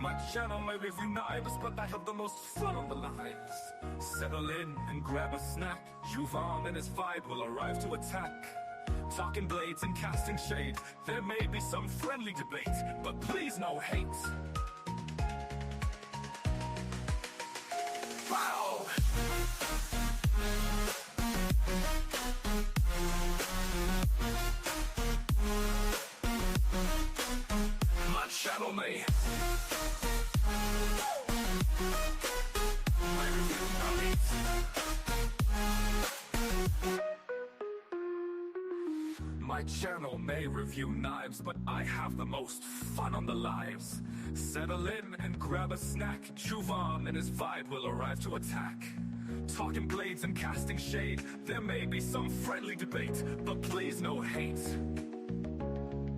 My channel may review knives, but I have the most fun on the lives. Settle in and grab a snack. Juvan and his vibe will arrive to attack. Talking blades and casting shade. There may be some friendly debate, but please no hate. Wow! My channel may My channel may review knives, but I have the most fun on the lives. Settle in and grab a snack. Juvan and his vibe will arrive to attack. Talking blades and casting shade. There may be some friendly debate, but please no hate.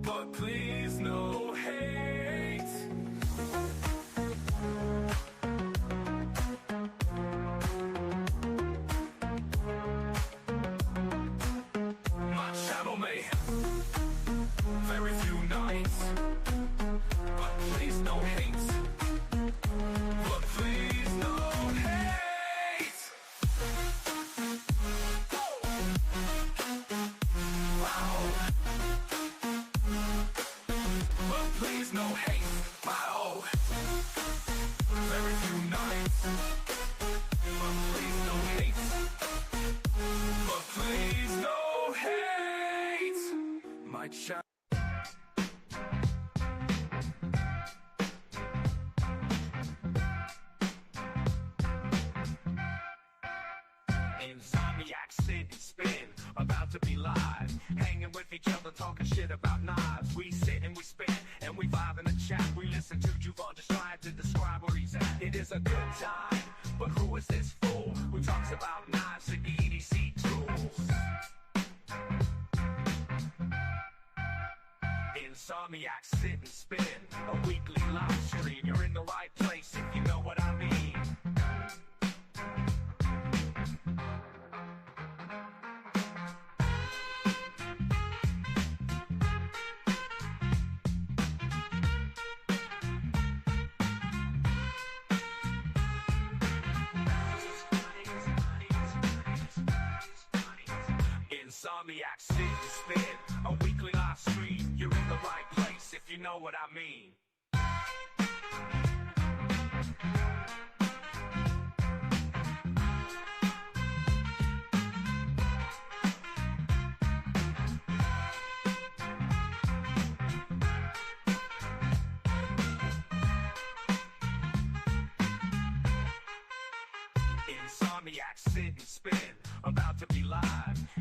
But please no hate. My channel may very few knives, but please no hate. But please no hate. Wow. But please no hate. Wow. Very few knives, but please no hate. But please no hate. My channel. Insomniac, sit and spin, about to be live. Hanging with each other, talking shit about knives. We sit and we spin, and we vibe in the chat. We listen to Juvan just trying to describe where he's at. It is a good time, but who is this fool who talks about knives and EDC tools? Insomniac, sit and spin, a weekly live stream. You're in the right place if you know what I mean. Insomniac, sit and spin, a weekly live stream. You're in the right place if you know what I mean. Insomniac, sit and spin, about to be live.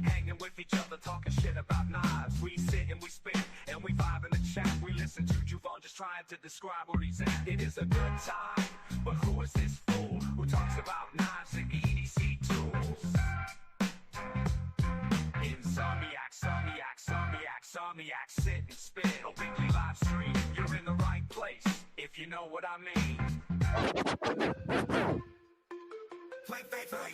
Hanging with each other, talking shit about knives. We sit and we spin, and we vibe in the chat. We listen to Juvan just trying to describe where he's at. It is a good time, but who is this fool who talks about knives and EDC tools? Insomniac, Insomniac, sit and spin, a weekly live stream. You're in the right place, if you know what I mean. Play.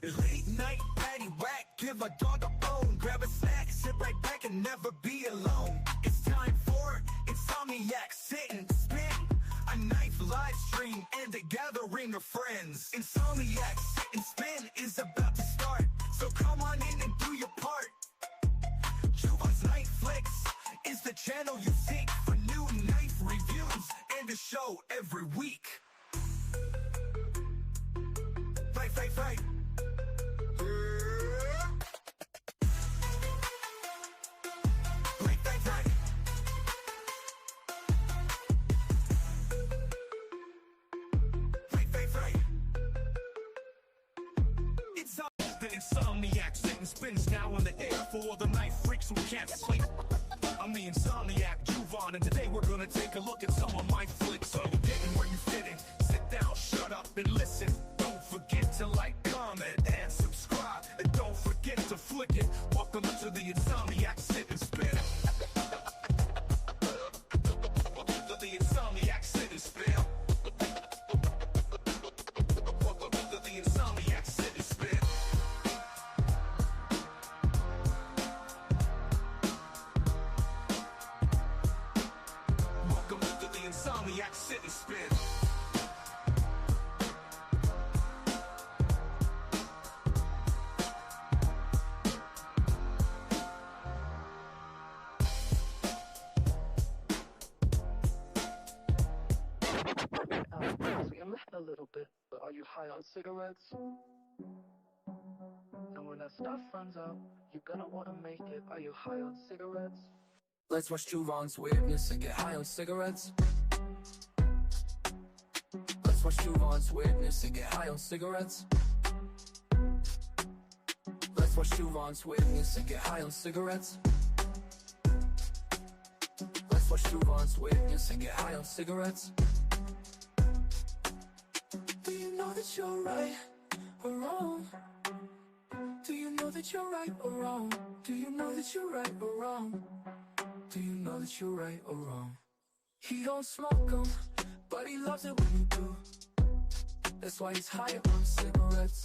Late night, patty whack, give a dog a bone. Grab a snack, sit right back and never be alone. It's time for Insomniac, sit and spin, a knife live stream and a gathering of friends. Insomniac, sit and spin is about to start, so come on in and do your part. Juvan's Knife Flicks is the channel you seek for new knife reviews and a show every week. Fight. It's all the Insomniac, sit and spins now on the air for all the knife freaks who can't sleep. I'm the Insomniac, Juvan, and today we're gonna take a look at some of my flicks. So you're getting where you fitting. Sit down, shut up, and listen. Don't forget to like, comment, and subscribe. And don't forget to flick it. Welcome to the Insomniac, sit and spin. Welcome to the Insomniac, sit and spin. Welcome to the Insomniac, sit and spin. a little bit, but are you high on cigarettes? And when that stuff runs out, you're gonna wanna make it. Are you high on cigarettes? Let's watch Juvon's weirdness and get high on cigarettes. Let's watch Juvon's weirdness and get high on cigarettes. Let's watch Juvon's weirdness and get high on cigarettes. Let's watch Juvon's weirdness and get high on cigarettes. Do you know that you're right or wrong? Do you know that you're right or wrong? Do you know that you're right or wrong? Do you know that you're right or wrong? He don't smoke them, but he loves it when you do. That's why he's high on cigarettes.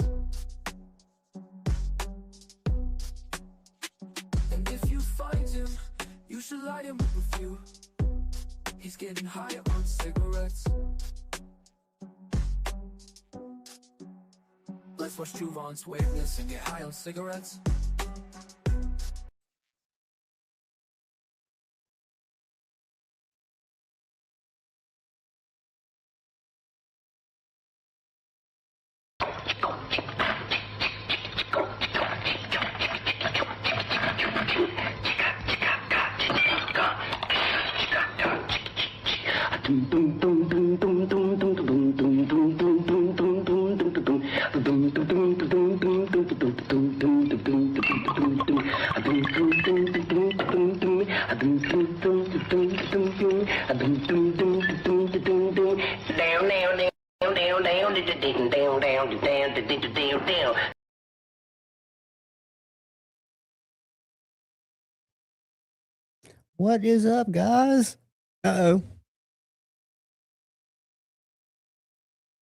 And if you find him, you should light him up a few. He's getting higher on cigarettes. Let's watch Juvon's weirdness and get high on cigarettes. What is up, guys? Uh-oh.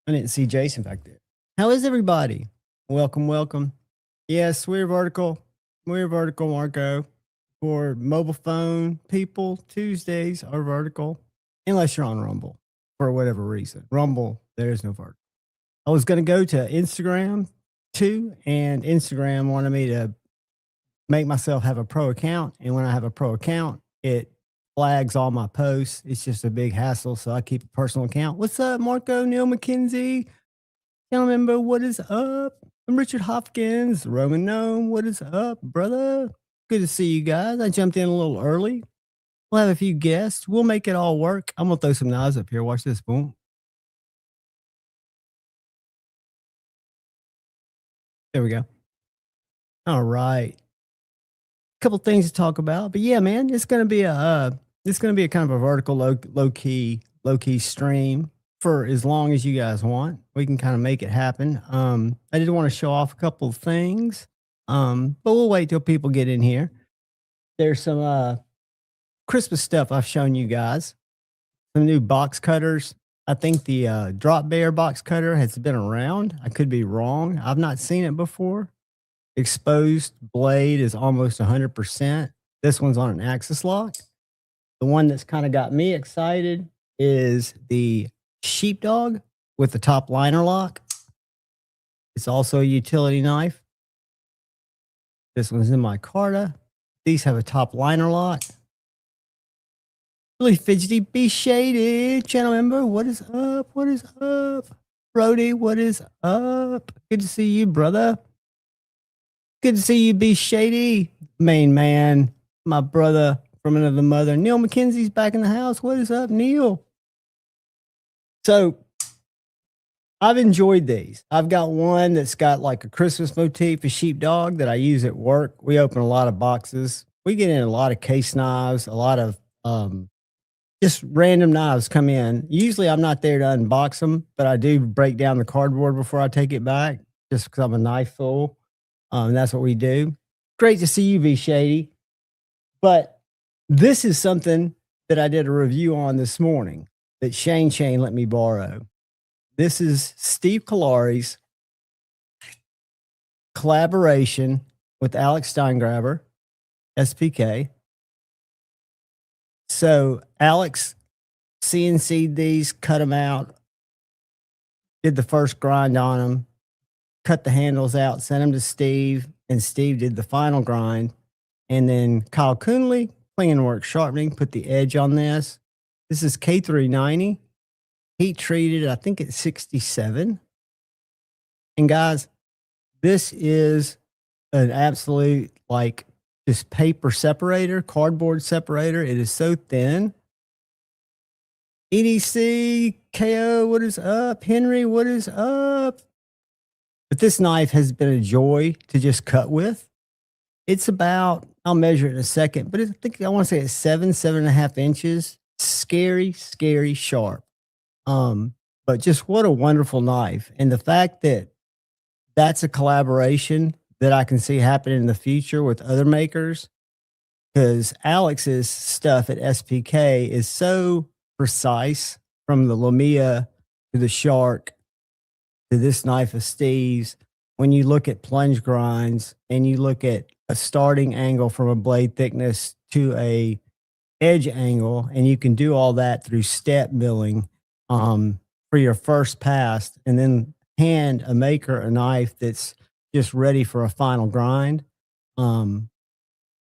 I didn't see Jason back there. How is everybody? Welcome, welcome. Yes, we're vertical. We're vertical, Marco. For mobile phone people, Tuesdays are vertical. Unless you're on Rumble for whatever reason. Rumble, there's no vertical. I was going to go to Instagram too, and Instagram wanted me to make myself have a pro account. And when I have a pro account, it flags all my posts. It's just a big hassle, so I keep a personal account. What's up, Marco, Neil McKenzie? Can't remember what is up. I'm Richard Hopkins, Roman Gnome. What is up, brother? Good to see you guys. I jumped in a little early. We'll have a few guests. We'll make it all work. I'm going to throw some knives up here. Watch this. Boom. There we go. All right. Couple things to talk about, but yeah, man, it's gonna be a kind of a vertical low key stream for as long as you guys want. We can kind of make it happen. I did want to show off a couple of things, but we'll wait till people get in here. There's some Christmas stuff I've shown you guys. Some new box cutters. I think the Drop Bear box cutter has been around. I could be wrong. I've not seen it before. Exposed blade is almost 100%. This one's on an axis lock. The one that's kind of got me excited is the Sheepdog with the top liner lock. It's also a utility knife. This one's in my Carta. These have a top liner lock. Really fidgety. Be shaded. Channel member, what is up? What is up? Brody, what is up? Good to see you, brother. Good to see you, Be Shady. Main man, my brother from another mother. Neil McKenzie's back in the house. What is up, Neil? So I've enjoyed these. I've got one that's got like a Christmas motif, a sheepdog that I use at work. We open a lot of boxes. We get in a lot of case knives, a lot of just random knives come in. Usually I'm not there to unbox them, but I do break down the cardboard before I take it back just because I'm a knife fool. And that's what we do. Great to see you, Be Shady. But this is something that I did a review on this morning that Shane let me borrow. This is Steve Kalari's collaboration with Alex Steingraber, SPK. So Alex CNC'd these, cut them out, did the first grind on them, cut the handles out, sent them to Steve, and Steve did the final grind. And then Kyle Coonley, Clean Work Sharpening, put the edge on this. This is K390. heat treated, I think it's 67. And guys, this is an absolute like just paper separator, cardboard separator. It is so thin. EDC, KO, what is up? Henry, what is up? But this knife has been a joy to just cut with. It's about, I'll measure it in a second, but I think I want to say it's 7.5 inches. Scary, scary sharp. But just what a wonderful knife. And the fact that that's a collaboration that I can see happen in the future with other makers, because Alex's stuff at SPK is so precise, from the Lumia to the Shark to this knife of Steve's. When you look at plunge grinds and you look at a starting angle from a blade thickness to a edge angle, and you can do all that through step milling for your first pass, and then hand a maker a knife that's just ready for a final grind.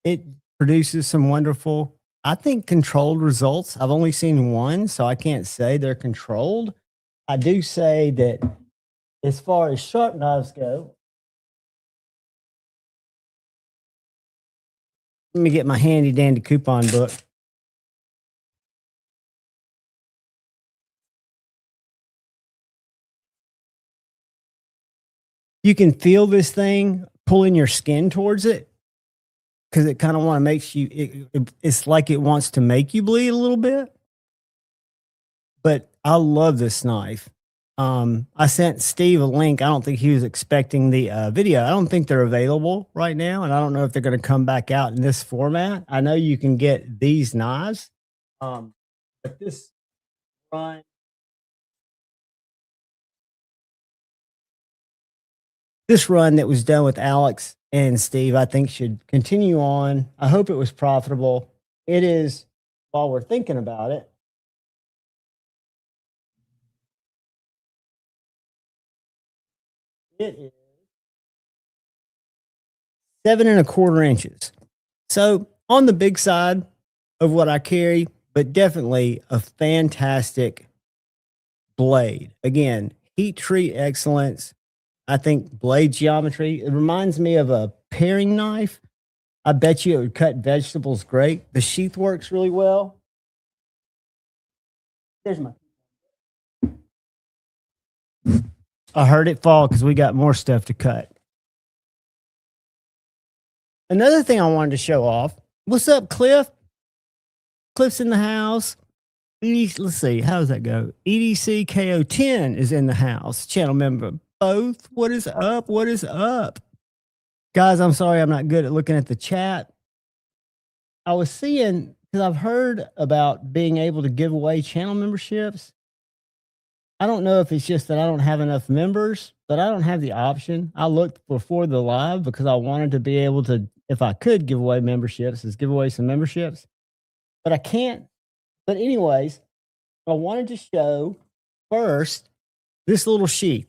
It produces some wonderful, I think, controlled results. I've only seen one, so I can't say they're controlled. I do say that as far as sharp knives go, let me get my handy dandy coupon book. You can feel this thing pulling your skin towards it, because it kind of want to make you, it's like it wants to make you bleed a little bit. But I love this knife. I sent Steve a link. I don't think he was expecting the video. I don't think they're available right now, and I don't know if they're going to come back out in this format. I know you can get these knives, but this run, that was done with Alex and Steve, I think should continue on. I hope it was profitable. It is, while we're thinking about it. It is 7.25 inches. So on the big side of what I carry, but definitely a fantastic blade. Again, heat treat excellence. I think blade geometry, it reminds me of a paring knife. I bet you it would cut vegetables great. The sheath works really well. There's my. I heard it fall because we got more stuff to cut. Another thing I wanted to show off. What's up, Cliff? Cliff's in the house. Let's see, how does that go? EDC KO10 is in the house. Channel member both. What is up? What is up? Guys, I'm sorry I'm not good at looking at the chat. I was seeing, because I've heard about being able to give away channel memberships. I don't know if it's just that I don't have enough members, but I don't have the option. I looked before the live because I wanted to be able to, if I could give away memberships, is give away some memberships, but I can't. But anyways, I wanted to show first this little sheath.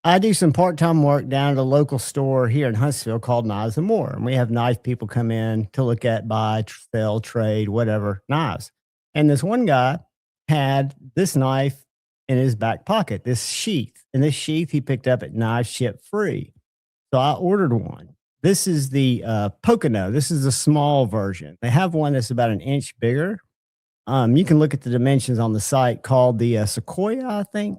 I do some part-time work down at a local store here in Huntsville called Knives and More. And we have knife people come in to look at, buy, sell, trade, whatever, knives. And this one guy had this knife in his back pocket, this sheath. And this sheath he picked up at Knife Ship Free. So I ordered one. This is the Pocono. This is the small version. They have one that's about 1 inch bigger. You can look at the dimensions on the site, called the Sequoia, I think.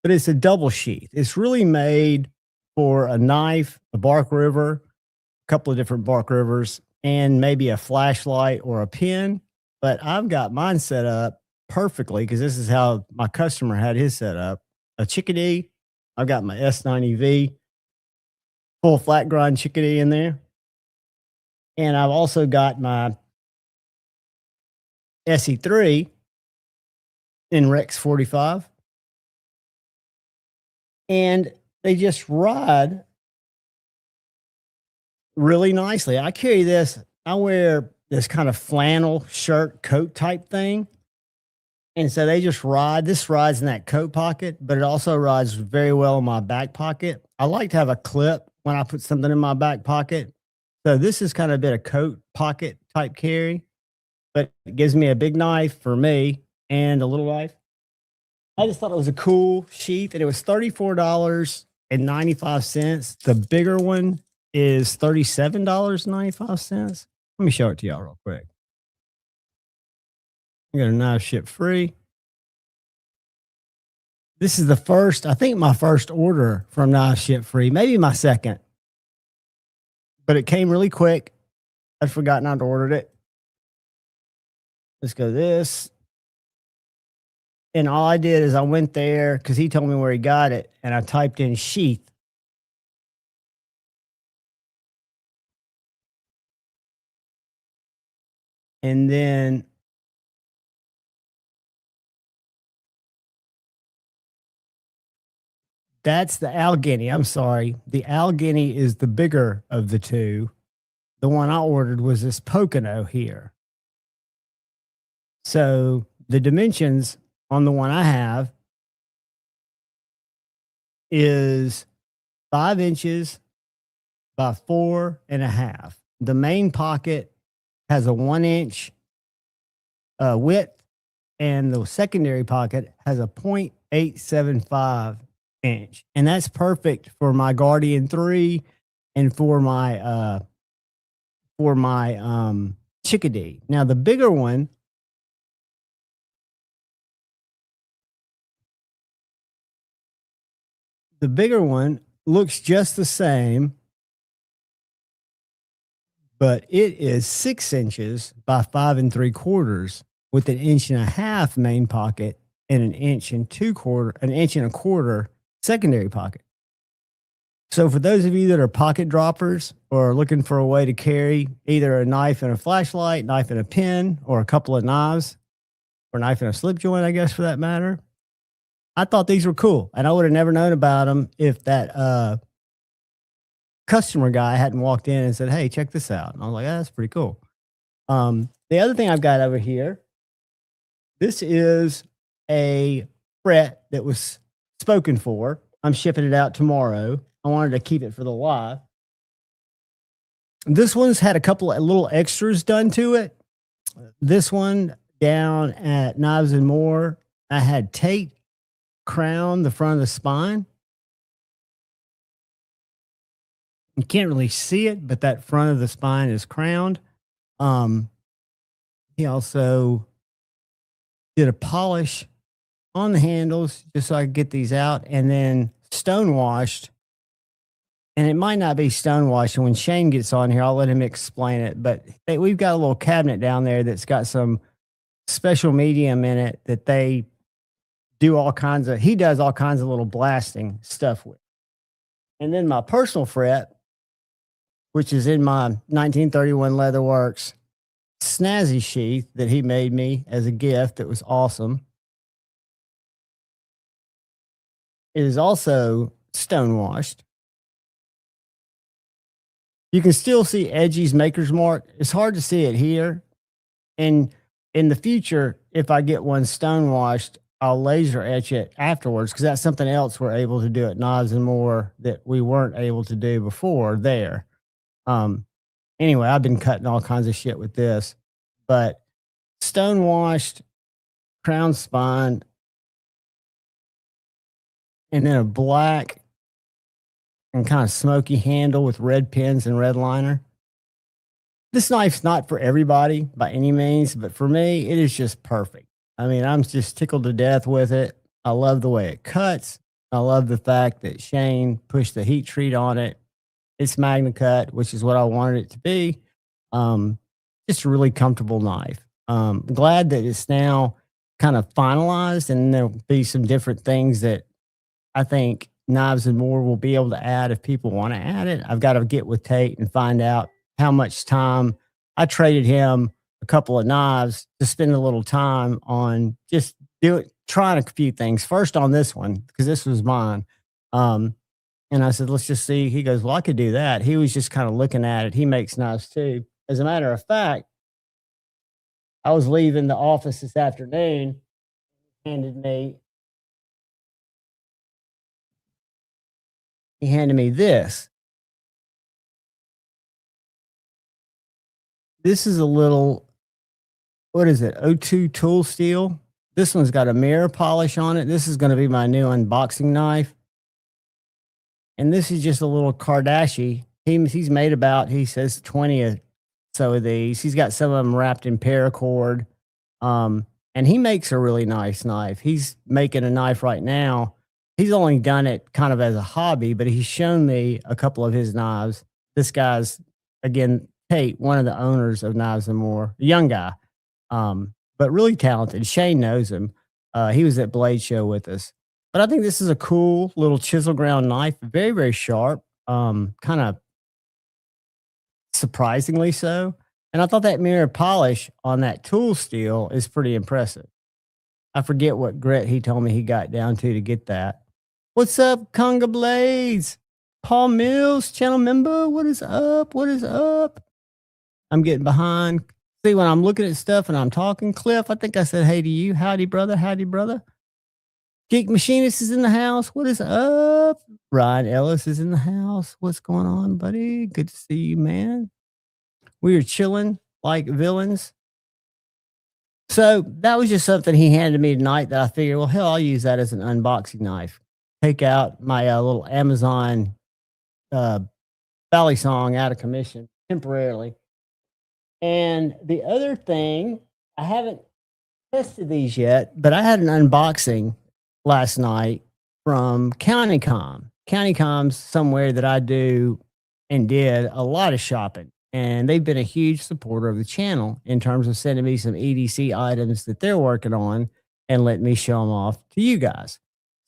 But it's a double sheath. It's really made for a knife, a bark river, a couple of different bark rivers, and maybe a flashlight or a pen. But I've got mine set up perfectly, because this is how my customer had his set up. A Chickadee. I've got my S90V full flat grind Chickadee in there. And I've also got my SE3 in Rex 45. And they just ride really nicely. I carry this. I wear this kind of flannel shirt coat type thing. And so they just ride. This rides in that coat pocket, but it also rides very well in my back pocket. I like to have a clip when I put something in my back pocket. So this is kind of a bit of coat pocket type carry, but it gives me a big knife for me and a little knife. I just thought it was a cool sheath, and it was $34.95. The bigger one is $37.95. Let me show it to y'all real quick. I got a knife ship free. This is the first, I think my first order from Knife Ship Free, maybe my second, but it came really quick. I'd forgotten I'd ordered it. Let's go this. And all I did is I went there because he told me where he got it, and I typed in sheath. And then that's the Allegheny. I'm sorry. The Allegheny is the bigger of the two. The one I ordered was this Pocono here. So the dimensions on the one I have is 5 inches by 4.5. The main pocket has a 1 inch width, and the secondary pocket has a 0.875 inch. And that's perfect for my Guardian 3 and for my Chickadee. Now the bigger one, looks just the same, but it is 6 inches by 5 3/4 with an 1.5 inch main pocket and an 1.25 inch secondary pocket. So for those of you that are pocket droppers or are looking for a way to carry either a knife and a flashlight, knife and a pen, or a couple of knives, or knife and a slip joint, I guess, for that matter, I thought these were cool. And I would have never known about them if that customer guy hadn't walked in and said, hey, check this out. And I was like, that's pretty cool. The other thing I've got over here, this is a fret that was spoken for. I'm shipping it out tomorrow. I wanted to keep it for the live. This one's had a couple of little extras done to it. This one down at Knives and More, I had tape crown the front of the spine. You can't really see it, but that front of the spine is crowned. He also did a polish on the handles just so I could get these out, and then stone washed. And it might not be stone washed. And when Shane gets on here, I'll let him explain it. But we've got a little cabinet down there that's got some special medium in it that they do he does all kinds of little blasting stuff with. And then my personal fret, which is in my 1931 Leatherworks snazzy sheath that he made me as a gift that was awesome. It is also stone washed. You can still see Edgy's Maker's Mark. It's hard to see it here. And in the future, if I get one stone washed, I'll laser etch it afterwards, because that's something else we're able to do at Knives and More that we weren't able to do before there. Anyway, I've been cutting all kinds of shit with this, but stone washed, crown spine, and then a black and kind of smoky handle with red pins and red liner. This knife's not for everybody by any means, but for me, it is just perfect. I mean, I'm just tickled to death with it. I love the way it cuts. I love the fact that Shane pushed the heat treat on it. It's Magna Cut, which is what I wanted it to be. Just a really comfortable knife. Glad that it's now kind of finalized, and there'll be some different things that I think Knives and More will be able to add if people want to add it. I've got to get with Tate and find out how much time. I traded him a couple of knives to spend a little time on just trying a few things. First on this one, because this was mine. And I said, let's just see. He goes, well, I could do that. He was just kind of looking at it. He makes knives too. As a matter of fact, I was leaving the office this afternoon, he handed me this. This is a little, what is it? O2 tool steel This one's got a mirror polish on it. This is going to be my new unboxing knife. And this is just a little Kardashian. He's made about, he says, 20 or so of these. He's got some of them wrapped in paracord. And he makes a really nice knife. He's making a knife right now. He's only done it kind of as a hobby, but he's shown me a couple of his knives. This guy's, again, Tate, one of the owners of Knives and More, a young guy, but really talented. Shane knows him. He was at Blade Show with us. But I think this is a cool little chisel ground knife, very, very sharp, kind of surprisingly so. And I thought that mirror polish on that tool steel is pretty impressive. I forget what grit he told me he got down to get that. What's up, Conga Blades? Paul Mills, channel member. What is up? What is up? I'm getting behind. See, when I'm looking at stuff and I'm talking, Cliff, I think I said hey to you. Howdy, brother. Howdy, brother. Geek Machinist is in the house. What is up? Ryan Ellis is in the house. What's going on, buddy? Good to see you, man. We are chilling like villains. So that was just something he handed me tonight that I figured, well, hell, I'll use that as an unboxing knife. Take out my little Amazon Valley Song out of commission temporarily. And the other thing, I haven't tested these yet, but I had an unboxing last night from CountyCom. CountyCom's somewhere that I do and did a lot of shopping. And they've been a huge supporter of the channel in terms of sending me some EDC items that they're working on and letting me show them off to you guys.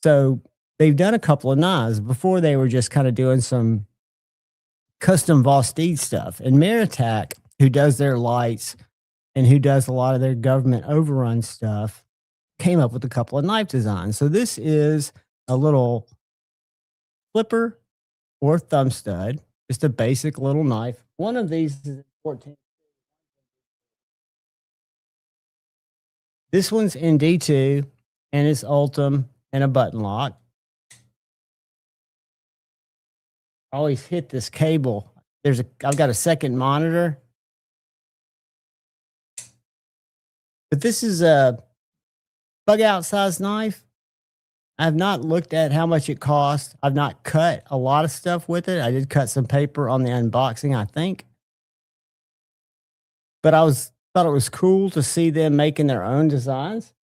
So they've done a couple of knives. Before they were just kind of doing some custom Vosteed stuff. And Meritac, who does their lights and who does a lot of their government overrun stuff, came up with a couple of knife designs. So this is a little flipper or thumb stud, just a basic little knife. One of these is 14. This one's in D2 and it's Ultim and a button lock. I always hit this cable. I've got a second monitor. But this is a bug out size knife. I've not looked at how much it costs. I've not cut a lot of stuff with it. I did cut some paper on the unboxing, I think. But thought it was cool to see them making their own designs.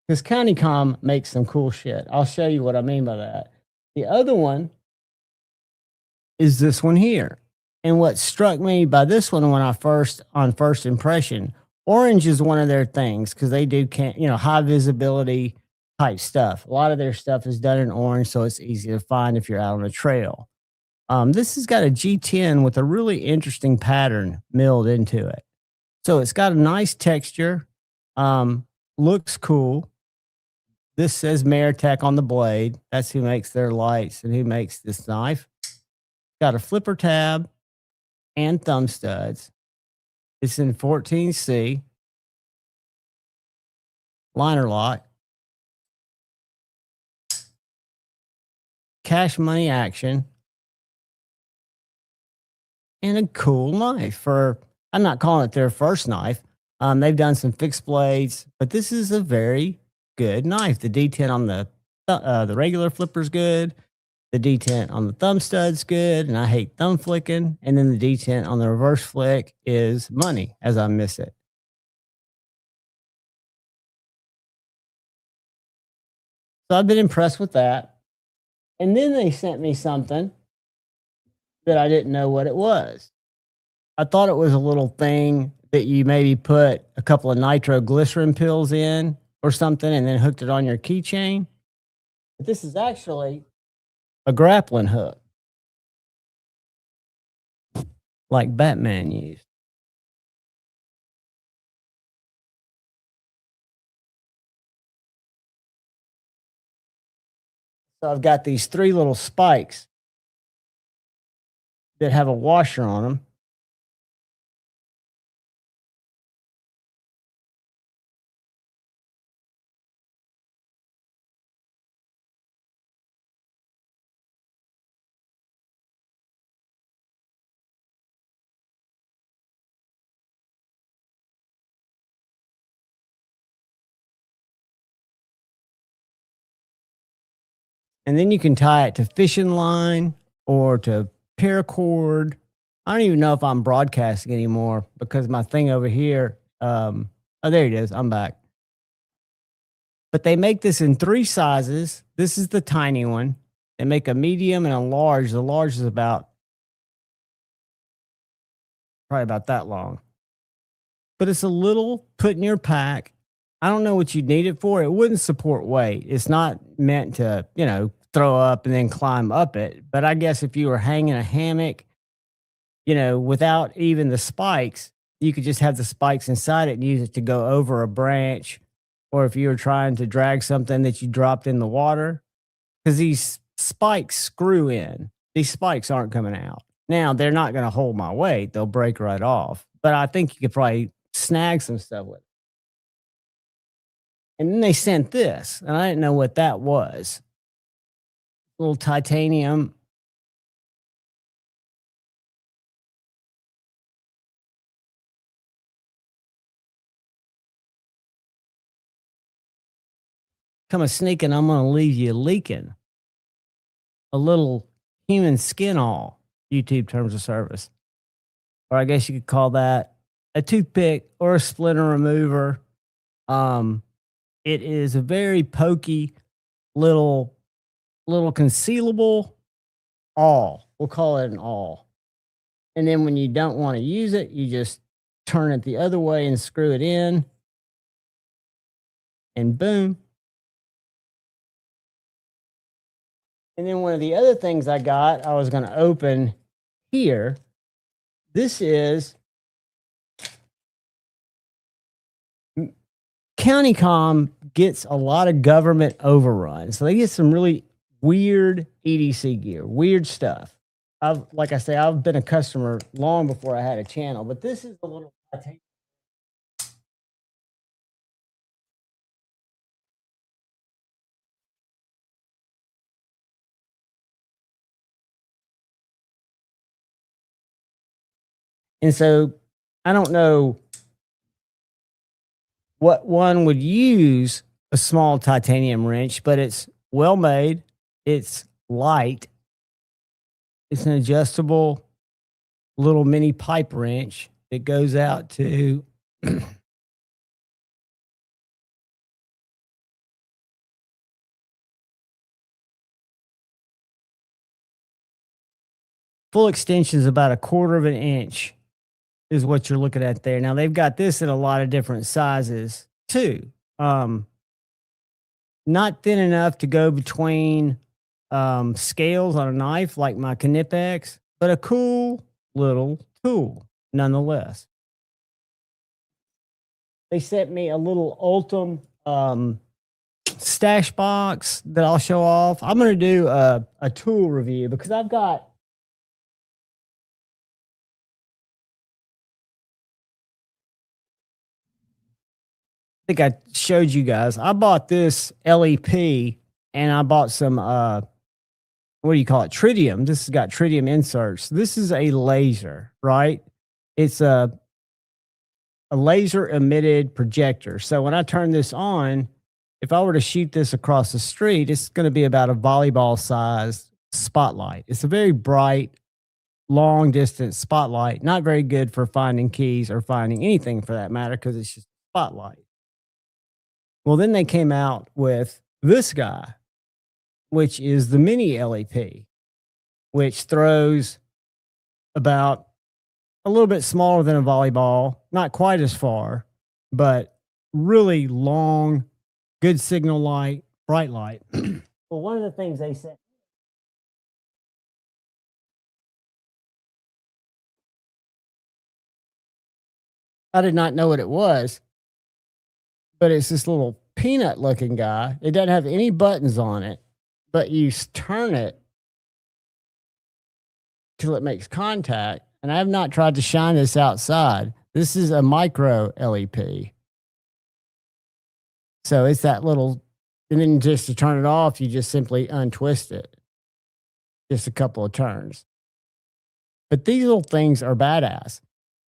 Because CountyCom makes some cool shit. I'll show you what I mean by that. The other one is this one here. And what struck me by this one when on first impression, orange is one of their things because they do high visibility type stuff. A lot of their stuff is done in orange, so it's easy to find if you're out on a trail. This has got a G10 with a really interesting pattern milled into it. So it's got a nice texture, looks cool. This says Meritac on the blade. That's who makes their lights and who makes this knife. Got a flipper tab and thumb studs. It's in 14C. Liner lock. Cash money action. And a cool knife I'm not calling it their first knife. They've done some fixed blades, but this is a very good knife. The D10 on the regular flipper's good. The D10 on the thumb stud's good, and I hate thumb flicking. And then the D10 on the reverse flick is money, as I miss it. So I've been impressed with that. And then they sent me something that I didn't know what it was. I thought it was a little thing that you maybe put a couple of nitroglycerin pills in or something and then hooked it on your keychain. But this is actually a grappling hook like Batman used. So I've got these 3 little spikes that have a washer on them. And then you can tie it to fishing line or to paracord. I don't even know if I'm broadcasting anymore because my thing over here, oh, there it is. I'm back. But they make this in 3 sizes. This is the tiny one. They make a medium and a large. The large is about probably about that long. But it's a little put in your pack. I don't know what you need it for. It wouldn't support weight. It's not meant to, throw up and then climb up it. But I guess if you were hanging a hammock, without even the spikes, you could just have the spikes inside it and use it to go over a branch. Or if you were trying to drag something that you dropped in the water, because these spikes screw in. These spikes aren't coming out. Now, they're not going to hold my weight. They'll break right off. But I think you could probably snag some stuff with it. And then they sent this, and I didn't know what that was. Little titanium. Come sneaking, I'm going to leave you leaking. A little human skin all, YouTube terms of service. Or I guess you could call that a toothpick or a splinter remover. It is a very pokey little concealable awl. We'll call it an awl. And then when you don't want to use it, you just turn it the other way and screw it in. And boom. And then one of the other things I got, I was going to open here. This is CountyCom gets a lot of government overruns. So they get some really weird EDC gear, weird stuff. Like I say, I've been a customer long before I had a channel, but this is a little and so I don't know what one would use a small titanium wrench, but it's well made. It's light. It's an adjustable little mini pipe wrench that goes out to full extension is about 1/4 of an inch is what you're looking at there. Now they've got this in a lot of different sizes too. Not thin enough to go between scales on a knife like my Knipex, but a cool little tool nonetheless. They sent me a little Ultim stash box that I'll show off. I'm going to do a tool review because I've got I think I showed you guys. I bought this LEP and I bought some what do you call it? Tritium. This has got tritium inserts. This is a laser, right? It's a laser emitted projector. So when I turn this on, if I were to shoot this across the street, it's going to be about a volleyball sized spotlight. It's a very bright, long distance spotlight. Not very good for finding keys or finding anything for that matter because it's just a spotlight. Well, then they came out with this guy, which is the mini LEP, which throws about a little bit smaller than a volleyball, not quite as far, but really long, good signal light, bright light. Well, one of the things they said, I did not know what it was, but it's this little peanut looking guy. It doesn't have any buttons on it, but you turn it till it makes contact. And I have not tried to shine this outside. This is a micro LEP. So it's that little, and then just to turn it off, you just simply untwist it. Just a couple of turns. But these little things are badass.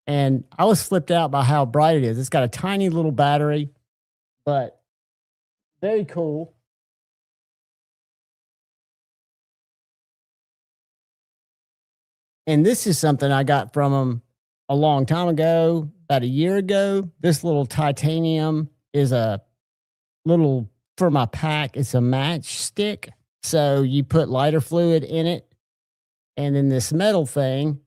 And I was flipped out by how bright it is. It's got a tiny little battery, but very cool. And this is something I got from them a long time ago, about a year ago. This little titanium is a little, for my pack, it's a matchstick. So you put lighter fluid in it, and then this metal thing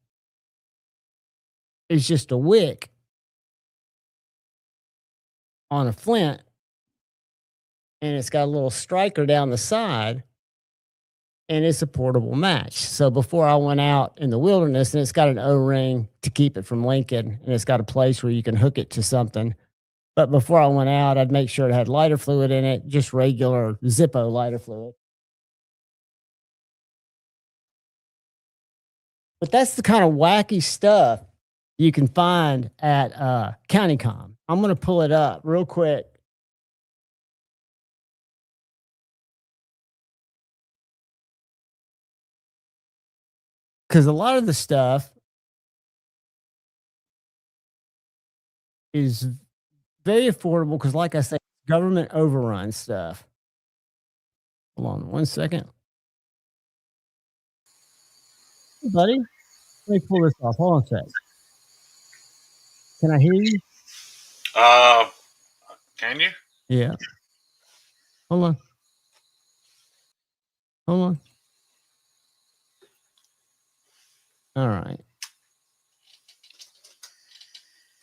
is just a wick on a flint, and it's got a little striker down the side, and it's a portable match. So before I went out in the wilderness, and it's got an O-ring to keep it from leaking, and it's got a place where you can hook it to something. But before I went out, I'd make sure it had lighter fluid in it, just regular Zippo lighter fluid. But that's the kind of wacky stuff you can find at CountyCom. I'm going to pull it up real quick. Because a lot of the stuff is very affordable because, like I said, government overrun stuff. Hold on 1 second. Hey, buddy. Let me pull this off. Hold on a sec. Can I hear you? Can you? Yeah. Hold on. Hold on. All right.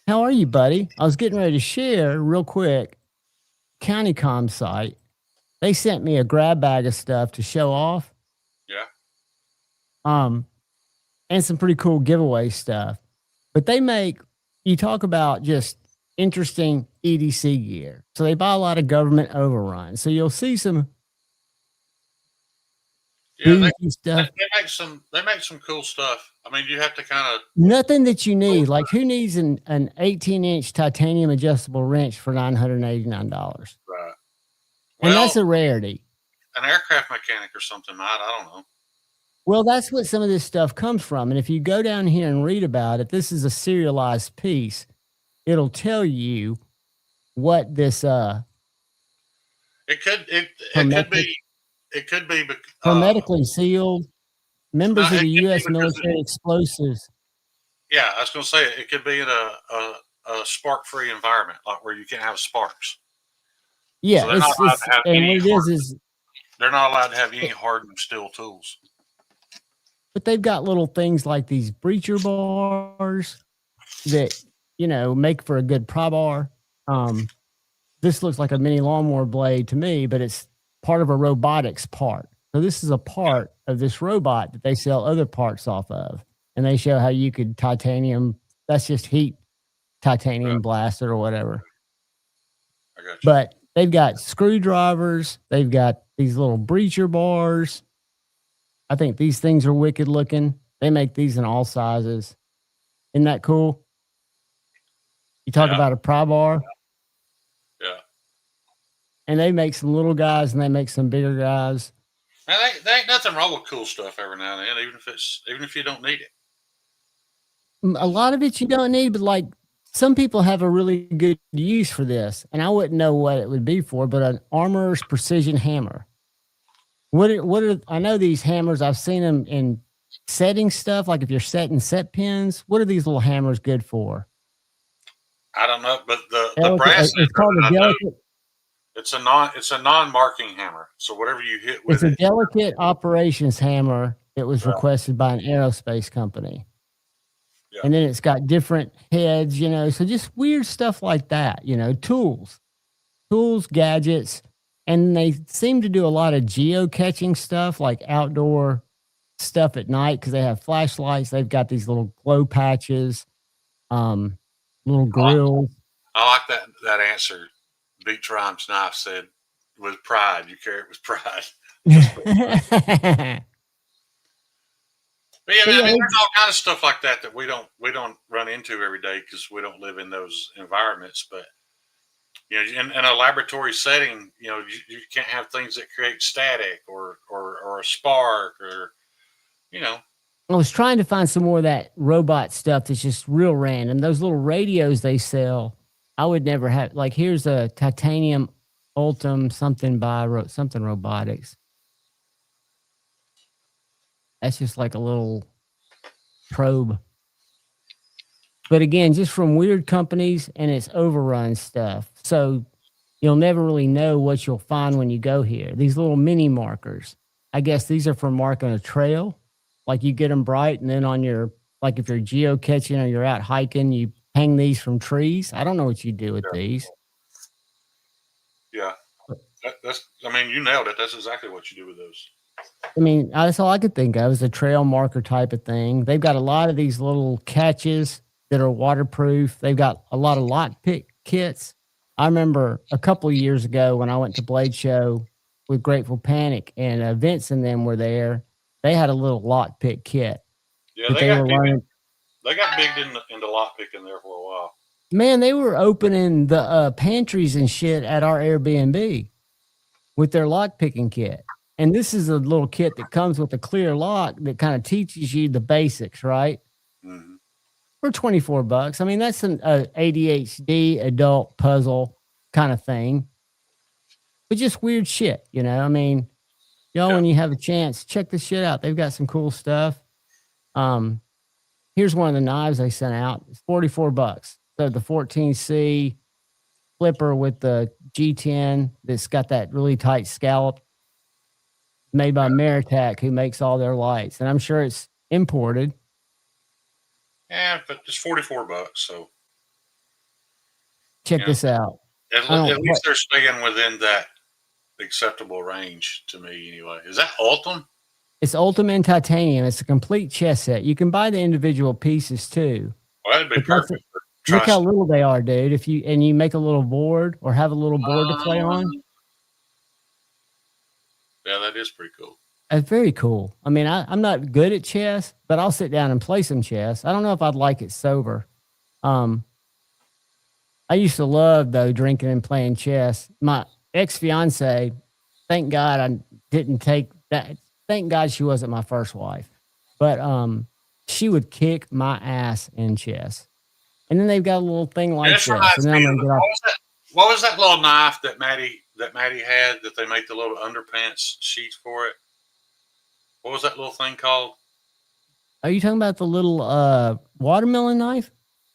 How are you, buddy? I was getting ready to share real quick. CountyCom site. They sent me a grab bag of stuff to show off. Yeah. And some pretty cool giveaway stuff. But they make, you talk about just interesting EDC gear. So they buy a lot of government overruns. So you'll see some stuff. They make some cool stuff. I mean, you have to kind of nothing that you need. Like, who needs an 18-inch titanium adjustable wrench for $989? Right. And that's a rarity. An aircraft mechanic or something might. I don't know. Well, that's what some of this stuff comes from. And if you go down here and read about it, this is a serialized piece. It'll tell you what this it could be hermetically sealed, members of the U.S. military explosives. Yeah, I was going to say it could be in a spark-free environment, like where you can't have sparks. Yeah, so they're not allowed to have any hardened steel tools. But they've got little things like these breacher bars that, make for a good pry bar. This looks like a mini lawnmower blade to me, but it's part of a robotics part. So this is a part of this robot that they sell other parts off of. And they show how you could titanium, that's just heat titanium blast or whatever. I got you. But they've got screwdrivers. They've got these little breacher bars. I think these things are wicked looking. They make these in all sizes. Isn't that cool? You talk about a pry bar. Yeah. And they make some little guys and they make some bigger guys. Man, there ain't nothing wrong with cool stuff every now and then, even if you don't need it. A lot of it you don't need, but like some people have a really good use for this, and I wouldn't know what it would be for, but an armorer's precision hammer. What are I know these hammers, I've seen them in setting stuff, like if you're setting set pins. What are these little hammers good for? I don't know, but the brass it's called a delicate. It's a non-marking hammer. So whatever you hit with it's a delicate operations hammer that was requested by an aerospace company. Yeah. And then it's got different heads, so just weird stuff like that, tools, gadgets. And they seem to do a lot of geo-catching stuff, like outdoor stuff at night, because they have flashlights. They've got these little glow patches, little grills. I like that answer. Beach Rhymes Knife said, with pride. You carry it with pride. But I mean, there's all kind of stuff like that we don't run into every day because we don't live in those environments. But in a laboratory setting, you can't have things that create static or a spark or. I was trying to find some more of that robot stuff that's just real random. Those little radios they sell, I would never have. Like, here's a titanium Ultim something something robotics. That's just like a little probe. But again, just from weird companies and it's overrun stuff. So you'll never really know what you'll find when you go here. These little mini markers, I guess these are for marking a trail. Like you get them bright, and then on your, like if you're geocaching or you're out hiking, you hang these from trees. I don't know what you do with these. Yeah. That's, I mean, you nailed it. That's exactly what you do with those. I mean, that's all I could think of is a trail marker type of thing. They've got a lot of these little catches that are waterproof. They've got a lot of lockpick kits. I remember a couple of years ago when I went to Blade Show with Grateful Panic and Vince and them were there. They had a little lockpick kit. Yeah, they got big into lockpicking there for a while. Man, they were opening the pantries and shit at our Airbnb with their lockpicking kit. And this is a little kit that comes with a clear lock that kind of teaches you the basics, right? Mm-hmm. For $24. I mean, that's an ADHD adult puzzle kind of thing, but just weird shit, you know? I mean, y'all, when you have a chance, check this shit out. They've got some cool stuff. Here's one of the knives they sent out. It's $44. So the 14C flipper with the G10 that's got that really tight scallop, made by Meritac, who makes all their lights. And I'm sure it's imported. Yeah, but it's $44. So check this out. At least they're staying within that acceptable range to me, anyway. Is that Ultim? It's Ultim in titanium. It's a complete chess set. You can buy the individual pieces too. Well, that'd be perfect. Look how little they are, dude. If you make a little board or have a little board to play on. Yeah, that is pretty cool. It's very cool. I mean, I'm not good at chess, but I'll sit down and play some chess. I don't know if I'd like it sober. I used to love, though, drinking and playing chess. My ex-fiance, thank God I didn't take that. Thank God she wasn't my first wife. But she would kick my ass in chess. And then they've got a little thing like this. And then I'm gonna get off. What was that little knife that Maddie had that they make the little underpants sheath for it? What was that little thing called? Are you talking about the little watermelon knife?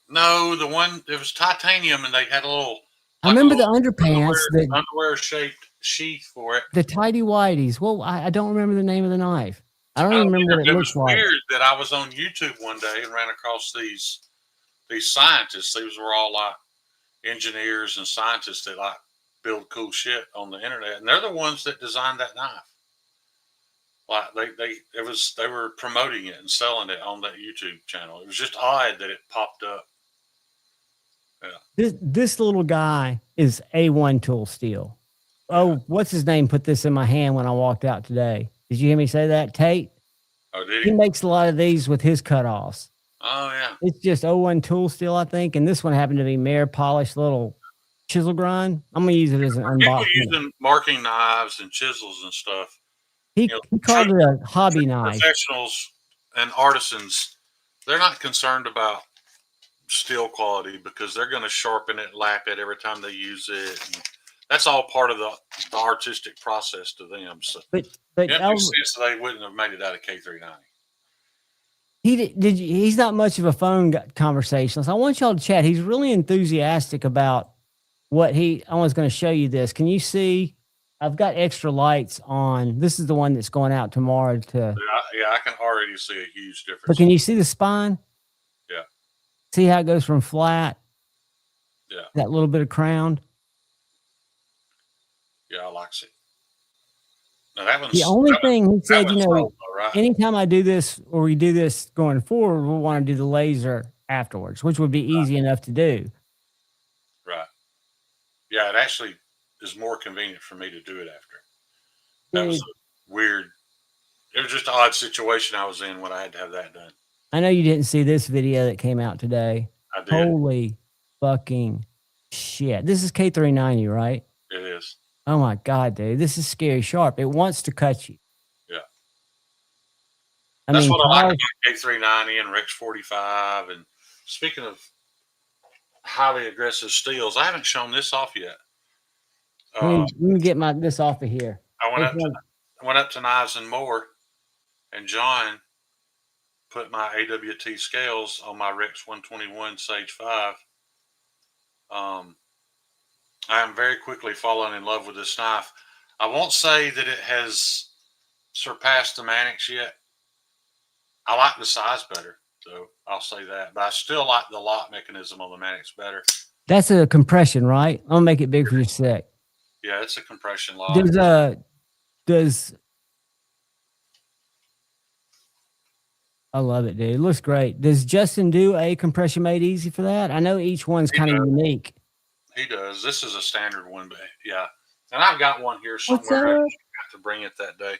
No, the one, it was titanium and they had a little. I remember the underpants. Underwear shaped sheath for it. The tighty whities. Well, I don't remember the name of the knife. I don't even remember what it looks like. It was weird that I was on YouTube one day and ran across these scientists. These were all like engineers and scientists that like build cool shit on the internet, and they're the ones that designed that knife. Like they were promoting it and selling it on that YouTube channel. It was just odd that it popped up. Yeah. This little guy is A1 tool steel. Oh, what's his name? Put this in my hand when I walked out today. Did you hear me say that? Tate? Oh, did he? He makes a lot of these with his cutoffs. Oh, yeah. It's just O1 tool steel, I think. And this one happened to be Mayor polished little chisel grind. I'm going to use it as an unboxing. People using marking knives and chisels and stuff. He called it a hobby knife. Professionals and artisans, they're not concerned about steel quality because they're going to sharpen it, lap it every time they use it. And that's all part of the artistic process to them. So but it makes sense they wouldn't have made it out of K390. He's not much of a phone conversation. So I want y'all to chat. He's really enthusiastic about what I was going to show you this. Can you see? I've got extra lights on. This is the one that's going out tomorrow. Yeah, I can already see a huge difference. But can you see the spine? Yeah. See how it goes from flat? Yeah. That little bit of crown. Yeah, I like it. Now that one's the only thing he said, right? Anytime I do this or we do this going forward, we'll want to do the laser afterwards, which would be easy enough to do. Right. Yeah, it actually is more convenient for me to do it after. That was weird. It was just an odd situation I was in when I had to have that done. I know you didn't see this video that came out today. I did. Holy fucking shit. This is K390, right? It is. Oh my God, dude. This is scary sharp. It wants to cut you. Yeah. That's what I like about K390 and Rex 45. And speaking of highly aggressive steels, I haven't shown this off yet. Let me get this off of here. I went up to Knives and More, and John put my AWT scales on my Rex 121 Sage 5. I am very quickly falling in love with this knife. I won't say that it has surpassed the Mannix yet. I like the size better, so I'll say that. But I still like the lock mechanism on the Mannix better. That's a compression, right? I'm gonna make it big for you a sec. Yeah, it's a compression lock. Does I love it, dude. It looks great. Does Justin do a compression made easy for that? I know each one's kind of unique. He does. This is a standard one, but yeah. And I've got one here somewhere. What's up? I have to bring it that day,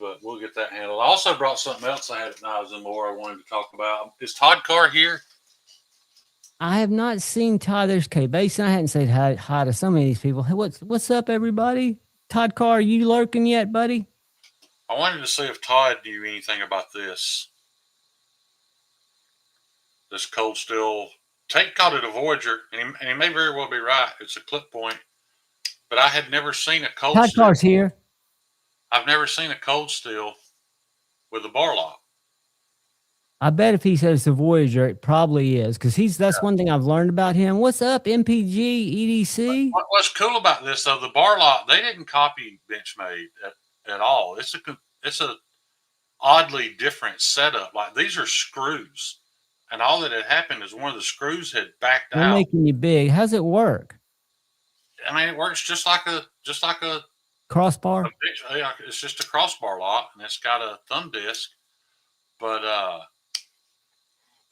but we'll get that handled. I also brought something else I had at Knives and More I wanted to talk about. Is Todd Carr here? I have not seen Todd. There's K Basin. I hadn't said hi to so many of these people. Hey, what's up, everybody? Todd Carr, you lurking yet, buddy? I wanted to see if Todd knew anything about this. This cold steel. Tate called it a Voyager, and he may very well be right. It's a clip point, but I had never seen a cold Todd steel. Carr's here. I've never seen a cold steel with a bar lock. I bet if he says the Voyager, it probably is, because that's one thing I've learned about him. What's up, MPG EDC? What's cool about this though, the bar lock, they didn't copy Benchmade at all. It's a oddly different setup. Like these are screws, and all that had happened is one of the screws had backed They're out. making you big. How's it work? I mean, it works just like a Crossbar. It's just a crossbar lock, and it's got a thumb disc. But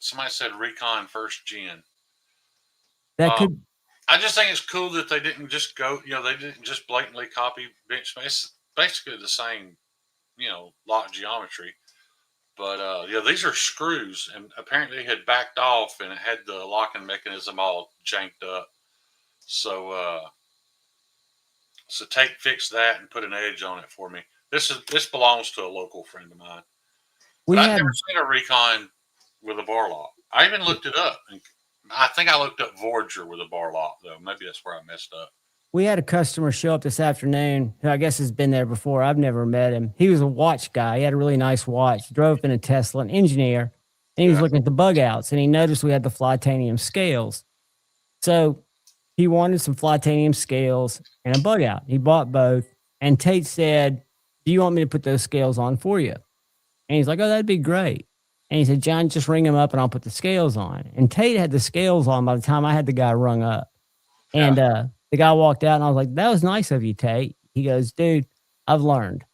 somebody said Recon first gen. That could. I just think it's cool that they didn't just go. They didn't just blatantly copy Benchmade. It's basically the same, lock geometry. But these are screws, and apparently it had backed off, and it had the locking mechanism all janked up. So Tate fixed that and put an edge on it for me. This belongs to a local friend of mine. I've never seen a Recon with a bar lock. I even looked it up, and I think I looked up Voyager with a bar lock, though. Maybe that's where I messed up. We had a customer show up this afternoon who I guess has been there before. I've never met him. He was a watch guy. He had a really nice watch. Drove in a Tesla, an engineer, and he was looking at the bug outs, and he noticed we had the Flytanium scales. So he wanted some Flytanium scales and a bug out. He bought both, and Tate said, "Do you want me to put those scales on for you?" And he's like, "Oh, that'd be great." And he said, "John, just ring them up and I'll put the scales on." And Tate had the scales on by the time I had the guy rung up. And the guy walked out and I was like, "That was nice of you, Tate." He goes, "Dude, I've learned.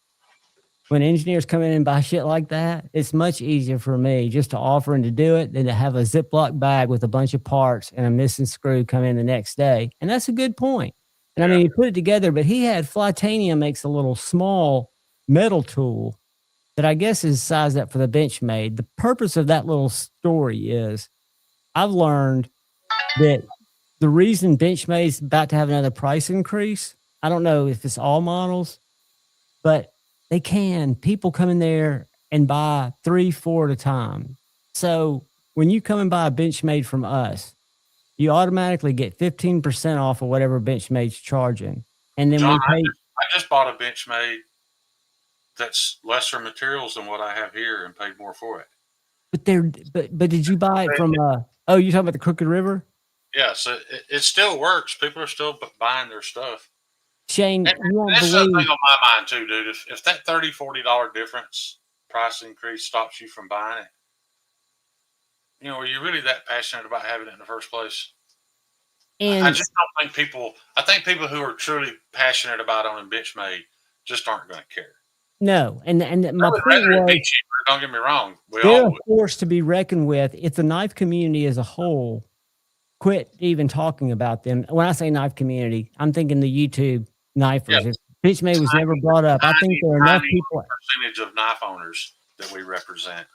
When engineers come in and buy shit like that, it's much easier for me just to offer and to do it than to have a Ziploc bag with a bunch of parts and a missing screw come in the next day." And that's a good point. And I mean, he put it together, but he had Flytanium makes a little small metal tool that I guess is sized up for the Benchmade. The purpose of that little story is I've learned that the reason Benchmade is about to have another price increase, I don't know if it's all models, but they can. People come in there and buy 3, 4 at a time. So when you come and buy a Benchmade from us, you automatically get 15% off of whatever Benchmade's charging. And then John, we pay. I just bought a Benchmade that's lesser materials than what I have here and paid more for it. But did you buy it from you're talking about the Crooked River? Yeah, so it still works. People are still buying their stuff. Shane, and you won't that's believe. the thing on my mind too, dude. If that $30, $40 difference price increase stops you from buying it, are you really that passionate about having it in the first place? And I just don't think people. I think people who are truly passionate about owning Benchmade just aren't going to care. No, and my point was, was, cheaper, don't get me wrong. they're a force to be reckoned with. If the knife community as a whole quit even talking about them, when I say knife community, I'm thinking the YouTube knifers. If Benchmade was never brought up, I think there are enough people. Percentage of knife owners that we represent.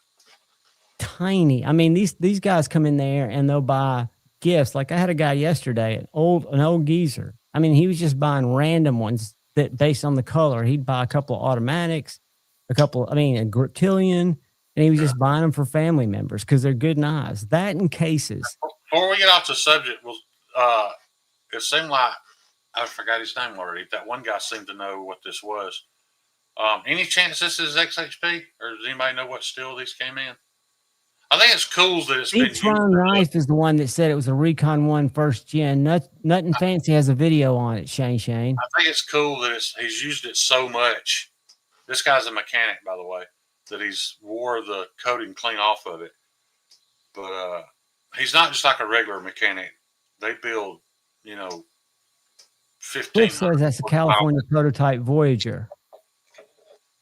Tiny. I mean, these guys come in there and they'll buy gifts. Like I had a guy yesterday, an old geezer. I mean, he was just buying random ones that based on the color. He'd buy a couple of automatics, a Griptilian, and he was just buying them for family members because they're good knives. That in cases. Before we get off the subject, it seemed like I forgot his name already. That one guy seemed to know what this was. Any chance this is XHP, or does anybody know what steel these came in? I think it's cool that it's been used. Tron Knife is the one that said it was a Recon 1 first gen. Nothing Fancy has a video on it, Shane. I think it's cool that he's used it so much. This guy's a mechanic, by the way, that he's wore the coating clean off of it. But he's not just like a regular mechanic. They build, 15. It says that's a California prototype Voyager.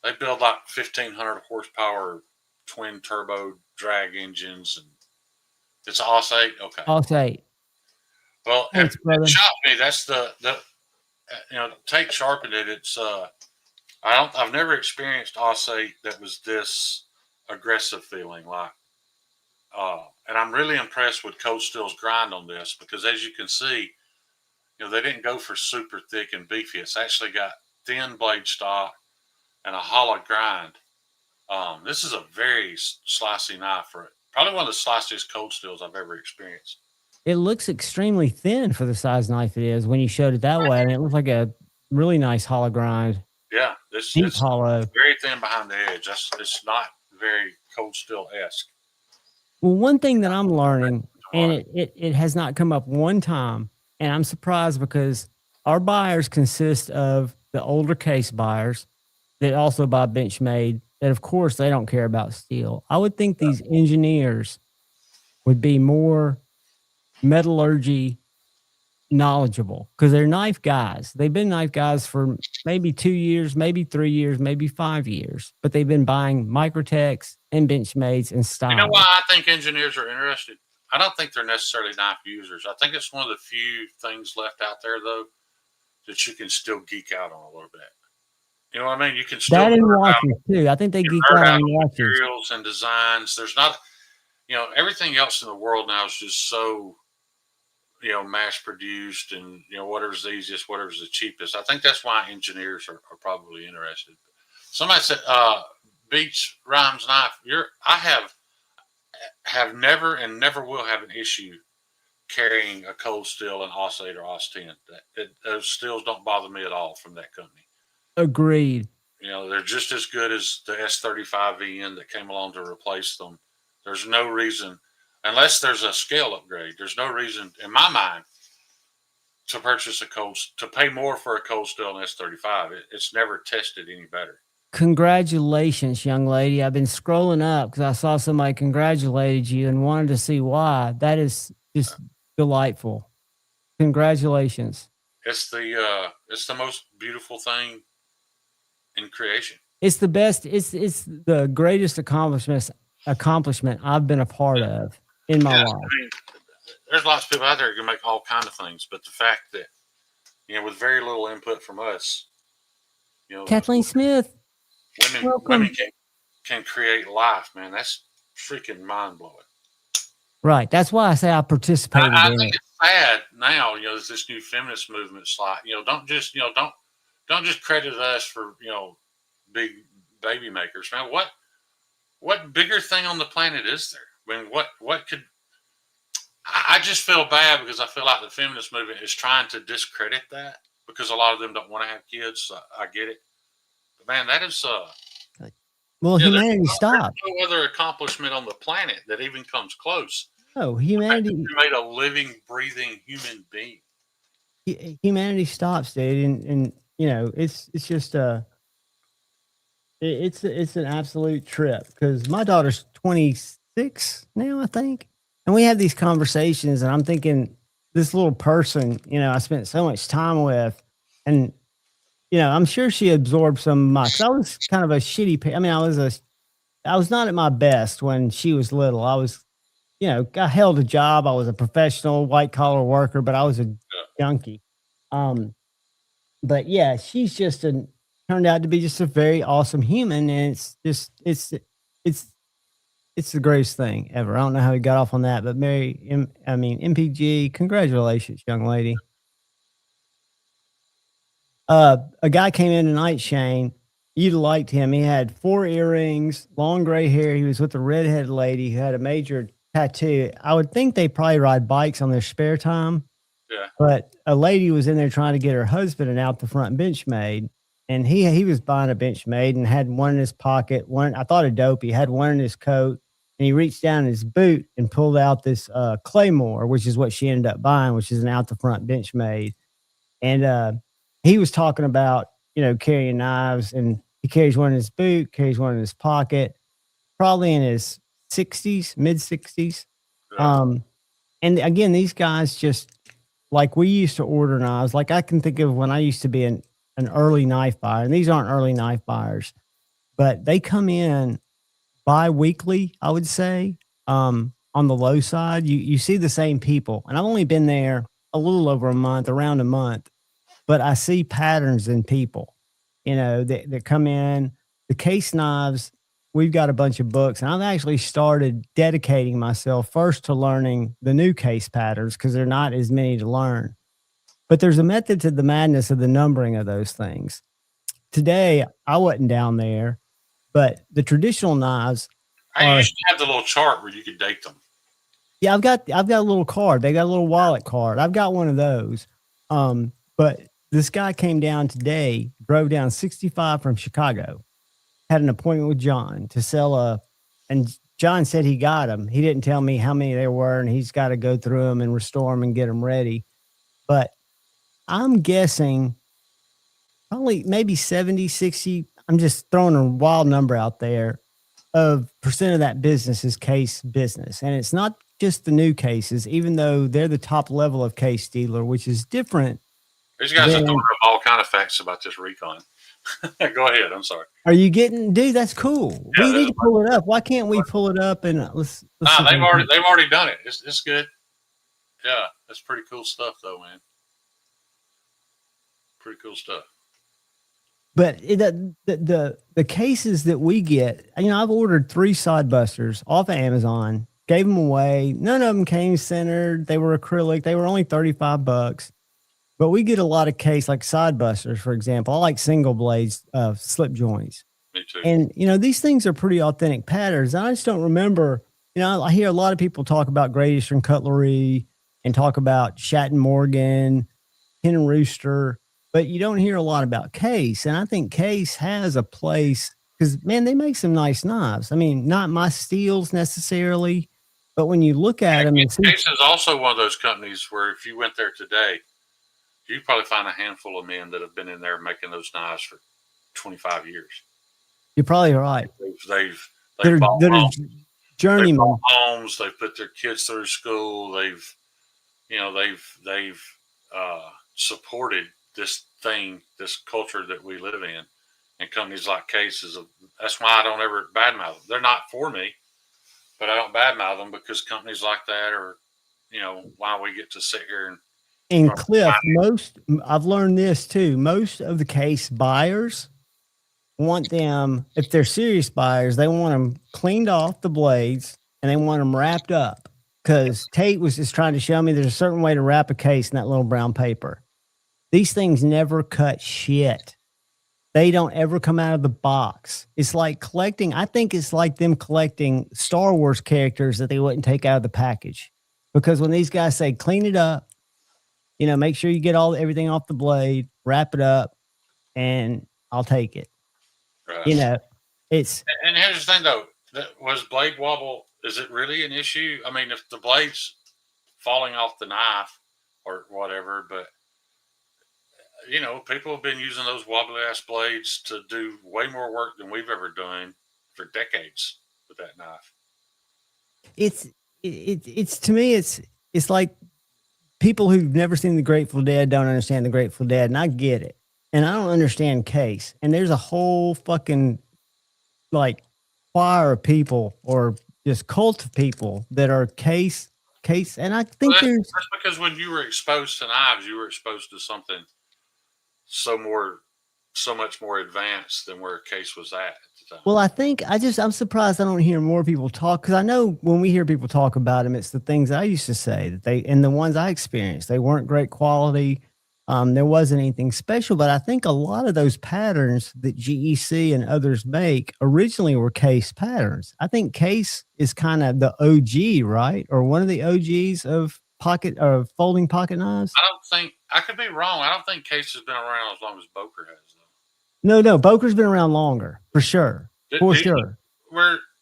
They build like 1,500 horsepower twin turbo drag engines, and it's AUS 8. Okay, AUS 8. Well, it shocked me. That's the Tate sharpened it. It's I've never experienced AUS 8 that was this aggressive feeling like. And I'm really impressed with Cold Steel's grind on this, because as you can see, they didn't go for super thick and beefy. It's actually got thin blade stock and a hollow grind. This is a very slicey knife for it. Probably one of the sliciest Cold Steels I've ever experienced. It looks extremely thin for the size knife it is when you showed it that way, and it looks like a really nice hollow grind. Yeah, it's hollow. Very thin behind the edge. It's not very Cold Steel-esque. Well, one thing that I'm learning, and it has not come up one time, and I'm surprised because our buyers consist of the older case buyers that also buy Benchmade, that of course they don't care about steel. I would think these engineers would be more metallurgy knowledgeable because they're knife guys. They've been knife guys for maybe 2 years, maybe 3 years, maybe 5 years, but they've been buying Microtechs and Benchmades and style. You know why I think engineers are interested? I don't think they're necessarily knife users. I think it's one of the few things left out there, though, that you can still geek out on a little bit. You know what I mean? You can still that in watches too. I think they geek out on materials and designs. There's not, everything else in the world now is just so, mass produced and whatever's the easiest, whatever's the cheapest. I think that's why engineers are probably interested. Somebody said, Beach Rhymes knife. I have never and never will have an issue carrying a Cold Steel and AUS 8 or AUS 10. Those steels don't bother me at all from that company. Agreed. They're just as good as the S35VN that came along to replace them. There's no reason, unless there's a scale upgrade, there's no reason in my mind to pay more for a Cold Steel and S35. It's never tested any better. Congratulations, young lady. I've been scrolling up because I saw somebody congratulated you and wanted to see why. That is just delightful. Congratulations. It's the most beautiful thing in creation. It's the best. It's the greatest accomplishment I've been a part of in my life. I mean, there's lots of people out there who can make all kinds of things, but the fact that with very little input from us, Kathleen Smith, women can create life, man. That's freaking mind blowing. Right. That's why I say I participated. I think it's sad now. There's this new feminist movement. It's like don't just credit us for big baby makers, man. What bigger thing on the planet is there? I mean, what could? I just feel bad because I feel like the feminist movement is trying to discredit that because a lot of them don't want to have kids. So I get it, but man, that is well, humanity stopped. There's no other accomplishment on the planet that even comes close. Oh, humanity made a living, breathing human being. Humanity stops, dude, and it's just it's an absolute trip because my daughter's 26 now, I think, and we have these conversations, and I'm thinking this little person, I spent so much time with, and I'm sure she absorbed some of my. Cause I was kind of a shitty. I mean, I was not at my best when she was little. I was, I held a job. I was a professional white collar worker, but I was a junkie. But yeah, she's just turned out to be just a very awesome human, and it's the greatest thing ever. I don't know how we got off on that, but MPG, congratulations, young lady. A guy came in tonight, Shane. You'd liked him. He had 4 earrings, long gray hair. He was with a redhead lady who had a major tattoo. I would think they probably ride bikes on their spare time. Yeah. But a lady was in there trying to get her husband an out the front Benchmade, and he was buying a Benchmade and had one in his pocket. One, I thought a dope. He had one in his coat, and he reached down in his boot and pulled out this Claymore, which is what she ended up buying, which is an out the front Benchmade. And he was talking about, you know, carrying knives, and he carries one in his boot, carries one in his pocket, probably in his 60s, mid 60s. And again, these guys just like we used to order knives. Like I can think of when I used to be an early knife buyer, and these aren't early knife buyers, but they come in bi-weekly, I would say. On the low side, you see the same people, and I've only been there a little over a month, around a month, but I see patterns in people, you know, that come in. The case knives, we've got a bunch of books, and I've actually started dedicating myself first to learning the new case patterns because there are not as many to learn. But there's a method to the madness of the numbering of those things. Today, I wasn't down there, but the traditional knives I used to have the little chart where you could date them. Yeah, I've got a little card. They got a little wallet card. I've got one of those. But this guy came down today, drove down 65 from Chicago, had an appointment with John to sell and John said he got them. He didn't tell me how many there were, and he's got to go through them and restore them and get them ready. But I'm guessing probably maybe 70, 60. I'm just throwing a wild number out there of percent of that business is case business. And it's not just the new cases, even though they're the top level of case dealer, which is different. These guys are throwing up all kind of facts about this recon. Go ahead. I'm sorry. Are you getting, dude? That's cool. Yeah, we need to pull it up. Why can't we pull it up and let's nah, they've already done it. It's good. Yeah, that's pretty cool stuff, though, man. Pretty cool stuff. But the cases that we get, you know, I've ordered 3 side busters off of Amazon, gave them away. None of them came centered. They were acrylic. They were only $35. But we get a lot of case like side busters, for example. I like single blades, slip joints. Me too. And, you know, these things are pretty authentic patterns. I just don't remember, you know, I hear a lot of people talk about Great Eastern Cutlery and talk about Shatton Morgan, Hen and Rooster, but you don't hear a lot about Case. And I think Case has a place because, man, they make some nice knives. I mean, not my steels necessarily, but when you look at them. Case is also one of those companies where if you went there today, you'd probably find a handful of men that have been in there making those knives for 25 years. You're probably right. They've journeymen. They've bought homes. They've put their kids through school. They've supported this thing, this culture that we live in, and companies like Case that's why I don't ever badmouth them. They're not for me, but I don't badmouth them because companies like that are, you know, why we get to sit here and Cliff, I've learned this too. Most of the Case buyers want them, if they're serious buyers, they want them cleaned off the blades and they want them wrapped up. Because Tate was just trying to show me there's a certain way to wrap a case in that little brown paper. These things never cut shit. They don't ever come out of the box. It's like collecting. I think it's like them collecting Star Wars characters that they wouldn't take out of the package. Because when these guys say clean it up, you know, make sure you get everything off the blade, wrap it up, and I'll take it. Right. You know, it's. And here's the thing, though. Was blade wobble, is it really an issue? I mean, if the blade's falling off the knife or whatever, but, you know, people have been using those wobbly-ass blades to do way more work than we've ever done for decades with that knife. It's to me, it's like people who've never seen the Grateful Dead don't understand the Grateful Dead, and I get it. And I don't understand Case. And there's a whole fucking, like, choir of people or just cult of people that are case. And I think that's because when you were exposed to knives, you were exposed to something so much more advanced than where Case was at the time. Well, I think I'm surprised I don't hear more people talk, because I know when we hear people talk about them, it's the things I used to say and the ones I experienced, they weren't great quality. There wasn't anything special, but I think a lot of those patterns that GEC and others make originally were Case patterns. I think Case is kind of the OG, right? Or one of the OGs of folding pocket knives. I could be wrong. I don't think Case has been around as long as Boker has, though. No, Boker's been around longer for sure. For sure.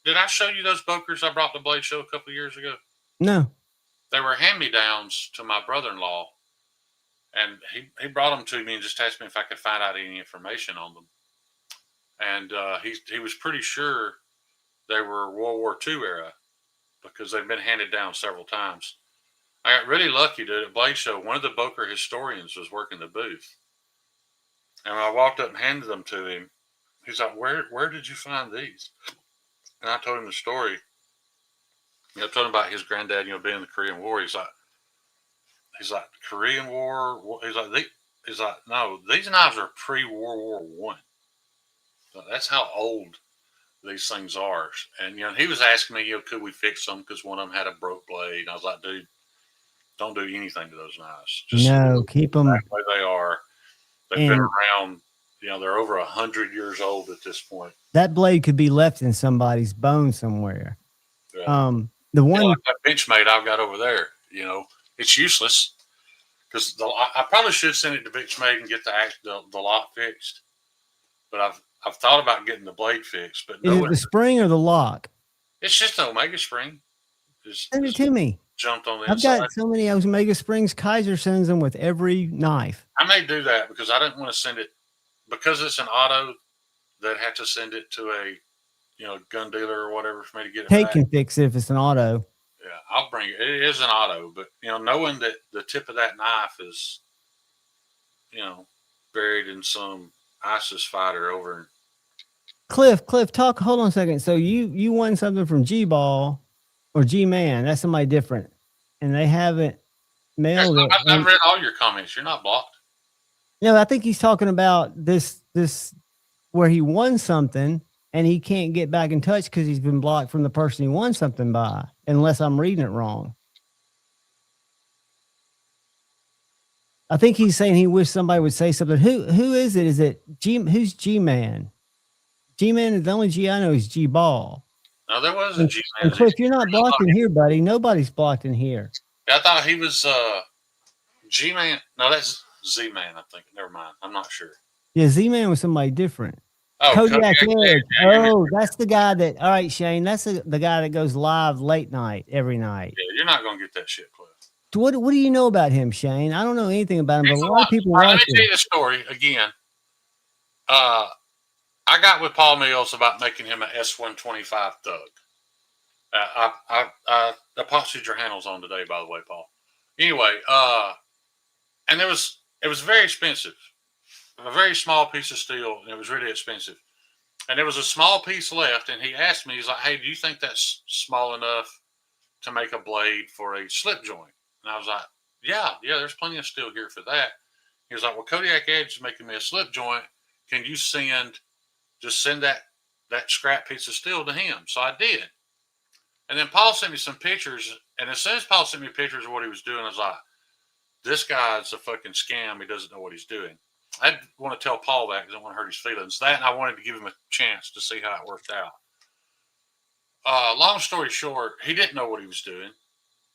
Did I show you those Bokers I brought to Blade Show a couple of years ago? No. They were hand-me-downs to my brother-in-law, and he brought them to me and just asked me if I could find out any information on them. And he was pretty sure they were World War II era because they've been handed down several times. I got really lucky, dude. At Blade Show, one of the Boker historians was working the booth, and I walked up and handed them to him. He's like, "Where did you find these?" And I told him the story. I told him about his granddad, being in the Korean War. He's like, Korean War. He's like, no, these knives are pre-World War One. So that's how old these things are. And he was asking me, could we fix them because one of them had a broke blade. And I was like, dude, don't do anything to those knives. Just keep them the way they are. They've been around. They're over 100 years old at this point. That blade could be left in somebody's bone somewhere. Yeah. The one like that Benchmade I've got over there, it's useless because I probably should send it to Benchmade and get the lock fixed. But I've thought about getting the blade fixed. But is it the spring or the lock? It's just an Omega spring. Send it to me. Jumped on the inside. I've got so many Omega springs. Kaiser sends them with every knife. I may do that because I didn't want to send it because it's an auto. That had to send it to a gun dealer or whatever for me to get it back. Can fix it if it's an auto. Yeah, I'll bring it. It is an auto, but knowing that the tip of that knife is, buried in some ISIS fighter over in Cliff, talk. Hold on a second. So you won something from G-Ball or G-Man. That's somebody different, and they haven't mailed it. I've read all your comments. You're not blocked. No, I think he's talking about this where he won something and he can't get back in touch because he's been blocked from the person he won something by, unless I'm reading it wrong. I think he's saying he wished somebody would say something. Who is it? Is it who's G-Man? G-Man is the only G I know is G-Ball. No, there was a G-Man. Cliff, you're not blocked in here, buddy. Nobody's blocked in here. I thought he was G-Man. No, that's Z-Man, I think. Never mind. I'm not sure. Yeah, Z-Man was somebody different. Oh, Kodiak Edge. Oh, that's the guy that. All right, Shane. That's the guy that goes live late night every night. Yeah, you're not gonna get that shit, Cliff. What do you know about him, Shane? I don't know anything about him, but a lot of people. Let me tell you the story again. I got with Paul Mills about making him an S125 Thug. I posted your handles on today, by the way, Paul. Anyway, and it was very expensive. A very small piece of steel, and it was really expensive. And there was a small piece left, and he asked me, he's like, hey, do you think that's small enough to make a blade for a slip joint? And I was like, yeah, there's plenty of steel here for that. He was like, well, Kodiak Edge is making me a slip joint. Can you send that scrap piece of steel to him? So I did. And then Paul sent me some pictures, and as soon as Paul sent me pictures of what he was doing, I was like, this guy's a fucking scam. He doesn't know what he's doing. I want to tell Paul that because I don't want to hurt his feelings. That, and I wanted to give him a chance to see how it worked out. Long story short, he didn't know what he was doing.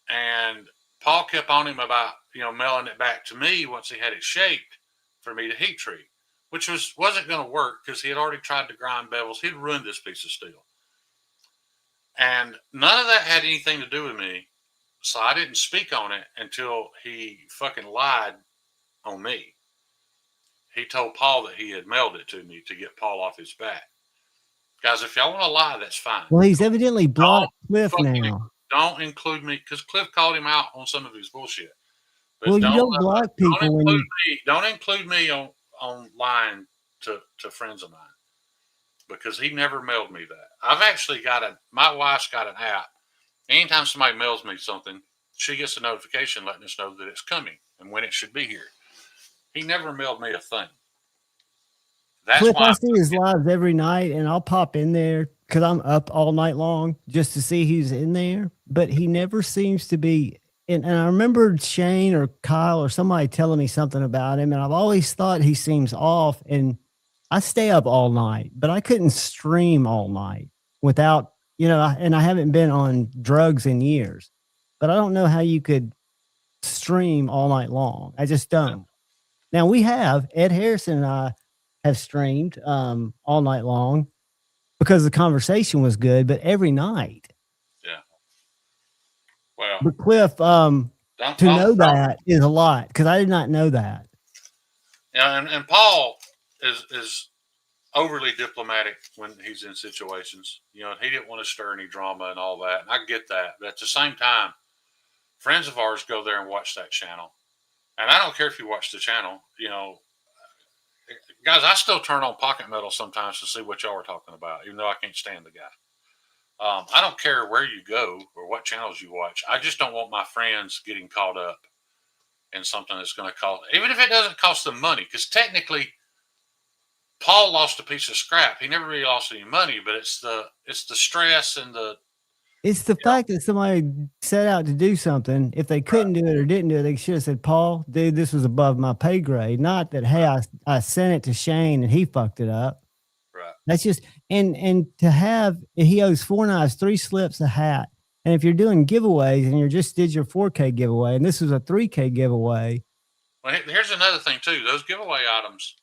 And Paul kept on him about, mailing it back to me once he had it shaped for me to heat treat, which wasn't going to work because he had already tried to grind bevels. He'd ruined this piece of steel. And none of that had anything to do with me. So I didn't speak on it until he fucking lied on me. He told Paul that he had mailed it to me to get Paul off his back. Guys, if y'all want to lie, that's fine. Well, he's evidently blocked Cliff now. Don't include me because Cliff called him out on some of his bullshit. But well, you don't block people. Don't include me on lying to friends of mine because he never mailed me that. I've actually my wife's got an app. Anytime somebody mails me something, she gets a notification letting us know that it's coming and when it should be here. He never mailed me a thing. That's Cliff, why I see his lives every night, and I'll pop in there because I'm up all night long just to see who's in there. But he never seems to be. And I remember Shane or Kyle or somebody telling me something about him, and I've always thought he seems off. And I stay up all night, but I couldn't stream all night without, and I haven't been on drugs in years. But I don't know how you could stream all night long. I just don't. Now we have Ed Harrison and I have streamed all night long because the conversation was good, but every night. Yeah. Well, But Cliff, to know that is a lot because I did not know that. Yeah, and Paul is overly diplomatic when he's in situations. You know, he didn't want to stir any drama and all that. And I get that. But at the same time, friends of ours go there and watch that channel. And I don't care if you watch the channel. You know, guys, I still turn on Pocket Metal sometimes to see what y'all are talking about, even though I can't stand the guy. I don't care where you go or what channels you watch. I just don't want my friends getting caught up in something that's going to cost, even if it doesn't cost them money, because technically Paul lost a piece of scrap. He never really lost any money, but it's the stress and it's the fact that somebody set out to do something. If they couldn't do it or didn't do it, they should have said, Paul, dude, this was above my pay grade. Not that, hey, I sent it to Shane and he fucked it up. Right. That's just, and to have, he owes 4 knives, 3 slips, a hat. And if you're doing giveaways and you just did your 4K giveaway, and this was a 3K giveaway. Well, here's another thing too. Those giveaway items,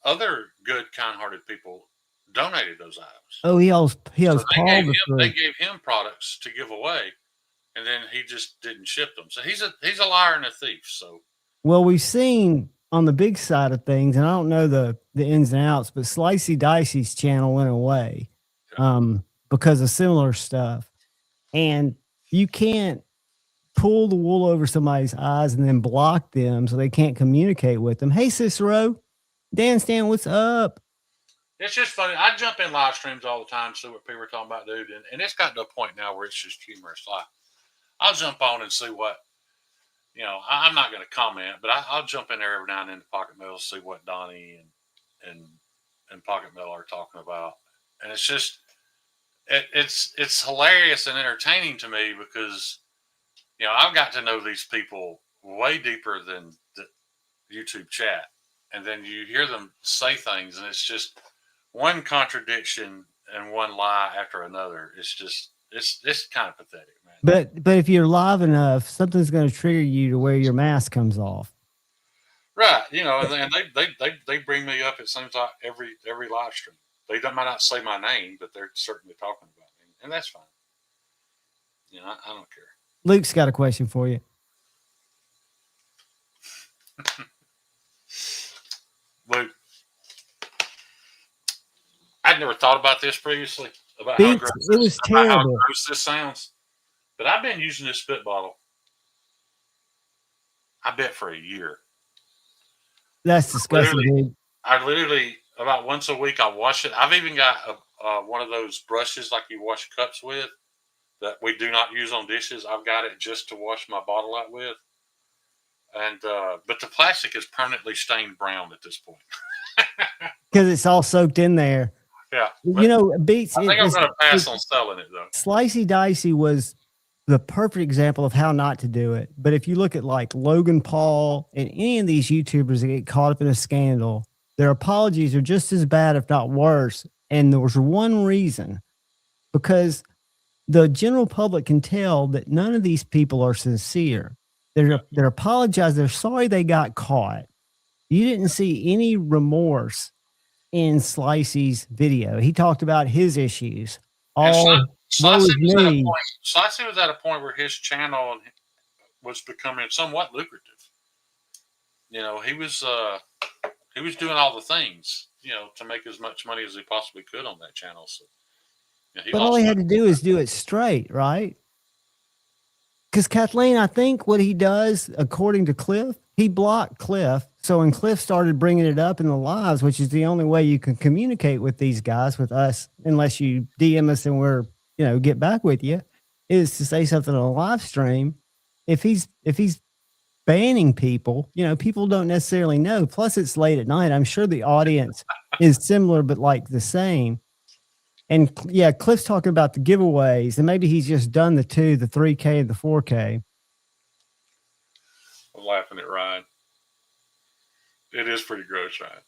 other good, kind-hearted people donated those items. Oh, he owes Paul. They gave him products to give away, and then he just didn't ship them. So he's a liar and a thief. So, well, we've seen on the big side of things, and I don't know the ins and outs, but Slicey Dicey's channel went away. Because of similar stuff. And you can't pull the wool over somebody's eyes and then block them so they can't communicate with them. Hey, Cicero, Dan Stan, what's up? It's just funny. I jump in live streams all the time, see what people are talking about, dude. And it's gotten to a point now where it's just humorous. Like, I'll jump on and see what, you know, I'm not going to comment, but I'll jump in there every now and then to Pocket Metal to see what Donnie and Pocket Metal are talking about. And it's just, it's hilarious and entertaining to me because, you know, I've got to know these people way deeper than the YouTube chat, and then you hear them say things, and it's just one contradiction and one lie after another. It's just it's kind of pathetic, man. But if you're live enough, something's going to trigger you to where your mask comes off. Right, you know, and they bring me up. It seems like every live stream. They might not say my name, but they're certainly talking about me, and that's fine. You know, I don't care. Luke's got a question for you. Luke, I'd never thought about this previously, about how gross this sounds, but I've been using this spit bottle, I bet, for a year. That's disgusting, dude. I literally, about once a week, I wash it. I've even got one of those brushes like you wash cups with that we do not use on dishes. I've got it just to wash my bottle out with. And but the plastic is permanently stained brown at this point. Because it's all soaked in there. Yeah. You know, Beats. I think I'm going to pass on selling it, though. Slicey Dicey was the perfect example of how not to do it. But if you look at like Logan Paul and any of these YouTubers that get caught up in a scandal, their apologies are just as bad, if not worse. And there was one reason, because the general public can tell that none of these people are sincere. They're apologizing. They're sorry they got caught. You didn't see any remorse in Slicey's video. He talked about his issues. Slicey was at a point where his channel was becoming somewhat lucrative. You know, he was doing all the things, you know, to make as much money as he possibly could on that channel. So, you know, but all he had to do is do it straight, right? Because Kathleen, I think what he does, according to Cliff, he blocked Cliff. So when Cliff started bringing it up in the lives, which is the only way you can communicate with these guys, with us, unless you DM us and we're, you know, get back with you, is to say something on a live stream. If he's banning people, you know, people don't necessarily know. Plus, it's late at night. I'm sure the audience is similar, but like the same. And yeah, Cliff's talking about the giveaways, and maybe he's just done the 3K and the 4K. I'm laughing at Ryan. It is pretty gross, Ryan.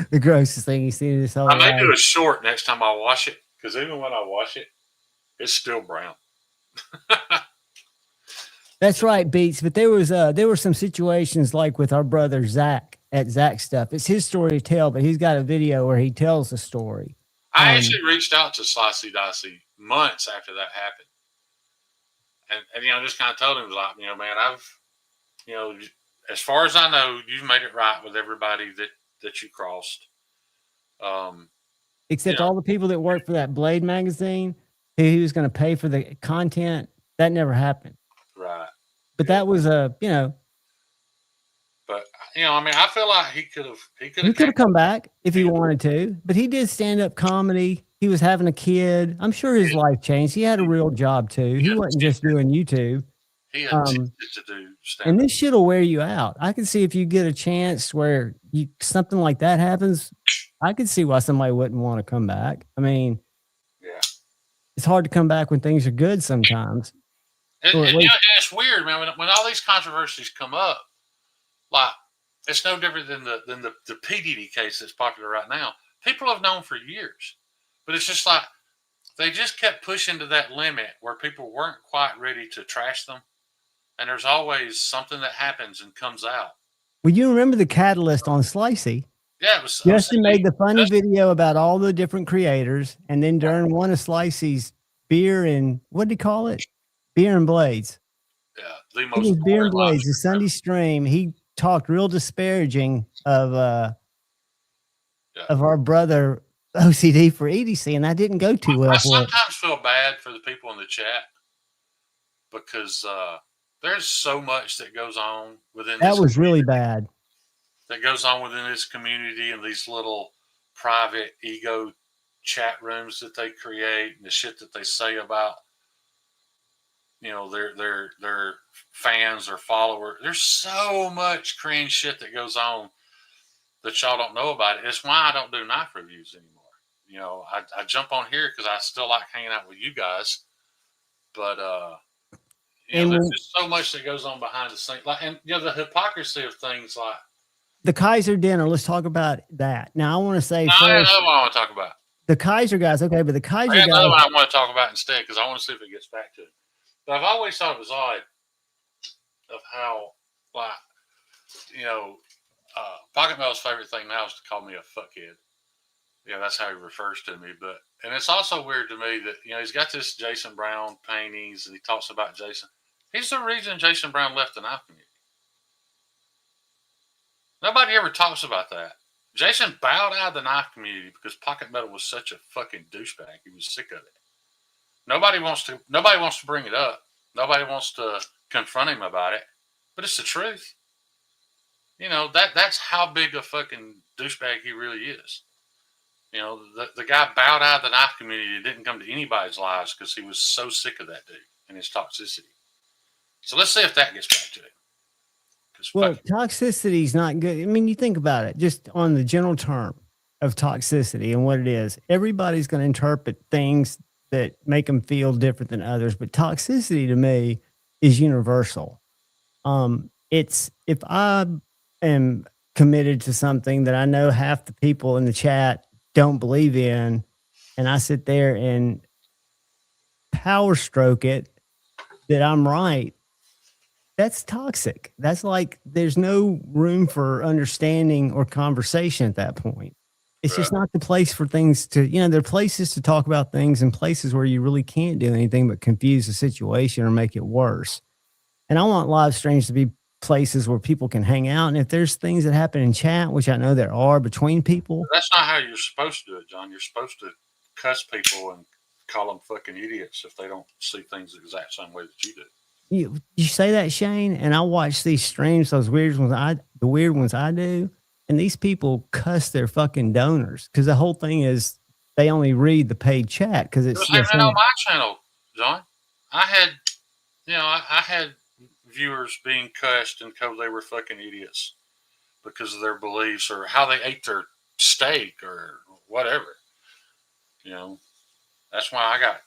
The grossest thing he's seen in his whole life. I may do a short next time I wash it, because even when I wash it, it's still brown. That's right, Beats. But there were some situations like with our brother Zach at Zach Stuff. It's his story to tell, but he's got a video where he tells the story. I actually reached out to Slicey Dicey months after that happened. And just kind of told him, like, man, as far as I know, you've made it right with everybody that you crossed. Except all the people that worked for that Blade magazine, who he was going to pay for the content, that never happened. Right. But that was But I feel like he could have come back if he wanted to. But he did stand-up comedy. He was having a kid. I'm sure his life changed. He had a real job too. He wasn't just doing YouTube. He had to do stand-up. And this shit will wear you out. I can see if you get a chance where something like that happens, I could see why somebody wouldn't want to come back. I mean, it's hard to come back when things are good sometimes. It's weird, man. When all these controversies come up, like, it's no different than the P. Diddy case that's popular right now. People have known for years, but it's just like they just kept pushing to that limit where people weren't quite ready to trash them, and there's always something that happens and comes out. Well, you remember the catalyst on Slicey? Yeah, it was. Justin made the funny video about all the different creators, and then during one of Slicey's beer and what did he call it? Beer and Blades. Yeah, the most Beer and Blades, the Sunday stream. He talked real disparaging of our brother OCD for EDC, and that didn't go too well. I sometimes feel bad for the people in the chat because there's so much that goes on within. That was really bad. That goes on within this community and these little private ego chat rooms that they create and the shit that they say about their fans or followers. There's so much cringe shit that goes on that y'all don't know about it. It's why I don't do knife reviews anymore. I jump on here because I still like hanging out with you guys, but there's just so much that goes on behind the scenes. Like, and the hypocrisy of things like the Kaiser dinner. Let's talk about that. Now, I want to say I know what I want to talk about. The Kaiser guys, okay, but the Kaiser guys. Another one I want to talk about instead because I want to see if it gets back to it. But I've always thought it was odd of how, like, Pocket Mel's favorite thing now is to call me a fuckhead. Yeah, that's how he refers to me. And it's also weird to me that, he's got this Jason Brown paintings and he talks about Jason. He's the reason Jason Brown left the knife community. Nobody ever talks about that. Jason bowed out of the knife community because Pocket Metal was such a fucking douchebag. He was sick of it. Nobody wants to bring it up. Nobody wants to confront him about it. But it's the truth. That's how big a fucking douchebag he really is. The guy bowed out of the knife community and didn't come to anybody's lives because he was so sick of that dude and his toxicity. So let's see if that gets back to it. Well, toxicity is not good. I mean, you think about it, just on the general term of toxicity and what it is. Everybody's going to interpret things that make them feel different than others, but toxicity to me is universal. It's if I am committed to something that I know half the people in the chat don't believe in, and I sit there and power stroke it that I'm right, that's toxic. That's like there's no room for understanding or conversation at that point. It's just not the place for things to, there are places to talk about things and places where you really can't do anything but confuse the situation or make it worse. And I want live streams to be places where people can hang out. And if there's things that happen in chat, which I know there are between people. That's not how you're supposed to do it, John. You're supposed to cuss people and call them fucking idiots if they don't see things the exact same way that you do. You say that, Shane, and I watch these streams, the weird ones I do, and these people cuss their fucking donors because the whole thing is they only read the paid chat because it's just on my channel, John. I had viewers being cussed and told they were fucking idiots because of their beliefs or how they ate their steak or whatever. That's why I got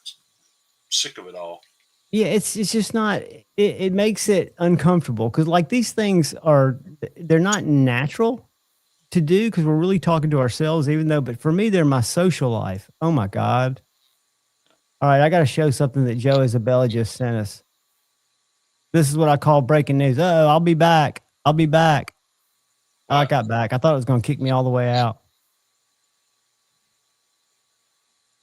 sick of it all. Yeah, it's just not, it makes it uncomfortable because like these things they're not natural to do because we're really talking to ourselves but for me, they're my social life. Oh my God. All right, I got to show something that Joe Isabella just sent us. This is what I call breaking news. Oh, I'll be back. I'll be back. Oh, I got back. I thought it was going to kick me all the way out.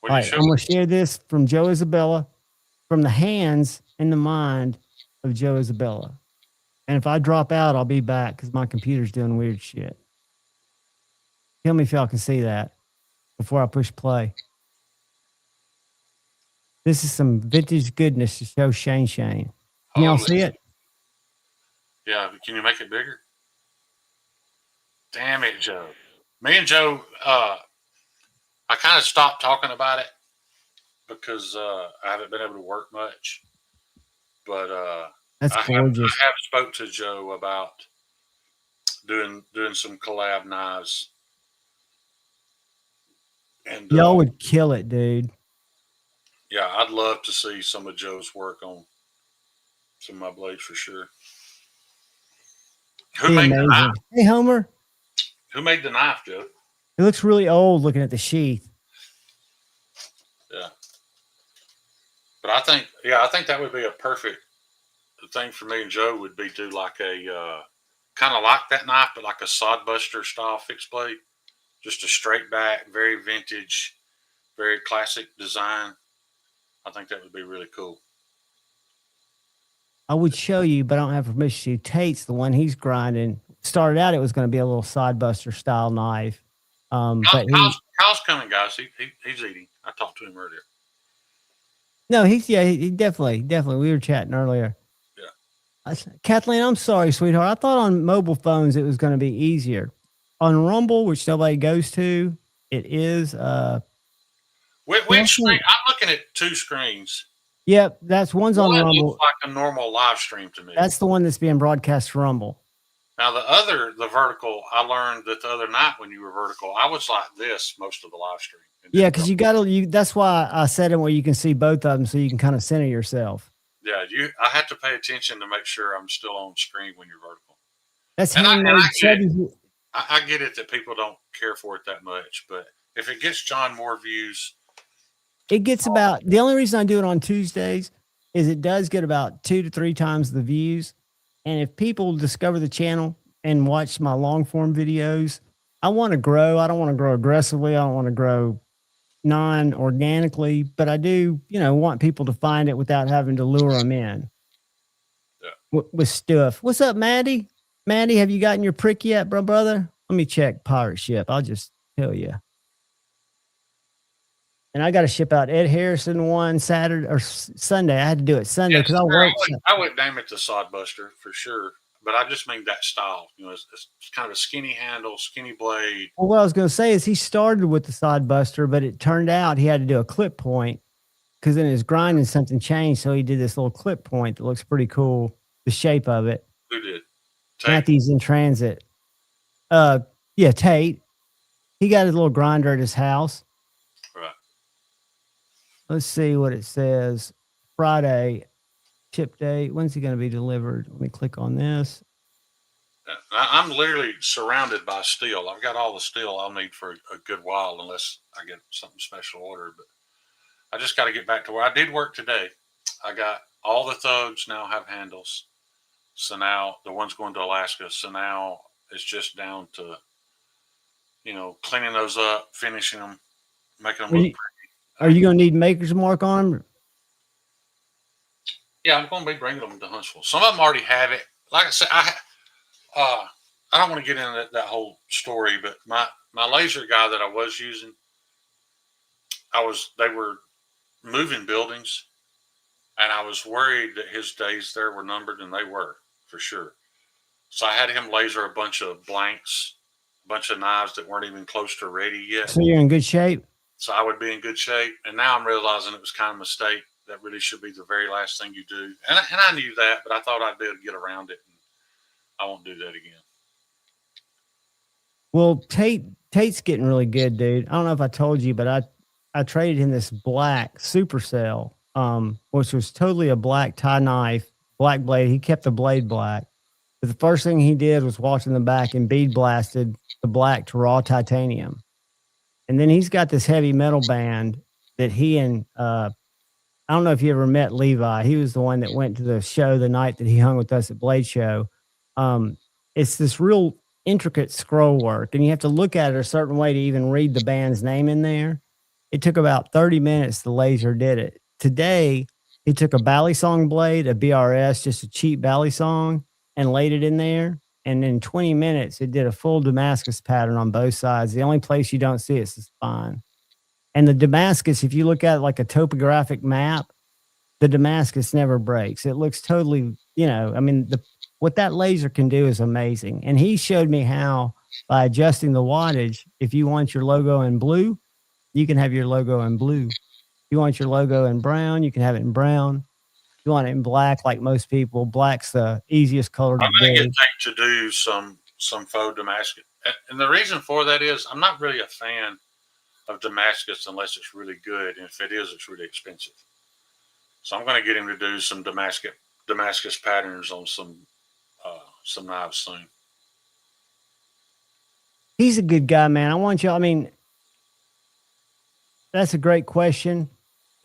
All right, I'm going to share this from Joe Isabella, from the hands and the mind of Joe Isabella. And if I drop out, I'll be back because my computer's doing weird shit. Tell me if y'all can see that before I push play. This is some vintage goodness to show Shane. Can y'all see it? Yeah, can you make it bigger? Damn it, Joe. Me and Joe, I kind of stopped talking about it because I haven't been able to work much. But that's gorgeous. I have spoke to Joe about doing some collab knives. And y'all would kill it, dude. Yeah, I'd love to see some of Joe's work on some of my blades for sure. Who made the knife? Hey, Homer. Who made the knife, Joe? It looks really old looking at the sheath. Yeah. But I think that would be a perfect thing for me and Joe would be do like a kind of like that knife, but like a sodbuster style fixed blade. Just a straight back, very vintage, very classic design. I think that would be really cool. I would show you, but I don't have permission to. Tate's the one he's grinding. Started out, it was going to be a little sidebuster style knife. But Kyle's coming, guys. He's eating. I talked to him earlier. No, he definitely. We were chatting earlier. Yeah. Kathleen, I'm sorry, sweetheart. I thought on mobile phones it was going to be easier. On Rumble, which nobody goes to, it is. Which screen? I'm looking at two screens. Yep, that's one's on Rumble. Looks like a normal live stream to me. That's the one that's being broadcast to Rumble. Now the vertical, I learned that the other night when you were vertical, I was like this most of the live stream. Yeah, because that's why I set it where you can see both of them, so you can kind of center yourself. Yeah, I have to pay attention to make sure I'm still on screen when you're vertical. That's I get it that people don't care for it that much, but if it gets John more views. It gets about, the only reason I do it on Tuesdays is it does get about 2 to 3 times the views. And if people discover the channel and watch my long form videos, I want to grow. I don't want to grow aggressively. I don't want to grow non-organically, but I do, want people to find it without having to lure them in. Yeah. With stuff. What's up, Maddie? Maddie, have you gotten your prick yet, brother? Let me check pirate ship. I'll just tell you. And I got to ship out Ed Harrison one Saturday or Sunday. I had to do it Sunday because I would name it the Sodbuster for sure, but I just mean that style. It's kind of a skinny handle, skinny blade. Well, what I was going to say is he started with the Sodbuster, but it turned out he had to do a clip point because in his grinding something changed, so he did this little clip point that looks pretty cool. The shape of it. Who did? Matthew's in transit. Yeah, Tate. He got his little grinder at his house. Let's see what it says. Friday, ship date. When's he going to be delivered? Let me click on this. I'm literally surrounded by steel. I've got all the steel I'll need for a good while unless I get something special ordered. But I just got to get back to where I did work today. I got all the thugs now have handles. So now the one's going to Alaska. So now it's just down to, cleaning those up, finishing them, making them look pretty. Are you going to need maker's mark on them? Yeah, I'm going to be bringing them to Huntsville. Some of them already have it. Like I said, I don't want to get into that whole story, but my laser guy that I was using, they were moving buildings, and I was worried that his days there were numbered, and they were, for sure. So I had him laser a bunch of blanks, a bunch of knives that weren't even close to ready yet. So you're in good shape? So I would be in good shape. And now I'm realizing it was kind of a mistake. That really should be the very last thing you do. And I knew that, but I thought I'd be able to get around it. And I won't do that again. Well, Tate's getting really good, dude. I don't know if I told you, but I traded him this black supercell, which was totally a black tie knife, black blade. He kept the blade black. But the first thing he did was walked in the back and bead blasted the black to raw titanium. And then he's got this heavy metal band that he and I I don't know if you ever met Levi. He was the one that went to the show the night that he hung with us at Blade Show. It's this real intricate scroll work, and you have to look at it a certain way to even read the band's name in there. It took about 30 minutes. The laser did it. Today, he took a Balisong blade, a BRS, just a cheap Balisong, and laid it in there. And in 20 minutes, it did a full Damascus pattern on both sides. The only place you don't see it's the spine. And the Damascus, if you look at it like a topographic map, the Damascus never breaks. It looks totally, what that laser can do is amazing. And he showed me how, by adjusting the wattage, if you want your logo in blue, you can have your logo in blue. If you want your logo in brown, you can have it in brown. If you want it in black, like most people, black's the easiest color to do. I'm going to get Tank to do some faux Damascus. And the reason for that is I'm not really a fan of Damascus unless it's really good. And if it is, it's really expensive. So I'm going to get him to do some Damascus patterns on some knives soon. He's a good guy, man. That's a great question.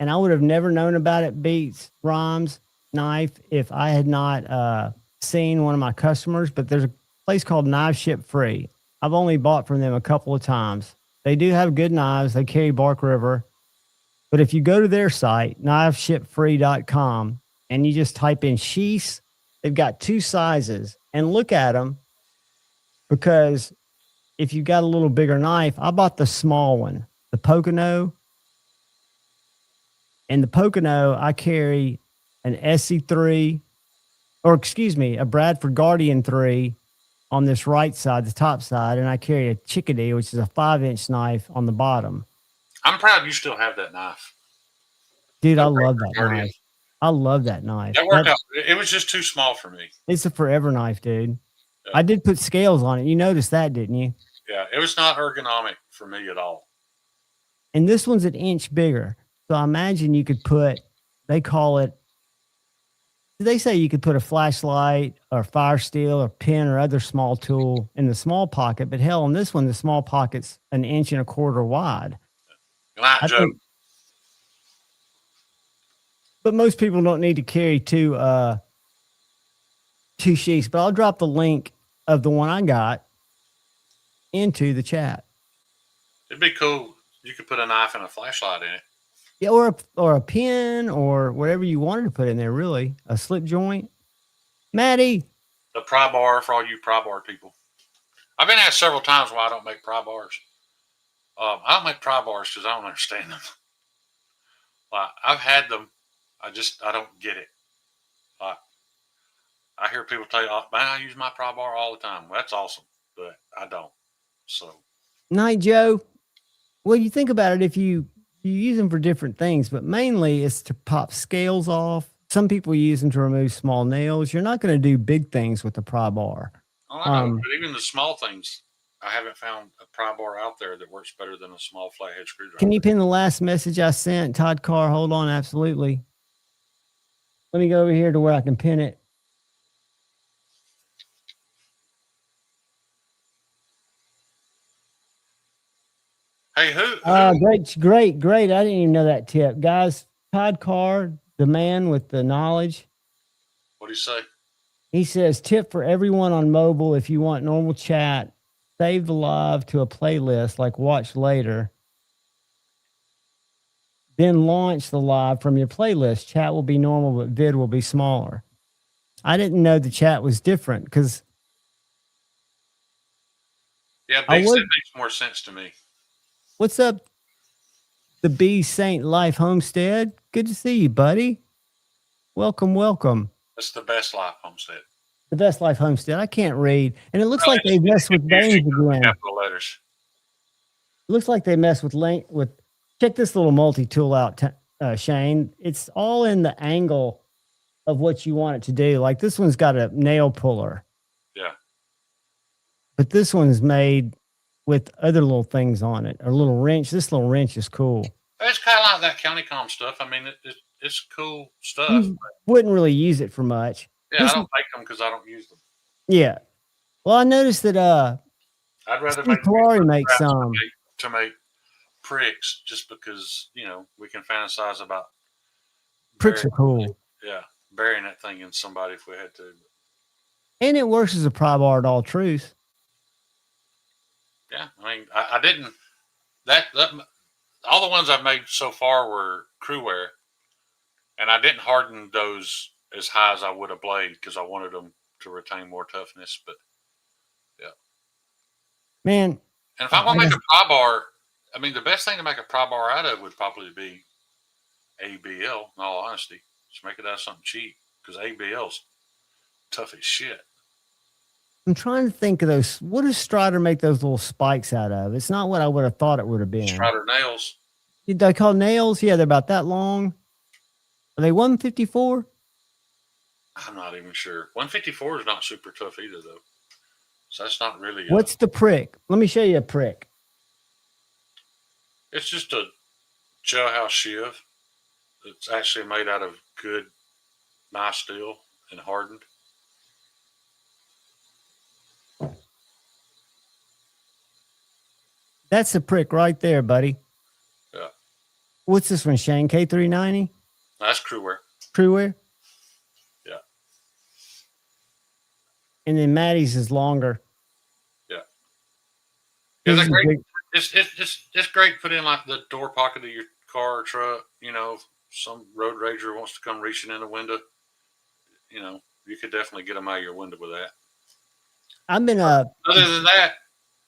And I would have never known about it, Beats Rhymes knife, if I had not seen one of my customers. But there's a place called Knives Ship Free. I've only bought from them a couple of times. They do have good knives. They carry Bark River. But if you go to their site, kniveshipfree.com, and you just type in sheaths, they've got 2 sizes. And look at them, because if you got a little bigger knife, I bought the small one, the Pocono. And the Pocono, I carry an SC3, a Bradford Guardian 3 on this right side, the top side, and I carry a Chickadee, which is a 5-inch knife on the bottom. I'm proud you still have that knife. Dude, I love that knife. I love that knife. That worked out. It was just too small for me. It's a forever knife, dude. Yeah. I did put scales on it. You noticed that, didn't you? Yeah, it was not ergonomic for me at all. And this one's an inch bigger. So I imagine you could put, they say you could put a flashlight or fire steel or pin or other small tool in the small pocket, but hell, on this one, the small pocket's 1.25 inches wide. But most people don't need to carry two sheaths. But I'll drop the link of the one I got into the chat. It'd be cool. You could put a knife and a flashlight in it. Yeah, or a pin or whatever you wanted to put in there, really. A slip joint. Maddie. The pry bar for all you pry bar people. I've been asked several times why I don't make pry bars. I don't make pry bars because I don't understand them. I've had them. I don't get it. I hear people tell you, man, I use my pry bar all the time. Well, that's awesome, but I don't. So. Night, Joe. Well, you think about it, if you use them for different things, but mainly it's to pop scales off. Some people use them to remove small nails. You're not going to do big things with the pry bar. Oh, I know, but even the small things, I haven't found a pry bar out there that works better than a small flathead screwdriver. Can you pin the last message I sent, Todd Carr? Hold on, absolutely. Let me go over here to where I can pin it. Hey, who? Great. I didn't even know that tip. Guys, Todd Carr, the man with the knowledge. What do you say? He says, tip for everyone on mobile: if you want normal chat, save the live to a playlist like watch later. Then launch the live from your playlist. Chat will be normal, but vid will be smaller. I didn't know the chat was different because. Yeah, that makes more sense to me. What's up, the B Saint Life Homestead? Good to see you, buddy. Welcome. That's the Best Life Homestead. The Best Life Homestead. I can't read. And it looks like they messed with names again. Capital letters. It looks like they messed with check this little multi-tool out, Shane. It's all in the angle of what you want it to do. Like this one's got a nail puller. Yeah. But this one's made with other little things on it. A little wrench. This little wrench is cool. It's kind of like that CountyCom stuff. I mean, it's cool stuff. You wouldn't really use it for much. Yeah, I don't make them because I don't use them. Yeah. Well, I noticed that I'd rather Steve Kalari makes some to make pricks just because, we can fantasize about Pricks are cool. Yeah, burying that thing in somebody if we had to. And it works as a pry bar at all truth. Yeah, I mean, I didn't that all the ones I've made so far were crew wear, and I didn't harden those as high as I would a blade because I wanted them to retain more toughness. But yeah, Man, and if I want to make a pry bar, I mean, the best thing to make a pry bar out of would probably be ABL. In all honesty, just make it out of something cheap because ABL's tough as shit. I'm trying to think of those. What does Strider make those little spikes out of? It's not what I would have thought it would have been. Strider nails. They call nails? Yeah, they're about that long. Are they 154? I'm not even sure. 154 is not super tough either, though. So that's not really. What's the prick? Let me show you a prick. It's just a jailhouse shiv. It's actually made out of good, nice steel and hardened. That's a prick right there, buddy. Yeah. What's this one, Shane? K390? That's crew wear. Crew wear? Yeah. And then Maddie's is longer. Yeah. It's great. It's great to put in like the door pocket of your car or truck. You know, some road rager wants to come reaching in the window. You know, you could definitely get them out of your window with that. I've been Other than that,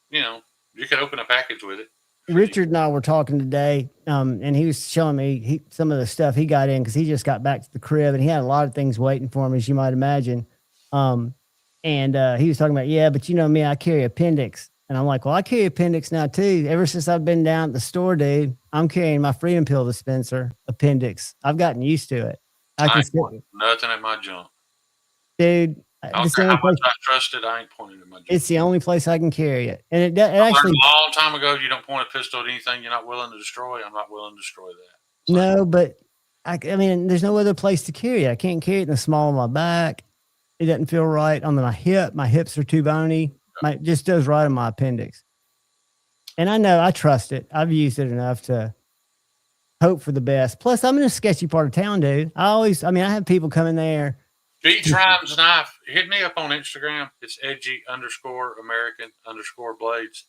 you know, you could open a package with it. Richard and I were talking today, and he was showing me some of the stuff he got in because he just got back to the crib and he had a lot of things waiting for him, as you might imagine. And he was talking about, yeah, but you know me, I carry appendix. And I'm like, well, I carry appendix now too. Ever since I've been down at the store, dude, I'm carrying my Freedom Pill dispenser appendix. I've gotten used to it. I ain't pointing nothing at my junk. Dude, I don't care how much I trust it, I ain't pointing at my junk. It's the only place I can carry it. And it I actually, learned a long time ago, you don't point a pistol at anything you're not willing to destroy. I'm not willing to destroy that. No, but I mean, there's no other place to carry it. I can't carry it in the small of my back. It doesn't feel right on my hip. My hips are too bony. It just does right on my appendix. And I know I trust it. I've used it enough to hope for the best. Plus, I'm in a sketchy part of town, dude. I have people come in there. Beach Rhymes Knife. Hit me up on Instagram. It's edgy_American_blades.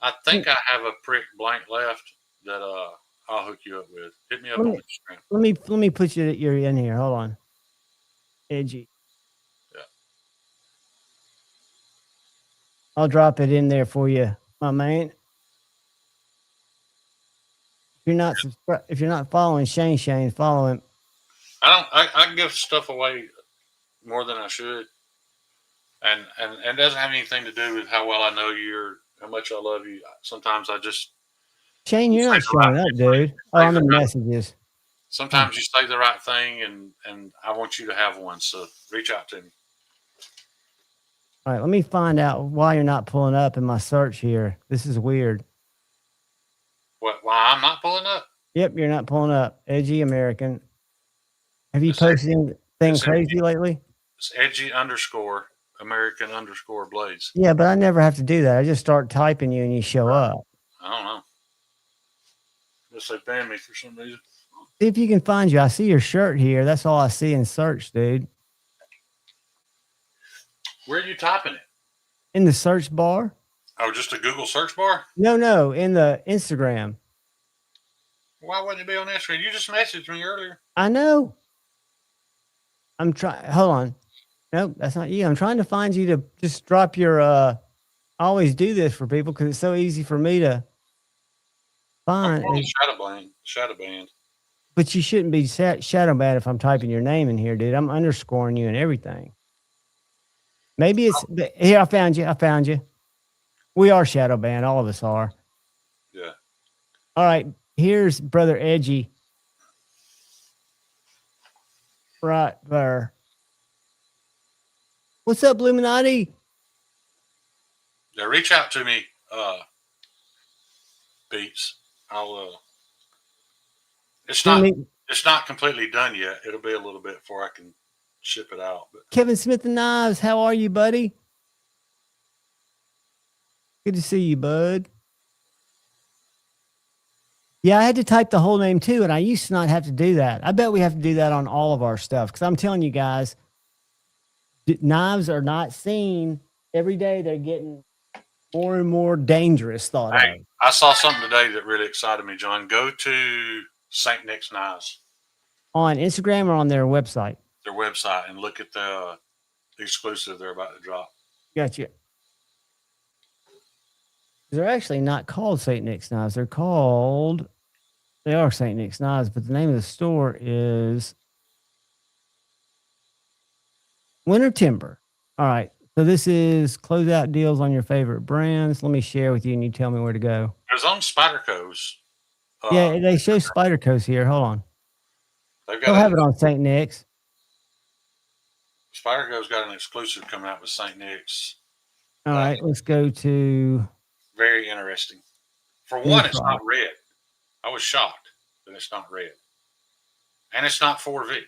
I think I have a prick blank left that I'll hook you up with. Hit me up on Instagram. Let me put you're in here. Hold on. Edgy. Yeah. I'll drop it in there for you, my man. If you're not following Shane, follow him. I give stuff away more than I should. And it doesn't have anything to do with how well I know you or how much I love you. Sometimes I just Shane, you're not showing up, dude. Oh, on the messages. Sometimes you say the right thing and I want you to have one, so reach out to me. All right, let me find out why you're not pulling up in my search here. This is weird. What? Why I'm not pulling up? Yep, you're not pulling up. Edgy American. Have you posted anything crazy lately? It's edgy_American_blades. Yeah, but I never have to do that. I just start typing you and you show up. I don't know. Unless they ban me for some reason. See if you can find you. I see your shirt here. That's all I see in search, dude. Where are you typing it? In the search bar. Oh, just a Google search bar? No, in the Instagram. Why wouldn't it be on Instagram? You just messaged me earlier. I know. I'm trying. Hold on. Nope, that's not you. I'm trying to find you to just drop your. I always do this for people because it's so easy for me to find. Shadow banned. But you shouldn't be shadow banned if I'm typing your name in here, dude. I'm underscoring you and everything. Maybe it's here. I found you. We are shadow banned. All of us are. Yeah. All right. Here's Brother Edgy. Right there. What's up, Illuminati? Yeah, reach out to me, Beats. I'll it's not completely done yet. It'll be a little bit before I can ship it out. But Kevin Smith and Knives, how are you, buddy? Good to see you, bud. Yeah, I had to type the whole name too, and I used to not have to do that. I bet we have to do that on all of our stuff because I'm telling you guys, knives are not seen every day. They're getting more and more dangerous. Thought of Hey, I saw something today that really excited me, John. Go to St. Nick's Knives, on Instagram or on their website. their website, and look at the exclusive they're about to drop. Gotcha. They're actually not called St. Nick's Knives. They are St. Nick's Knives, but the name of the store is Winter Timber. All right. So this is closeout deals on your favorite brands. Let me share with you and you tell me where to go. There's on Spyderco's. Yeah, they show Spyderco's here. Hold on. They'll have it on St. Nick's. Spyderco's got an exclusive coming out with St. Nick's. All right, let's go to. Very interesting. For one, it's not red. I was shocked that it's not red. And it's not 4V.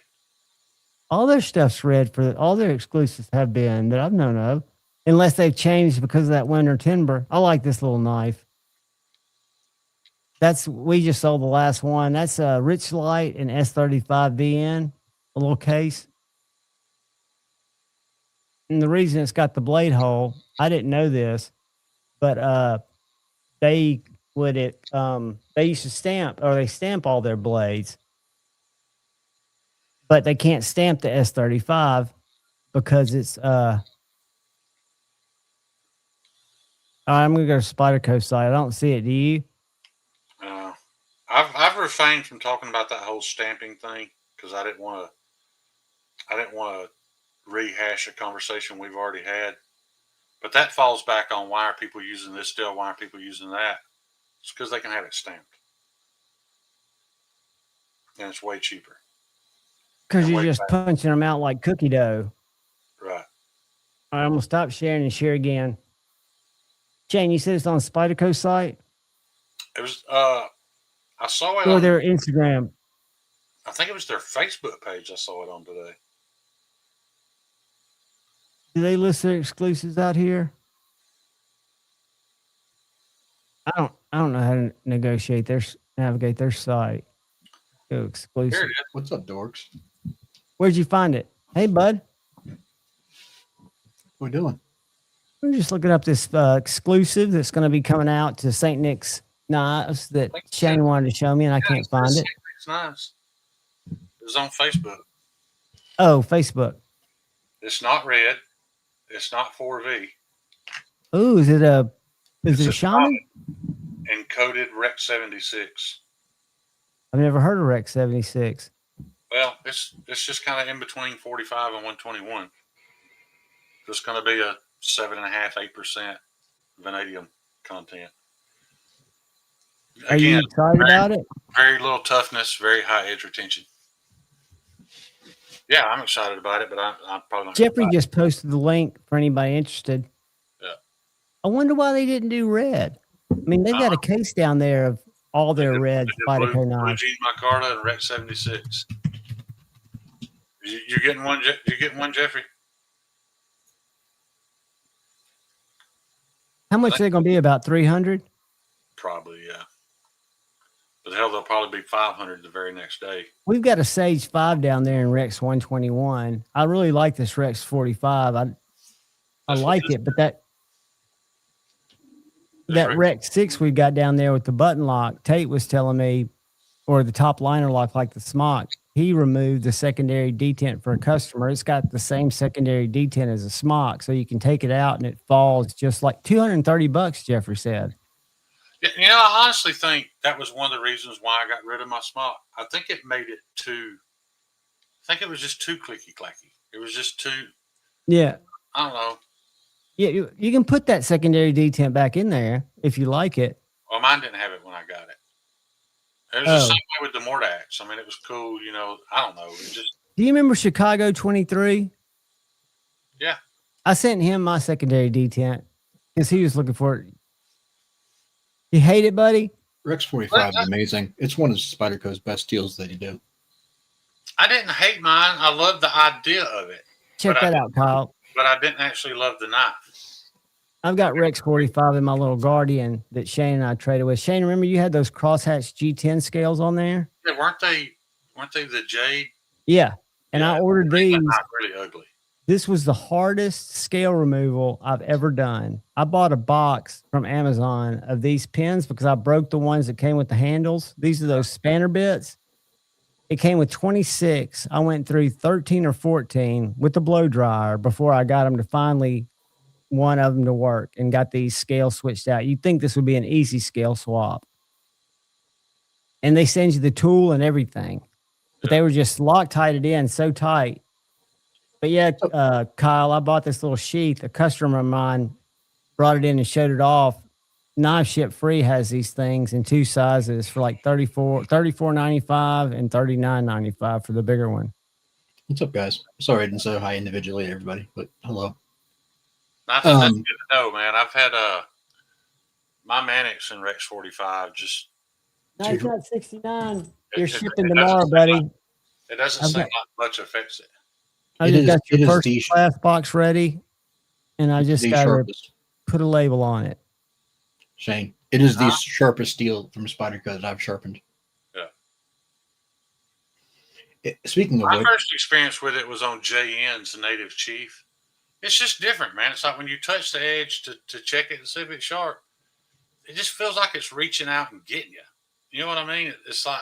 All their stuff's red for all their exclusives have been that I've known of, unless they've changed because of that Winter Timber. I like this little knife. We just sold the last one. That's a Rich Light and S35VN, a little case. And the reason it's got the blade hole, I didn't know this, but they used to stamp all their blades, but they can't stamp the S35 because it's I'm gonna go to Spyderco site. I don't see it. Do you? I've refrained from talking about that whole stamping thing because I didn't want to rehash a conversation we've already had. But that falls back on why are people using this still? Why are people using that? It's because they can have it stamped, and it's way cheaper. Because you're just punching them out like cookie dough. Right. All right, I'm gonna stop sharing and share again. Shane, you said it's on Spyderco site? It was I saw it or on their Instagram. I think it was their Facebook page I saw it on today. Do they list their exclusives out here? I don't know how to navigate their site. Go exclusive. Here it is. What's up, dorks? Where'd you find it? Hey, bud. What we doing? We're just looking up this exclusive that's going to be coming out to St. Nick's Knives that Shane wanted to show me, and I can't find it. It's nice. It was on Facebook. Oh, Facebook. It's not red. It's not 4V. Oh, is it a Shaman? Encoded Rec 76. I've never heard of Rec 76. Well, it's just kind of in between 45 and 121. It's going to be a 7.5-8% vanadium content. Are you excited about it? Very little toughness, very high edge retention. Yeah, I'm excited about it, but I'm probably not. Jeffrey just posted the link for anybody interested. Yeah. I wonder why they didn't do red. I mean, they've got a case down there of all their red Spyderco knives. Blue Micarta and Rec 76. You getting one? You getting one, Jeffrey? How much are they going to be? About 300? Probably, yeah. But hell, they'll probably be 500 the very next day. We've got a Sage 5 down there in Rex 121. I really like this Rex 45. I like it, but that Rex 6 we got down there with the button lock, Tate was telling me, or the top liner lock like the Smock, he removed the secondary detent for a customer. It's got the same secondary detent as a Smock, so you can take it out and it falls just like $230, Jeffrey said. Yeah, you know, I honestly think that was one of the reasons why I got rid of my Smock. I think it made it it was just too clicky clacky. It was just too. Yeah. I don't know. Yeah, you can put that secondary detent back in there if you like it. Well, mine didn't have it when I got it. It was the same way with the Mordax. I mean, it was cool, you know. I don't know. It just. Do you remember Chicago 23? Yeah. I sent him my secondary detent because he was looking for it. You hate it, buddy? Rex 45 is amazing. It's one of Spyderco's best deals that you do. I didn't hate mine. I love the idea of it. Check that out, Kyle. But I didn't actually love the knife. I've got Rex 45 in my little Guardian that Shane and I traded with. Shane, remember you had those crosshatch G10 scales on there? Yeah, weren't they the Jade? Yeah. And Yeah, I ordered they these. went out really ugly. This was the hardest scale removal I've ever done. I bought a box from Amazon of these pins because I broke the ones that came with the handles. These are those spanner bits. It came with 26. I went through 13 or 14 with the blow dryer before I got them to finally one of them to work and got these scales switched out. You'd think this would be an easy scale swap. And they send you the tool and everything. But they were just Loctited in so tight. But yeah, Kyle, I bought this little sheath. A customer of mine brought it in and showed it off. Knife Ship Free has these things in two sizes for like $34.95 and $39.95 for the bigger one. What's up, guys? Sorry I didn't say hi individually to everybody, but hello. That's good to know, man. I've had my Mannix and Rex 45 just. No, it's not 69. You're It shipping doesn't tomorrow, seem buddy. like- It doesn't seem like much affects it. I just got your first the class box ready, and I just got to sharpest. put a label on it. Shane, it is the sharpest steel from Spyder Co that I've sharpened. Yeah. Speaking of My which, first experience with it was on JN's Native Chief. It's just different, man. It's like when you touch the edge to check it and see if it's sharp, it just feels like it's reaching out and getting you. You know what I mean? It's like,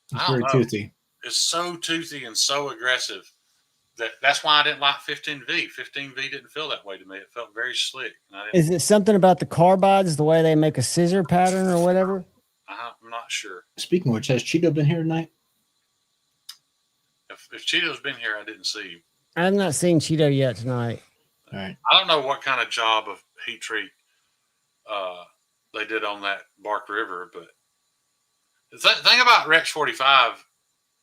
it's I don't very know. toothy. It's so toothy and so aggressive that's why I didn't like 15V. 15V didn't feel that way to me. It felt very slick. Is it something about the carbides, the way they make a scissor pattern or whatever? I'm not sure. Speaking of which, has Cheeto been here tonight? If Cheeto's been here, I didn't see him. I've not seen Cheeto yet tonight. All right. I don't know what kind of job of heat treat they did on that Bark River, but the thing about Rex 45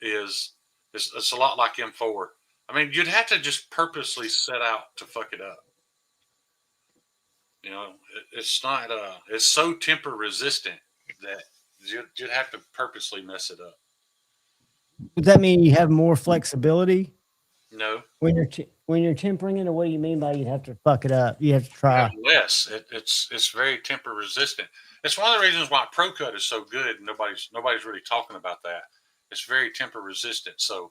is it's a lot like M4. I mean, you'd have to just purposely set out to fuck it up. You know, it's not. It's so temper resistant that you'd have to purposely mess it up. Does that mean you have more flexibility? No. When you're tempering it, or what do you mean by you'd have to fuck it up? You have to try less. It's very temper resistant. It's one of the reasons why Pro Cut is so good. Nobody's really talking about that. It's very temper resistant. So,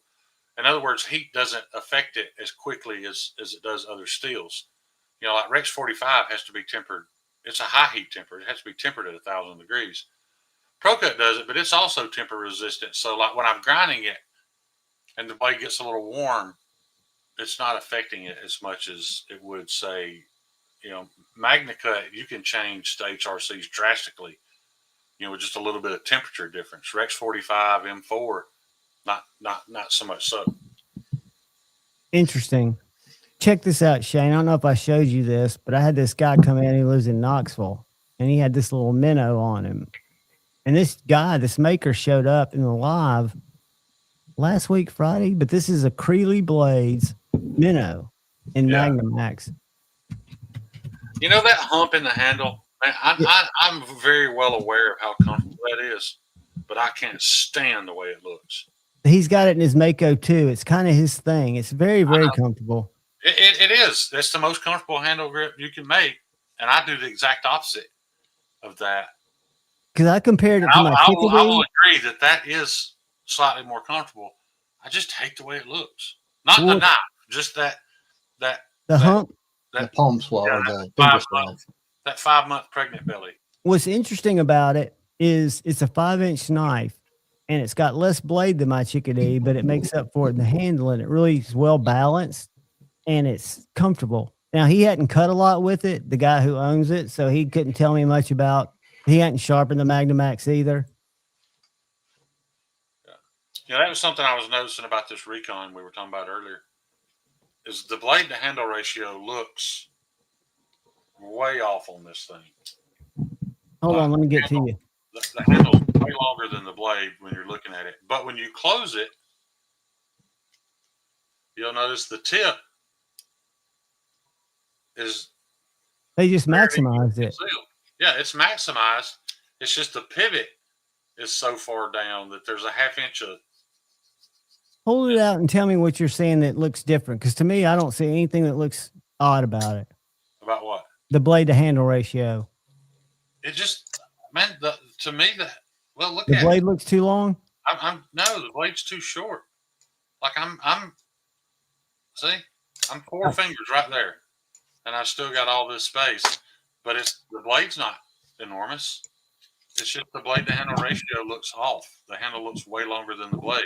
in other words, heat doesn't affect it as quickly as it does other steels. You know, like Rex 45 has to be tempered. It's a high heat temper. It has to be tempered at 1,000 degrees. Pro Cut does it, but it's also temper resistant. So, like when I'm grinding it and the blade gets a little warm, it's not affecting it as much as it would, say, you know, MagnaCut. You can change the HRCs drastically, you know, with just a little bit of temperature difference. Rex 45, M4, not so much so. Interesting. Check this out, Shane. I don't know if I showed you this, but I had this guy come in. He lives in Knoxville, and he had this little minnow on him. And this guy, this maker, showed up in the live last week, Friday. But this is a Creeley Blades minnow in Magnamax. You know that hump in the handle? Man, I'm very well aware of how comfortable that is, but I can't stand the way it looks. He's got it in his Mako too. It's kind of his thing. It's very, very comfortable. It is. That's the most comfortable handle grip you can make, and I do the exact opposite of that. Because I compared it to my I will agree that is slightly more comfortable. I just hate the way it looks. Not the knife, just that hump, the palm swell, or the finger swell. That 5-month pregnant belly. What's interesting about it is it's a 5-inch knife, and it's got less blade than my Chickadee, but it makes up for it in the handle, and it really is well balanced, and it's comfortable. Now, he hadn't cut a lot with it, the guy who owns it, so he couldn't tell me much about. He hadn't sharpened the Magnamax either. Yeah, that was something I was noticing about this Recon we were talking about earlier. Is the blade to handle ratio looks way off on this thing. Hold on, let me get to you. The handle's way longer than the blade when you're looking at it. But when you close it, you'll notice the tip is... They just maximized it. Yeah, it's maximized. It's just the pivot is so far down that there's a 1/2 inch of... Hold it out and tell me what you're saying that looks different. Because to me, I don't see anything that looks odd about it. About what? The blade to handle ratio. It just, man, to me, well, look The at blade it. looks too long. No, the blade's too short. Like see, I'm 4 fingers right there, and I still got all this space. But the blade's not enormous. It's just the blade to handle ratio looks off. The handle looks way longer than the blade.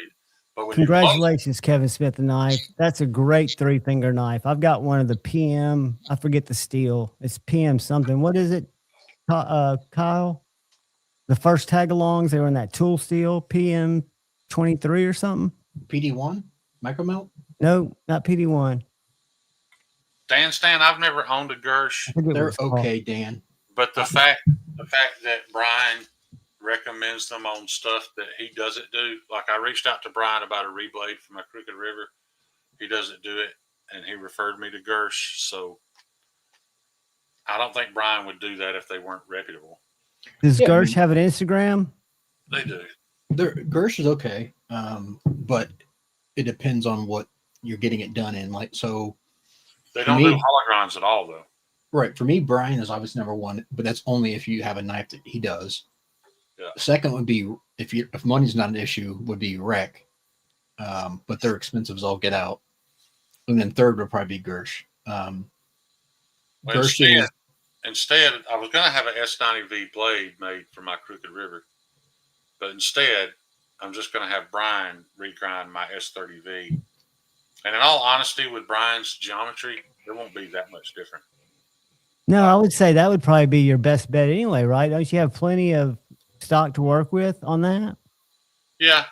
But when Congratulations, Kevin Smith, the knife. That's a great 3-finger knife. I've got one of the PM. I forget the steel. It's PM something. What is it, Kyle? The first tag-alongs, they were in that tool steel, PM 23 or something. PD1 micro melt. No, not PD1. Stan, I've never owned a Gersh. They're okay, Dan. But the fact that Brian recommends them on stuff that he doesn't do, like I reached out to Brian about a reblade for my Crooked River. He doesn't do it, and he referred me to Gersh. So I don't think Brian would do that if they weren't reputable. Does Gersh have an Instagram? They do. Gersh is okay, but it depends on what you're getting it done in. Like, so they don't do holograms at all, though. Right. For me, Brian is obviously number one, but that's only if you have a knife that he does. Yeah. Second would be if money's not an issue, would be Rec, but they're expensive as all get out. And then third would probably be Gersh. Instead, I was going to have an S90V blade made for my Crooked River, but instead, I'm just going to have Brian regrind my S30V. And in all honesty, with Brian's geometry, it won't be that much different. No, I would say that would probably be your best bet anyway, right? Don't you have plenty of stock to work with on that? Yeah.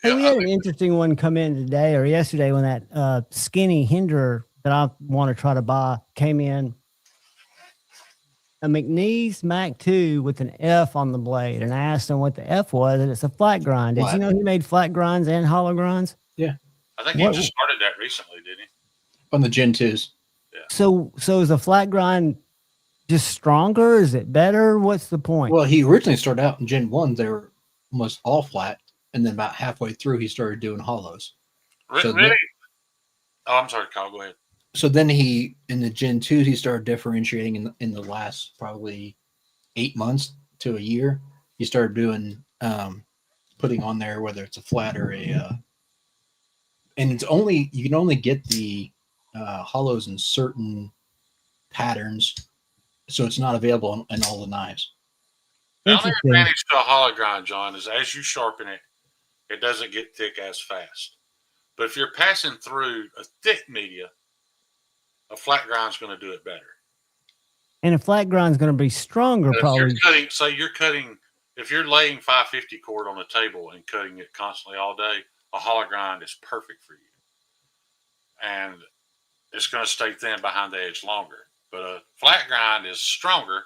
Hey, we had an interesting one come in today or yesterday when that skinny Hinder that I want to try to buy came in. A McNeese Mac 2 with an F on the blade, and I asked him what the F was, and it's a flat grind. Did you know he made flat grinds and hollow grinds? Yeah. I think he just started that recently, didn't he? On the Gen 2s. Yeah. So is a flat grind just stronger? Is it better? What's the point? Well, he originally started out in Gen 1. They were almost all flat. And then about halfway through, he started doing hollows. Really? I'm sorry, Kyle. Go ahead. So then in the Gen 2s, he started differentiating in the last probably 8 months to a year. He started doing, putting on there, whether it's a flat or and you can only get the hollows in certain patterns. So it's not available in all the knives. The only advantage to a hollow grind, John, is as you sharpen it, it doesn't get thick as fast. But if you're passing through a thick media, a flat grind's going to do it better. And a flat grind's going to be stronger, probably. If you're laying 550 cord on the table and cutting it constantly all day, a hollow grind is perfect for you. And it's going to stay thin behind the edge longer. But a flat grind is stronger,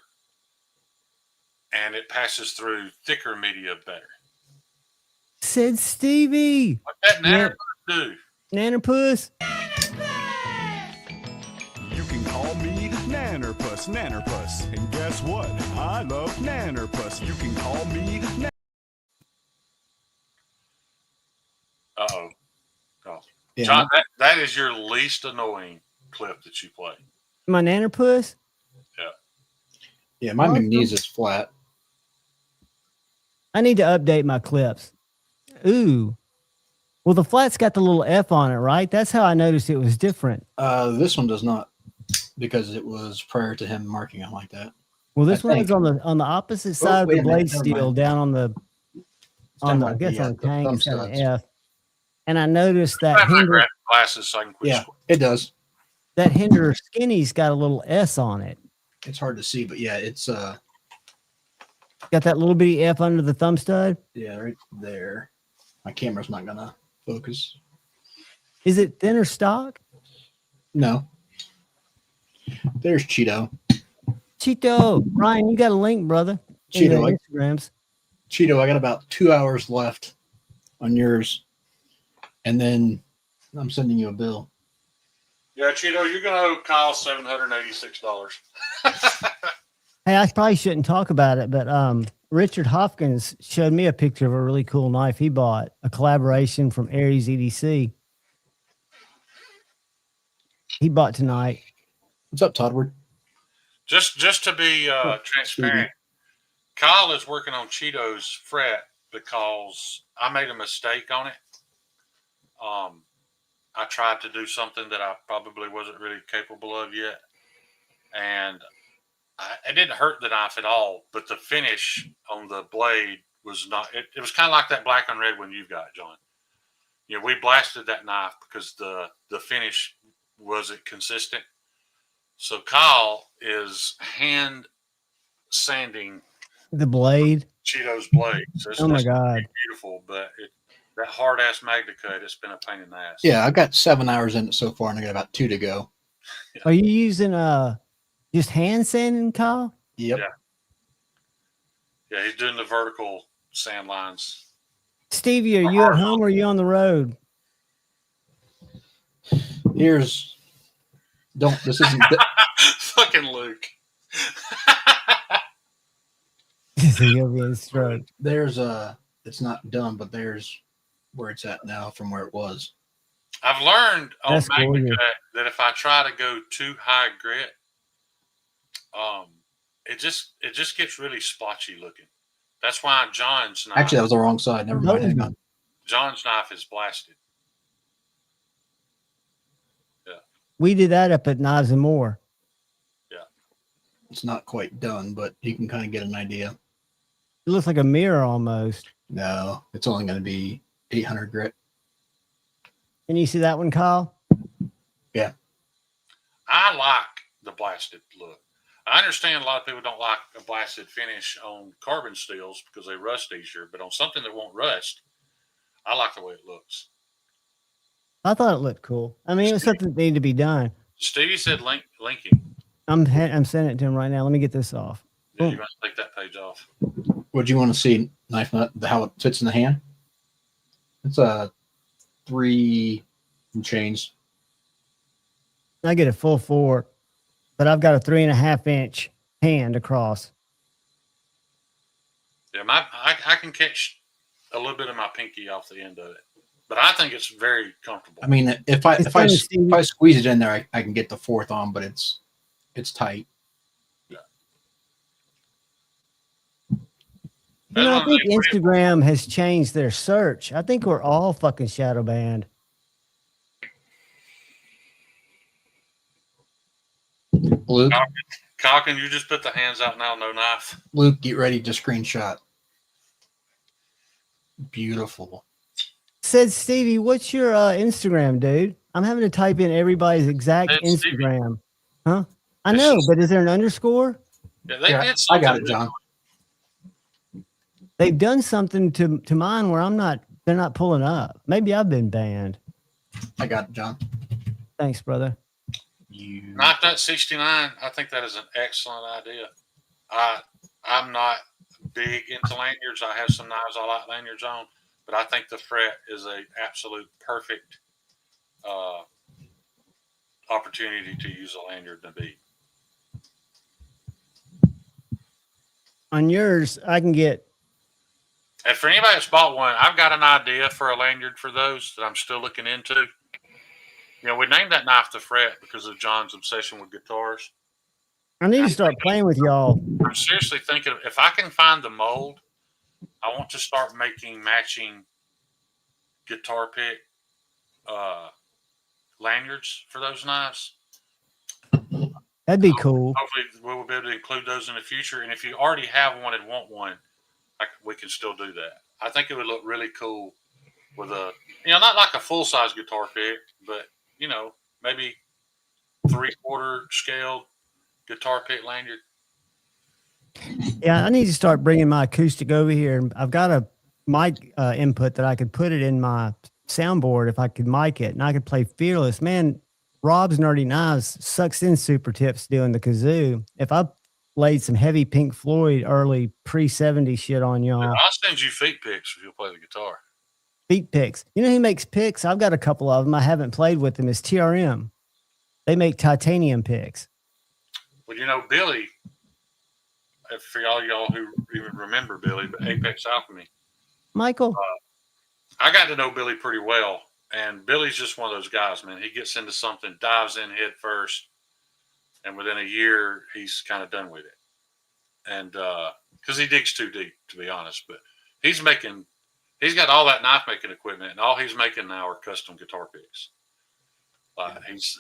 and it passes through thicker media better. Said Stevie. What that Nannerpuss do? Nannerpuss. You can call me Nannerpuss. And guess what? I love Nannerpuss. You can call me Uh-oh. Oh. Yeah. John, that is your least annoying clip that you play. My Nannerpuss? Yeah. Yeah, my McNeese is flat. I need to update my clips. Ooh. Well, the flat's got the little F on it, right? That's how I noticed it was different. This one does not, because it was prior to him marking it like that. Well, this one's on the opposite side of the blade steel, down on the I guess on the tank, it's got an F. And I noticed that Hinder glasses so I can quit. Yeah, it does. That Hinder skinny's got a little S on it. It's hard to see, but yeah, it's got that little bitty F under the thumb stud. Yeah, right there. My camera's not gonna focus. Is it thinner stock? No. There's Cheeto. Cheeto, Ryan, you got a link, brother. Cheeto, Instagrams. Cheeto, I got about 2 hours left on yours, and then I'm sending you a bill. Yeah, Cheeto, you're gonna owe Kyle $786. Hey, I probably shouldn't talk about it, but Richard Hopkins showed me a picture of a really cool knife he bought, a collaboration from Aries EDC. He bought tonight. What's up, Toddward? Just to be transparent, Kyle is working on Cheeto's fret because I made a mistake on it. I tried to do something that I probably wasn't really capable of yet, and it didn't hurt the knife at all. But the finish on the blade was not. It was kind of like that black on red one you've got, John. You know, we blasted that knife because the finish wasn't consistent. So Kyle is hand sanding The blade. Cheeto's blade. So Oh my God. beautiful, but that hard ass Magna cut, it's been a pain in the ass. Yeah, I've got 7 hours in it so far, and I got about 2 to go. Are you using just hand sanding, Kyle? Yep. Yeah, he's doing the vertical sand lines. Stevie, are you at home or are you on the road? This isn't. Fucking Luke. You'll be in stroke. It's not done, but there's where it's at now from where it was. I've learned on That's Magna gorgeous. Cut that if I try to go too high grit, it just gets really splotchy looking. That's why John's knife. Actually, that was the wrong side. Never mind. Hang on. John's knife is blasted. Yeah. We did that up at Knives and More. It's not quite done, but you can kind of get an idea. It looks like a mirror almost. No, it's only going to be 800 grit. Can you see that one, Kyle? Yeah. I like the blasted look. I understand a lot of people don't like a blasted finish on carbon steels because they rust easier, but on something that won't rust, I like the way it looks. I thought it looked cool. I mean, it was something that needed to be done. Stevie said linking. I'm sending it to him right now. Let me get this off. Yeah, you must take that page off. Would you want to see knife nut, how it fits in the hand? It's a 3 and change. I get a full 4, but I've got a 3.5 inch hand across. Yeah, I can catch a little bit of my pinky off the end of it, but I think it's very comfortable. I mean, if I squeeze it in there, I can get the 4th on, but it's tight. Yeah. You know, I think Instagram has changed their search. I think we're all fucking shadow banned. Luke, Kyle, can you just put the hands out now, no knife? Luke, get ready to screenshot. Beautiful. Said Stevie, what's your Instagram, dude? I'm having to type in everybody's exact Said Stevie. Instagram. Huh? I know, but is there an underscore? Yeah, they Yeah, did I something. got it, John. They've done something to mine where they're not pulling up. Maybe I've been banned. I got it, John. Thanks, brother. Knife Nut 69. I think that is an excellent idea. I'm not big into lanyards. I have some knives I like lanyards on, but I think the fret is a absolute perfect opportunity to use a lanyard in a bead. On yours, I can get. And for anybody that's bought one, I've got an idea for a lanyard for those that I'm still looking into. You know, we named that knife the fret because of John's obsession with guitars. I need to start playing with y'all. I'm seriously thinking if I can find the mold, I want to start making matching guitar pick lanyards for those knives. That'd be cool. Hopefully, we'll be able to include those in the future. And if you already have one and want one, we can still do that. I think it would look really cool with not like a full size guitar pick, but maybe 3/4 scaled guitar pick lanyard. Yeah, I need to start bringing my acoustic over here. I've got a mic input that I could put it in my soundboard if I could mic it, and I could play Fearless. Man, Rob's Nerdy Knives sucks in super tips doing the kazoo. If I laid some heavy Pink Floyd early pre-70 shit on y'all. I'll send you feet picks if you'll play the guitar. Feet picks. You know who makes picks? I've got a couple of them. I haven't played with them. Is TRM. They make titanium picks. Well, Billy, for all y'all who even remember Billy, but Apex Alchemy. Michael. I got to know Billy pretty well, and Billy's just one of those guys, man. He gets into something, dives in head first, and within a year, he's kind of done with it. And because he digs too deep, to be honest, but he's got all that knife making equipment, and all he's making now are custom guitar picks.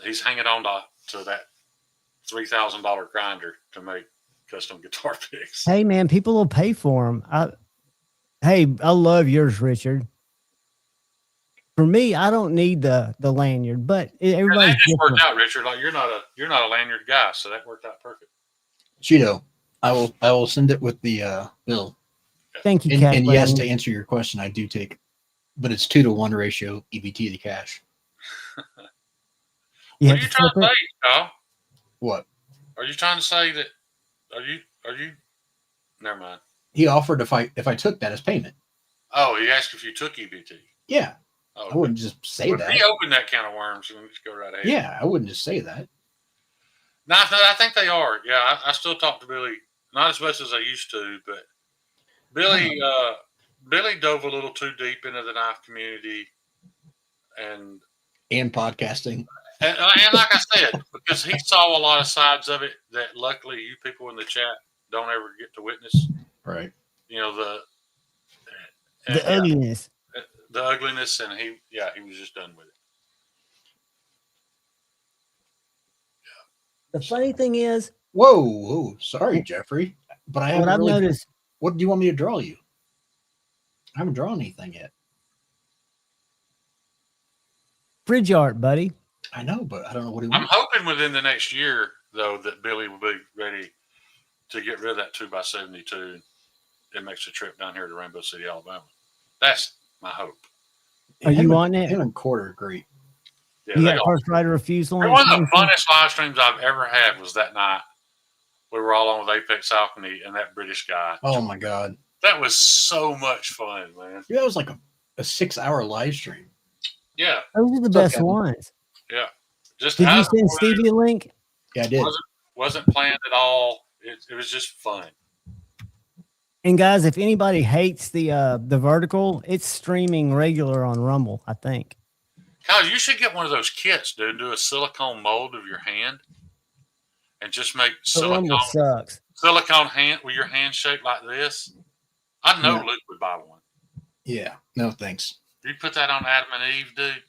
He's hanging on to that $3,000 grinder to make custom guitar picks. Hey man, people will pay for them. I love yours, Richard. For me, I don't need the lanyard, but everybody that just worked out, Richard. Like you're not a lanyard guy, so that worked out perfect. Cheeto, I will send it with the bill. Thank you, and yes, to answer your question, I do take, but it's 2-to-1 ratio EBT to cash. What are you trying to say, Kyle? What? Are you trying to say that? Are you? Never mind. He offered if I took that as payment. Oh, he asked if you took EBT. Yeah. Oh, I wouldn't just say that. If he opened that can of worms, and just go right ahead. Yeah, I wouldn't just say that. No, I think they are. Yeah, I still talk to Billy, not as much as I used to, but Billy dove a little too deep into the knife community and podcasting. And like I said, because he saw a lot of sides of it that luckily you people in the chat don't ever get to witness. Right. You know, the ugliness. The ugliness, and he was just done with it. The funny thing is, whoa, sorry, Jeffrey, but I haven't noticed. What do you want me to draw you? I haven't drawn anything yet. Fridge art, buddy. I know, but I don't know what he I'm wants. hoping within the next year, though, that Billy will be ready to get rid of that 2x72 and makes a trip down here to Rainbow City, Alabama. That's my hope. Are you wanting it? Him and Quarter agree. Yeah, you got first right of refusal. One of the funnest live streams I've ever had was that night. We were all on with Apex Alchemy and that British guy. Oh my God. That was so much fun, man. Yeah, it was like a 6-hour live stream. Yeah. Those are the best ones. Yeah. Did you send Stevie a link? Yeah, I did. Wasn't planned at all. It was just fun. And guys, if anybody hates the vertical, it's streaming regular on Rumble, I think. Kyle, you should get one of those kits, dude. Do a silicone mold of your hand and just make Rumble sucks. Silicone hand with your hand shaped like this. I know Luke would buy one. Yeah. No, thanks. You put that on Adam and Eve, dude,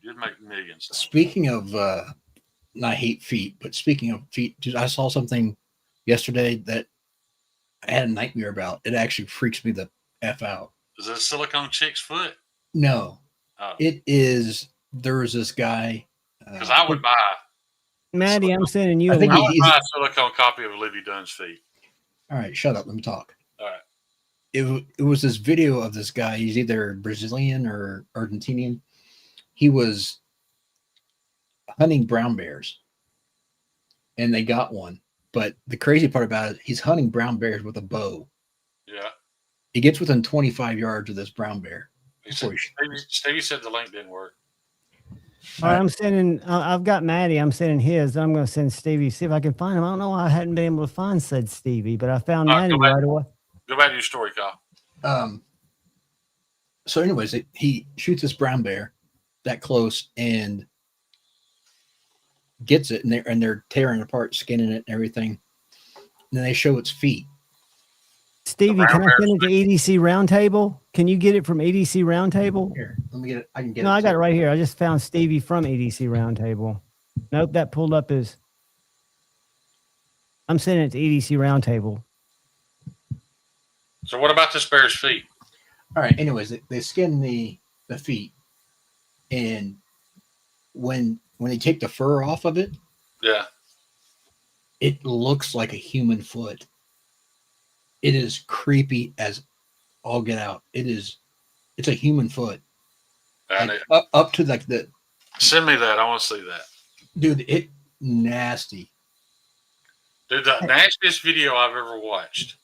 you'd make millions. Speaking of not hate feet, but speaking of feet, dude, I saw something yesterday that I had a nightmare about. It actually freaks me the F out. Is it a silicone chick's foot? No. It is. There was this guy. Because I would buy. Maddie, I'm sending you. I would buy a silicone copy of Libby Dunn's feet. All right, shut up. Let me talk. All right. It was this video of this guy. He's either Brazilian or Argentinian. He was hunting brown bears, and they got one. But the crazy part about it, he's hunting brown bears with a bow. Yeah. He gets within 25 yards of this brown bear. Stevie said the link didn't work. All right, I'm sending. I've got Maddie. I'm sending his. I'm going to send Stevie. See if I can find him. I don't know why I hadn't been able to find said Stevie, but I found Maddie right away. Go back to your story, Kyle. So, anyways, he shoots this brown bear that close and gets it, and they're tearing it apart, skinning it, and everything. And then they show its feet. Stevie, can I send it to EDC Roundtable? Can you get it from EDC Roundtable? Here, let me get it. I can get it. No, I got it right here. I just found Stevie from EDC Roundtable. Nope, that pulled up his. I'm sending it to EDC Roundtable. So what about this bear's feet? All right. Anyways, they skin the feet, and when they take the fur off of it, yeah, it looks like a human foot. It is creepy as all get out. It's a human foot. Like up to like the. Send me that. I want to see that. Dude, it nasty. Dude, the nastiest video I've ever watched,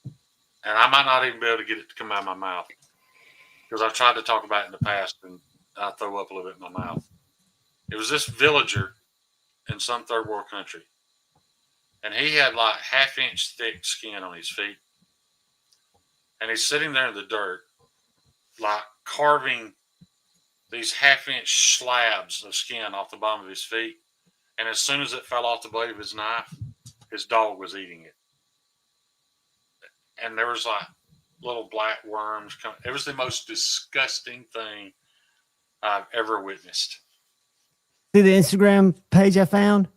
and I might not even be able to get it to come out of my mouth because I've tried to talk about it in the past and I throw up a little bit in my mouth. It was this villager in some third world country. And he had like 1/2 inch thick skin on his feet. And he's sitting there in the dirt, like carving these 1/2 inch slabs of skin off the bottom of his feet and as soon as it fell off the blade of his knife, his dog was eating it. And there was like little black worms coming. It was the most disgusting thing I've ever witnessed. See the Instagram page I found?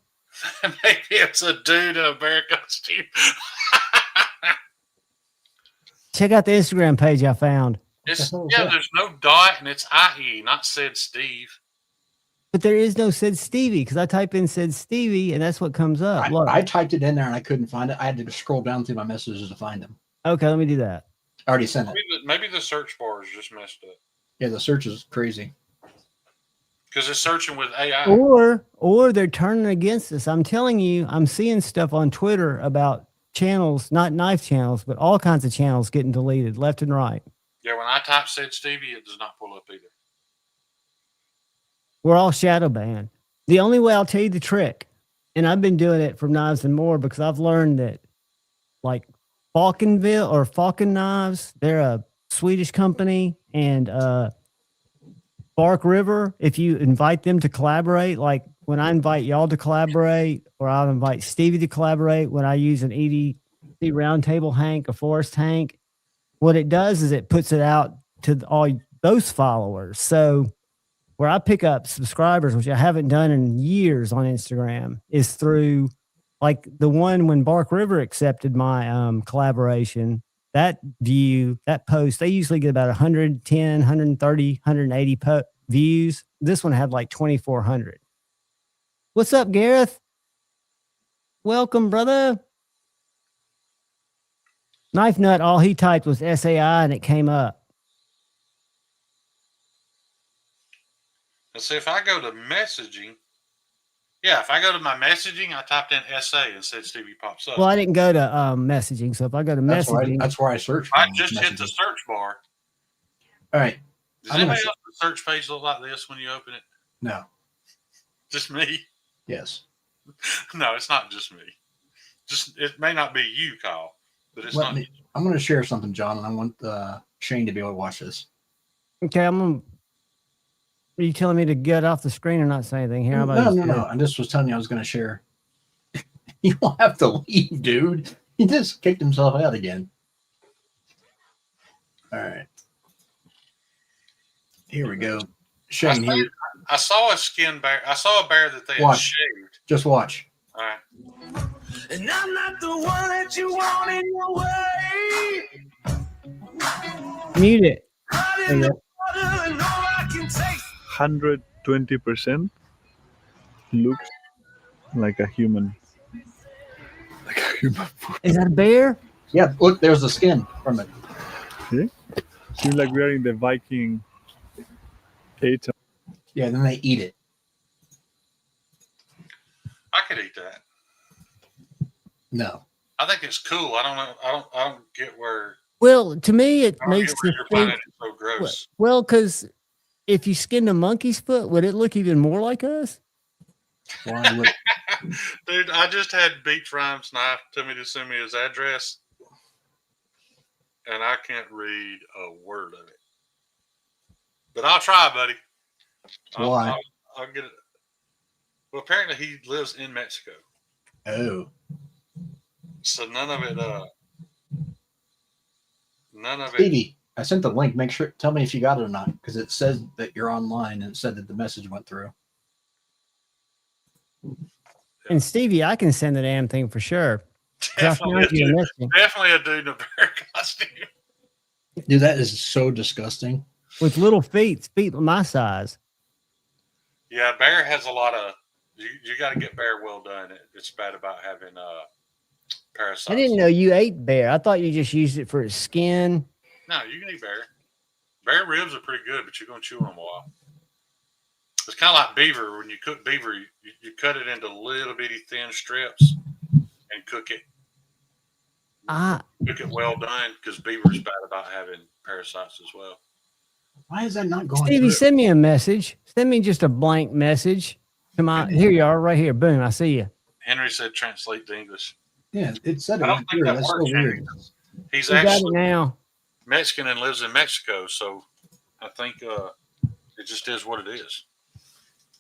Maybe it's a dude in a bear costume. Check out the Instagram page I found. There's no dot, and it's IE, not said Steve. But there is no said Stevie because I type in said Stevie and that's what comes up. Look. I typed it in there and I couldn't find it. I had to scroll down through my messages to find them. Okay, let me do that. I already sent it. Maybe the search bar is just messed up. Yeah, the search is crazy. Because it's searching with AI. Or they're turning against us. I'm telling you, I'm seeing stuff on Twitter about channels, not knife channels, but all kinds of channels getting deleted left and right. Yeah, when I type said Stevie, it does not pull up either. We're all shadow banned. The only way I'll tell you the trick, and I've been doing it from Knives and More because I've learned that like Falconville or Falcon Knives, they're a Swedish company, and Bark River, if you invite them to collaborate, like when I invite y'all to collaborate, or I'll invite Stevie to collaborate when I use an EDC Roundtable Hank, a Forest Hank, what it does is it puts it out to all those followers. So where I pick up subscribers, which I haven't done in years on Instagram, is through like the one when Bark River accepted my collaboration, that post, they usually get about 110, 130, 180 views. This one had like 2,400. What's up, Gareth? Welcome, brother. Knife Nut, all he typed was SAI and it came up. Let's see, if I go to messaging, if I go to my messaging, I typed in SA and said Stevie pops up. Well, I didn't go to messaging, so if I go to messaging. That's where I searched. I just hit the search bar. All right. Does anybody else the search page look like this when you open it? No. Just me? Yes. No, it's not just me. It may not be you, Kyle, but it's not. I'm going to share something, John, and I want Shane to be able to watch this. Okay, are you telling me to get off the screen or not say anything here? No. I just was telling you I was going to share. You don't have to leave, dude. He just kicked himself out again. All right. Here we go. Shane, I saw a skin bear. I saw a bear that they had shaved. Just watch. All right. And I'm not the one that you want in your way. Mute it. 120% looks like a human. Like a human foot. Is that a bear? Yeah, look, there's the skin from it. See? Seems like we are in the Viking age. Yeah, then they eat it. I could eat that. No. I think it's cool. I don't know. I don't get where. Well, to me, it makes you're finding it so gross. Well, because if you skinned a monkey's foot, would it look even more like us? Dude, I just had Beach Rhymes Knife tell me to send me his address, and I can't read a word of it. But I'll try, buddy. Why? I'll get it. Well, apparently he lives in Mexico. Oh. So none of it. Stevie, I sent the link. Tell me if you got it or not, because it says that you're online and it said that the message went through. And Stevie, I can send the damn thing for sure. Definitely a dude in a bear costume. Dude, that is so disgusting. With little feet my size. Yeah, bear has a lot of. You got to get bear well done. It's bad about having parasites. I didn't know you ate bear. I thought you just used it for its skin. No, you can eat bear. Bear ribs are pretty good, but you're going to chew on them a while. It's kind of like beaver. When you cook beaver, you cut it into little bitty thin strips and cook it. Cook it well done, because beaver is bad about having parasites as well. Why is that not going Stevie, through? send me a message. Send me just a blank message. Here you are, right here. Boom, I see you. Henry said translate to English. Yeah, it said it. I don't think that That's works. so weird. He's We got it actually now. Mexican and lives in Mexico, so I think it just is what it is.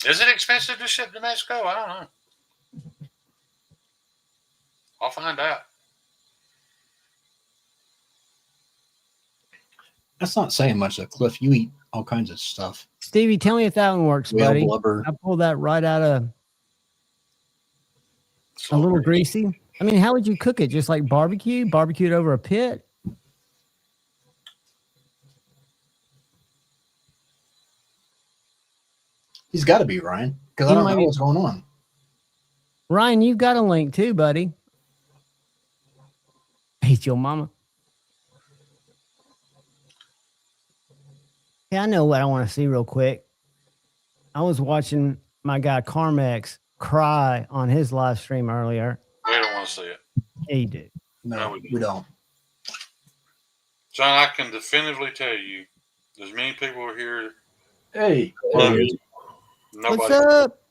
Is it expensive to ship to Mexico? I don't know. I'll find out. That's not saying much, though, Cliff. You eat all kinds of stuff. Stevie, tell me if that one works, Whale buddy. blubber. I pulled that right out of It's a little greasy. I mean, how would you cook it? Just like barbecued over a pit? He's got to be, Ryan, because I don't know what's going on. Ryan, you've got a link too, buddy. Hate your mama. Hey, I know what I want to see real quick. I was watching my guy Carmex cry on his live stream earlier. We don't want to see it. He did. No, we don't. John, I can definitively tell you, there's many people are here. Hey. Love you. Nobody. What's up?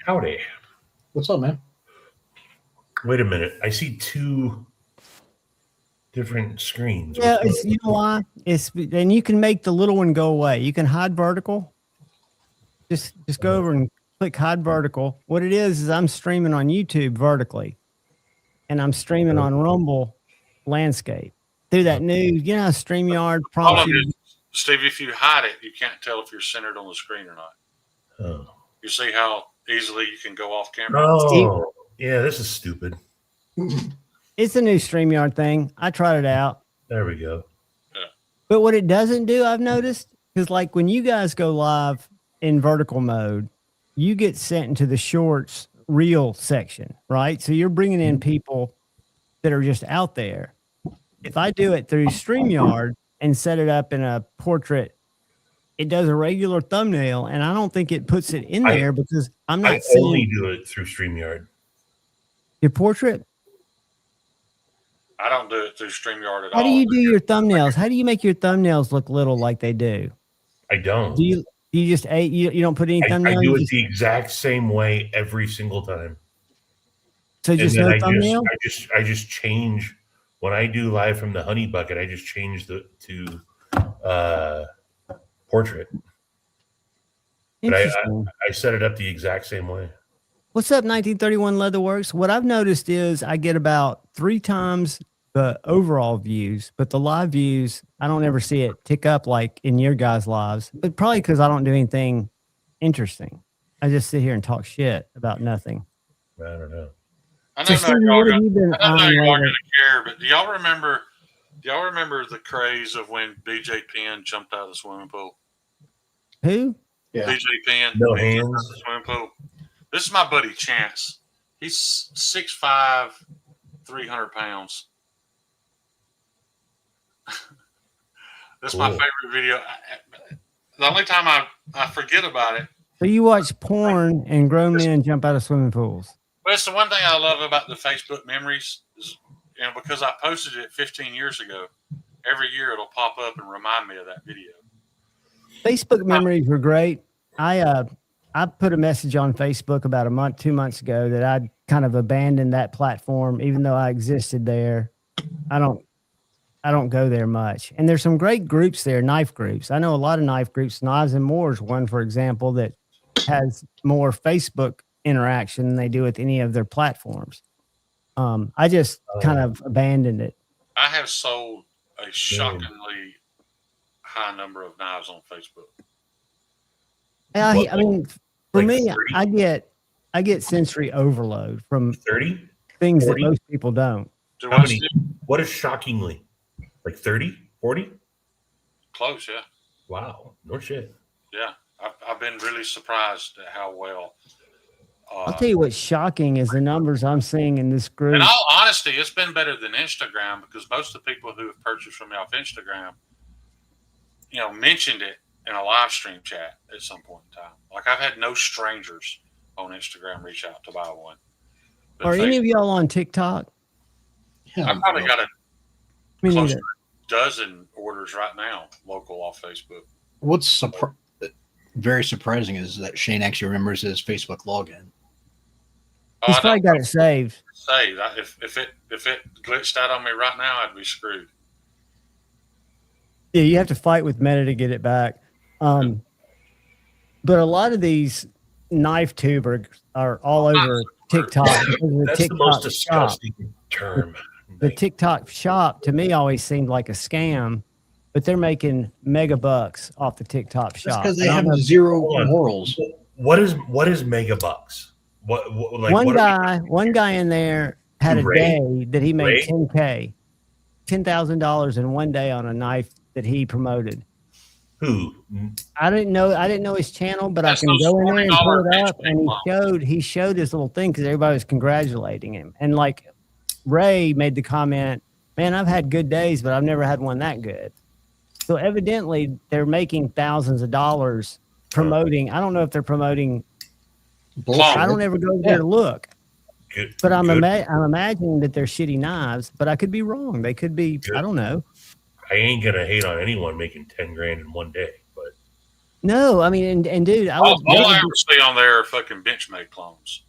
Howdy. What's up, man? Wait a minute. I see two different screens. Yeah, it's, you know why? And you can make the little one go away. You can hide vertical. Just go over and click hide vertical. What it is I'm streaming on YouTube vertically, and I'm streaming on Rumble landscape through that new, you know, how StreamYard prompts you. Steve, if you hide it, you can't tell if you're centered on the screen or not. Oh. You see how easily you can go off camera? Oh, yeah, this is stupid. It's a new StreamYard thing. I tried it out. There we go. Yeah. But what it doesn't do, I've noticed, is like when you guys go live in vertical mode, you get sent into the shorts reel section, right? So you're bringing in people that are just out there. If I do it through StreamYard and set it up in a portrait, it does a regular thumbnail, and I don't think it puts it in there because I'm not seeing. I only do it through StreamYard. Your portrait? I don't do it through StreamYard at all. How do you do your thumbnails? How do you make your thumbnails look little like they do? I don't. Do you just you don't put any thumbnails? I do it the exact same way every single time. So just no thumbnail? I just change when I do live from the honey bucket. I just change to portrait. But I set it up the exact same way. What's up, 1931 Leatherworks? What I've noticed is I get about 3 times the overall views, but the live views, I don't ever see it tick up like in your guys' lives, but probably because I don't do anything interesting. I just sit here and talk shit about nothing. I don't know. I know y'all going to care, but do y'all remember the craze of when DJ Penn jumped out of the swimming pool? Who? Yeah. DJ Penn. No hands. The swimming pool. This is my buddy Chance. He's 6'5", 300 pounds. That's my favorite video. The only time I forget about it. So you watch porn and grown men jump out of swimming pools. But it's the one thing I love about the Facebook memories is, you know, because I posted it 15 years ago, every year it'll pop up and remind me of that video. Facebook memories were great. I put a message on Facebook about 2 months ago that I'd kind of abandoned that platform, even though I existed there. I don't go there much. And there's some great groups there, knife groups. I know a lot of knife groups. Knives and More is one, for example, that has more Facebook interaction than they do with any of their platforms. I just kind of abandoned it. I have sold a shockingly high number of knives on Facebook. I mean, for like me, 30? I get sensory overload from 30 things 40? that most people don't. How many? What is shockingly? Like 30, 40? Close, yeah. Wow, no shit. Yeah, I've been really surprised at how well. I'll tell you what's shocking is the numbers I'm seeing in this group. In all honesty, it's been better than Instagram because most of the people who have purchased from me off Instagram, you know, mentioned it in a live stream chat at some point in time. Like I've had no strangers on Instagram reach out to buy one. But Are any of y'all on TikTok? Yeah, I've probably got a Me close neither. to a dozen orders right now, local off Facebook. What's very surprising is that Shane actually remembers his Facebook login. He's probably got it saved. Saved. If it glitched out on me right now, I'd be screwed. Yeah, you have to fight with Meta to get it back. But a lot of these knife tubers are all over TikTok. Because of the That's TikTok the most shop. disgusting term. The TikTok shop to me always seemed like a scam, but they're making mega bucks off the TikTok That's shop. because they And I don't have know- zero Hold on. morals. What is mega bucks? Like one what guy in there had a Ray? day that he made Ray? $10K, $10,000 in one day on a knife that he promoted. Who? I didn't know his channel, but That's I can those go in there and pull $40 it up, and he showed his little thing because everybody was congratulating him. And like Ray made the comment, "Man, I've had good days, but I've never had one that good." So evidently, they're making thousands of dollars promoting. I don't know if they're promoting. Bullshit. I don't ever go there to look. Good, But I'm good. imagining that they're shitty knives, but I could be wrong. They could be. Good. I don't know. I ain't gonna hate on anyone making 10 grand in one day, but No, I mean, and dude, I All would. I ever see on there are fucking Benchmade clones.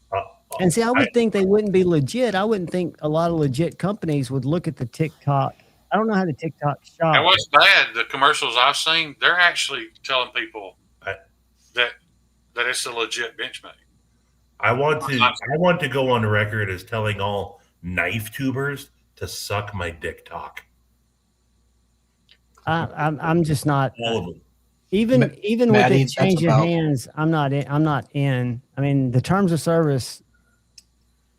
And see, I would think they wouldn't be legit. I wouldn't think a lot of legit companies would look at the TikTok. I don't know how the TikTok shop. And what's bad, the commercials I've seen, they're actually telling people that it's a legit Benchmade. I want to go on the record as telling all knife tubers to suck my dick talk. I'm just not. All of them. Even with Maddie, it that's changing about- hands, I'm not in. I mean, the terms of service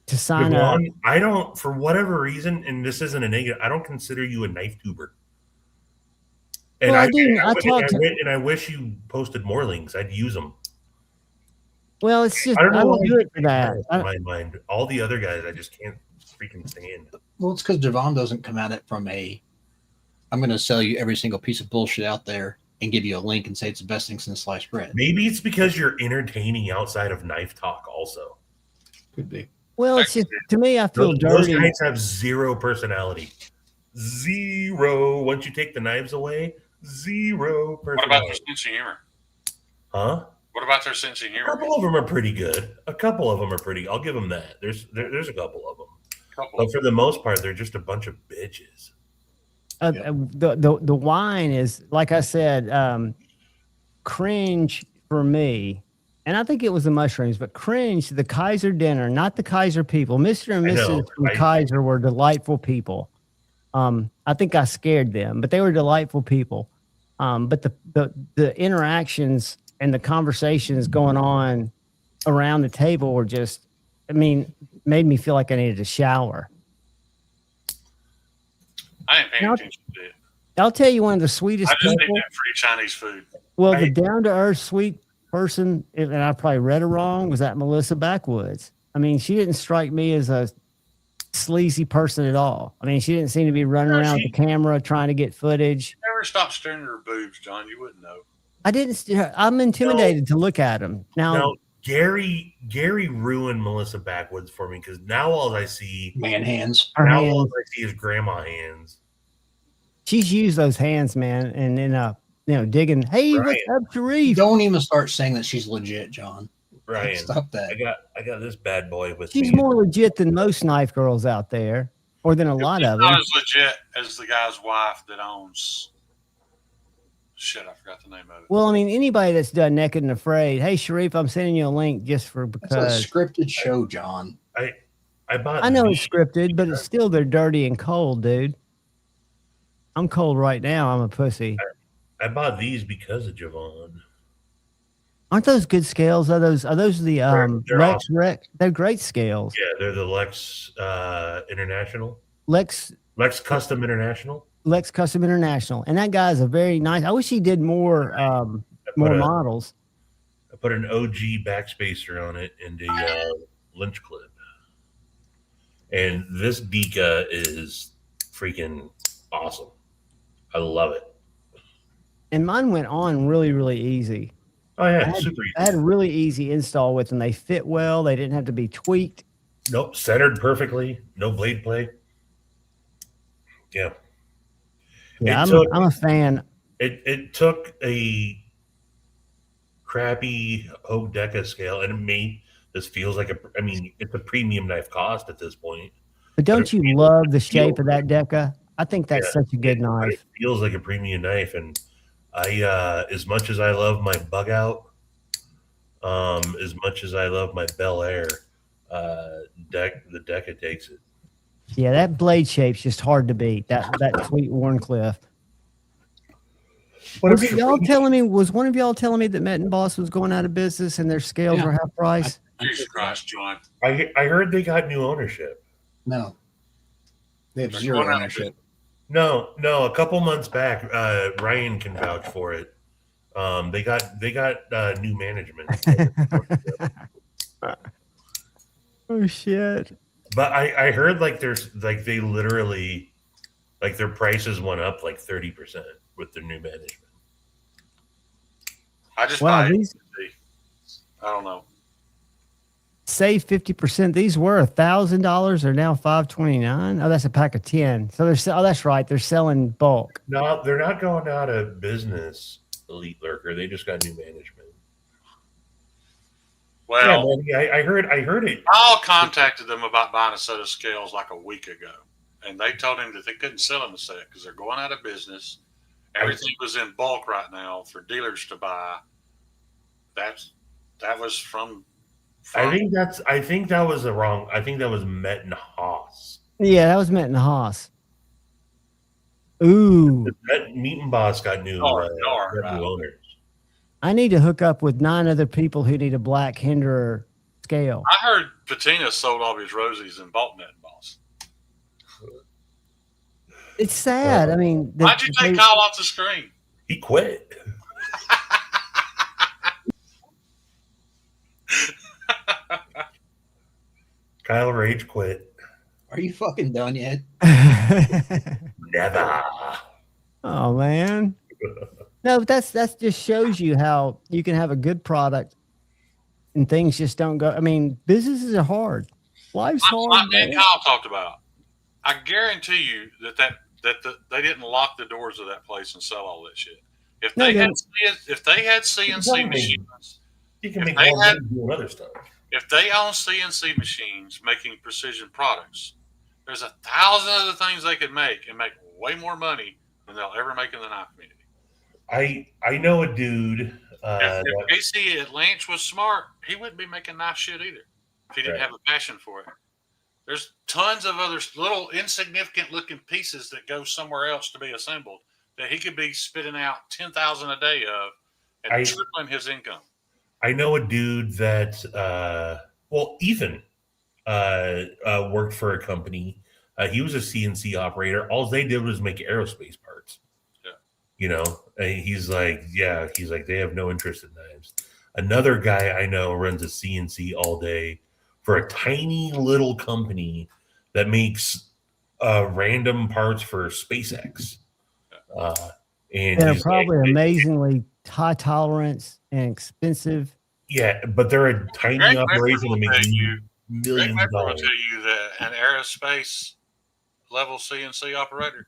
to sign up. Devon, I don't, for whatever reason, and this isn't a negative, I don't consider you a knife tuber. And Well, I wish you posted more links. I'd use them. Well, it's just I know don't why do it for that. In my mind, all the other guys, I just can't freaking stand. Well, it's because Devon doesn't come at it from I'm going to sell you every single piece of bullshit out there and give you a link and say it's the best thing since sliced bread. Maybe it's because you're entertaining outside of knife talk also. Could be. Well, it's just to me, I feel Those dirty. guys have zero personality. Zero. Once you take the knives away, zero What about their personality. sense of humor? Huh? What about their sense of A humor? couple of them are pretty good. A couple of them are pretty. I'll give them that. There's a couple of them, but for the most part, they're just a bunch of bitches. The wine is, like I said, cringe for me. And I think it was the mushrooms, but cringe, the Kaiser dinner, not the Kaiser people. Mr. and I know. Mrs. from Kaiser were delightful people. I think I scared them, but they were delightful people. But the interactions and the conversations going on around the table were just, I mean, made me feel like I needed a shower. I ain't paying attention to it. I'll tell you one of the sweetest I just people. need that free Chinese food. Well, the down to earth, sweet person, and I probably read it wrong, was that Melissa Backwoods. I mean, she didn't strike me as a sleazy person at all. I mean, she didn't seem to be running around with the camera trying to get footage. Never stop staring at her boobs, John. You wouldn't know. I didn't. I'm intimidated to look at them now. Now, Gary ruined Melissa Backwoods for me because now all I see Man hands. Her now hands. all I see is grandma hands. She's used those hands, man, and then digging. Hey, Right. what's up, Sharif? Don't even start saying that she's legit, John. Ryan, Stop that. I got this bad boy with She's me. more legit than most knife girls out there, or than a lot of Not them. as legit as the guy's wife that owns. Shit, I forgot the name of it. Well, I mean, anybody that's done Naked and Afraid. Hey, Sharif, I'm sending you a link just for That's because a scripted show, John. I bought. I know these. it's scripted, but it's still they're dirty and cold, dude. I'm cold right now. I'm a pussy. I bought these because of Javon. Aren't those good scales? Are those the They're Lex awesome. Rec? They're great scales. Yeah, they're the Lex International, Lex Custom International. Custom International, and that guy's a very nice. I wish he did more models. I put an OG backspacer on it and a lynch clip, and this Dika is freaking awesome. I love it. And mine went on really, really easy. Oh yeah, super I had a really easy install with them. They fit well. They didn't have to be tweaked. Nope, centered perfectly. No blade play. Yeah. Yeah, It I'm a fan. It took a crappy Hogue Deca scale and it made this feels like it's a premium knife cost at this point. But don't you love the shape of that Deca? I think that's Yeah, such a good knife. It feels like a premium knife, and I as much as I love my bug out, as much as I love my Bel Air, The Deca takes it. Yeah, that blade shape's just hard to beat. That sweet Warncliffe. Was it y'all telling me? Was one of y'all telling me that Met and Boss was going out of business and their scales were half price? Jesus Christ, John. I heard they got new ownership. No, they have zero ownership. No. A couple months back, Ryan can vouch for it. They got new management. Oh shit! But I heard like there's like they literally like their prices went up like 30% with their new management. I just Wow, buy it. these I don't know. save 50%. These were $1,000. They're now $529. Oh, that's a pack of 10. So they're oh, that's right. They're selling bulk. No, they're not going out of business, Elite Lurker. They just got new management. Well, yeah, I heard it. I contacted them about buying a set of scales like a week ago, and they told him that they couldn't sell them a set because they're going out of business. Everything was in bulk right now for dealers to buy. That was from I think that was the wrong. I think that was Met and Haas. Yeah, that was Met and Haas. Ooh, Meat and Boss got new owners. I need to hook up with 9 other people who need a black Hinderer scale. I heard Patina sold all his Rosies and bought Net and Boss. It's sad. I mean, why'd you take Kyle off the screen? He quit. Kyle Rage quit. Are you fucking done yet? Never. Oh man. No, but that's just shows you how you can have a good product and things just don't go. I mean, businesses are hard. Life's hard. Like me and Kyle talked about. I guarantee you that they didn't lock the doors of that place and sell all that shit. If they had CNC machines, you can make more money doing other stuff. If they own CNC machines making precision products, there's 1,000 other things they could make and make way more money than they'll ever make in the knife community. I know a dude. If Casey at Lynch was smart, he wouldn't be making knife shit either if he didn't have a passion for it. There's tons of other little insignificant looking pieces that go somewhere else to be assembled that he could be spitting out 10,000 a day of and tripling his income. I know a dude that, Ethan worked for a company. He was a CNC operator. All they did was make aerospace parts. Yeah. You know, he's like, they have no interest in knives. Another guy I know runs a CNC all day for a tiny little company that makes random parts for SpaceX. And they're probably amazingly high tolerance and expensive. Yeah, but they're a tiny operation that makes millions of dollars. I'll tell you that an aerospace level CNC operator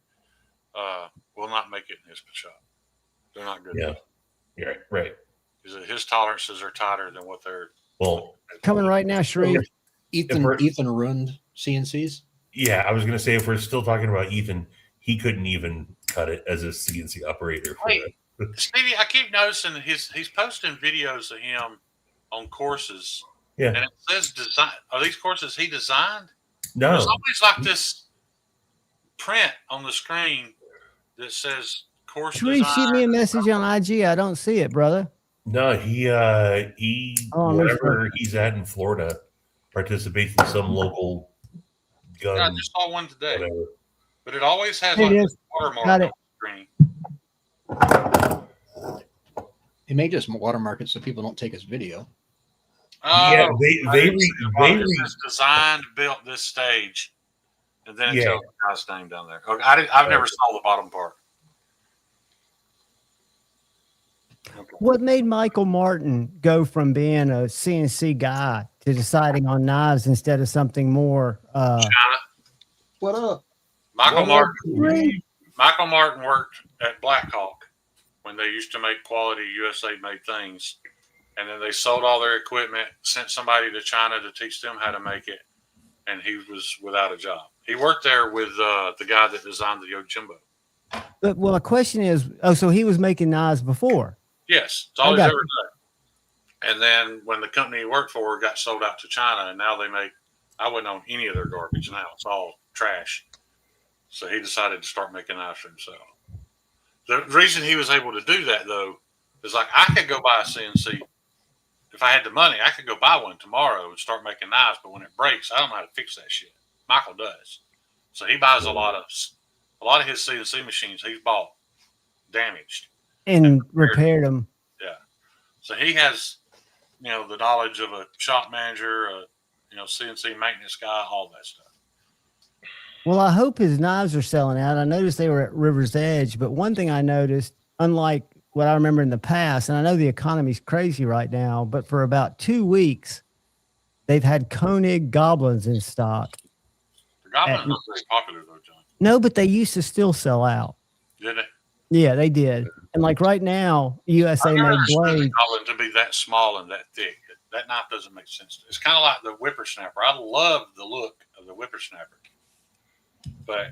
will not make it in his shop. They're not good. Yeah, yeah, right. His tolerances are tighter than what they're. Well, coming right now, Sheree. Ethan ruined CNCs. Yeah, I was going to say if we're still talking about Ethan, he couldn't even cut it as a CNC operator. Wait, Stevie, I keep noticing he's posting videos of him on courses. Yeah, and it says design. Are these courses he designed? No, there's always like this print on the screen that says course Sheree, design. shoot me a message on IG. I don't see it, brother. No, he wherever he's at in Florida participates in some local gun. Yeah, I just saw one today. Whatever. But it always has like this watermark on the screen. He may just watermark it so people don't take his video. Yeah, they designed, built this stage, and then it tells the guy's name down there. Okay, I've never saw the bottom part. Okay. What made Michael Martin go from being a CNC guy to deciding on knives instead of something more? China. What up? Michael Martin worked at Blackhawk when they used to make quality USA made things. And then they sold all their equipment, sent somebody to China to teach them how to make it, and he was without a job. He worked there with the guy that designed the Yojimbo. But the question is, so he was making knives before? Yes, it's all he's ever done. And then when the company he worked for got sold out to China, and now I wouldn't own any of their garbage now. It's all trash. So he decided to start making knives for himself. The reason he was able to do that, though, is like I could go buy a CNC. If I had the money, I could go buy one tomorrow and start making knives. But when it breaks, I don't know how to fix that shit. Michael does. So he buys a lot of his CNC machines he's bought damaged. And repaired them. Yeah. So he has, the knowledge of a shop manager, CNC maintenance guy, all that stuff. Well, I hope his knives are selling out. I noticed they were at River's Edge, but one thing I noticed, unlike what I remember in the past, and I know the economy's crazy right now, but for about 2 weeks, they've had Koenig Goblins in stock. The Goblins are very popular, though, John. No, but they used to still sell out. Did they? Yeah, they did. And like right now, USA made blades. Goblin to be that small and that thick. That knife doesn't make sense. It's kind of like the whippersnapper. I love the look of the whippersnapper. But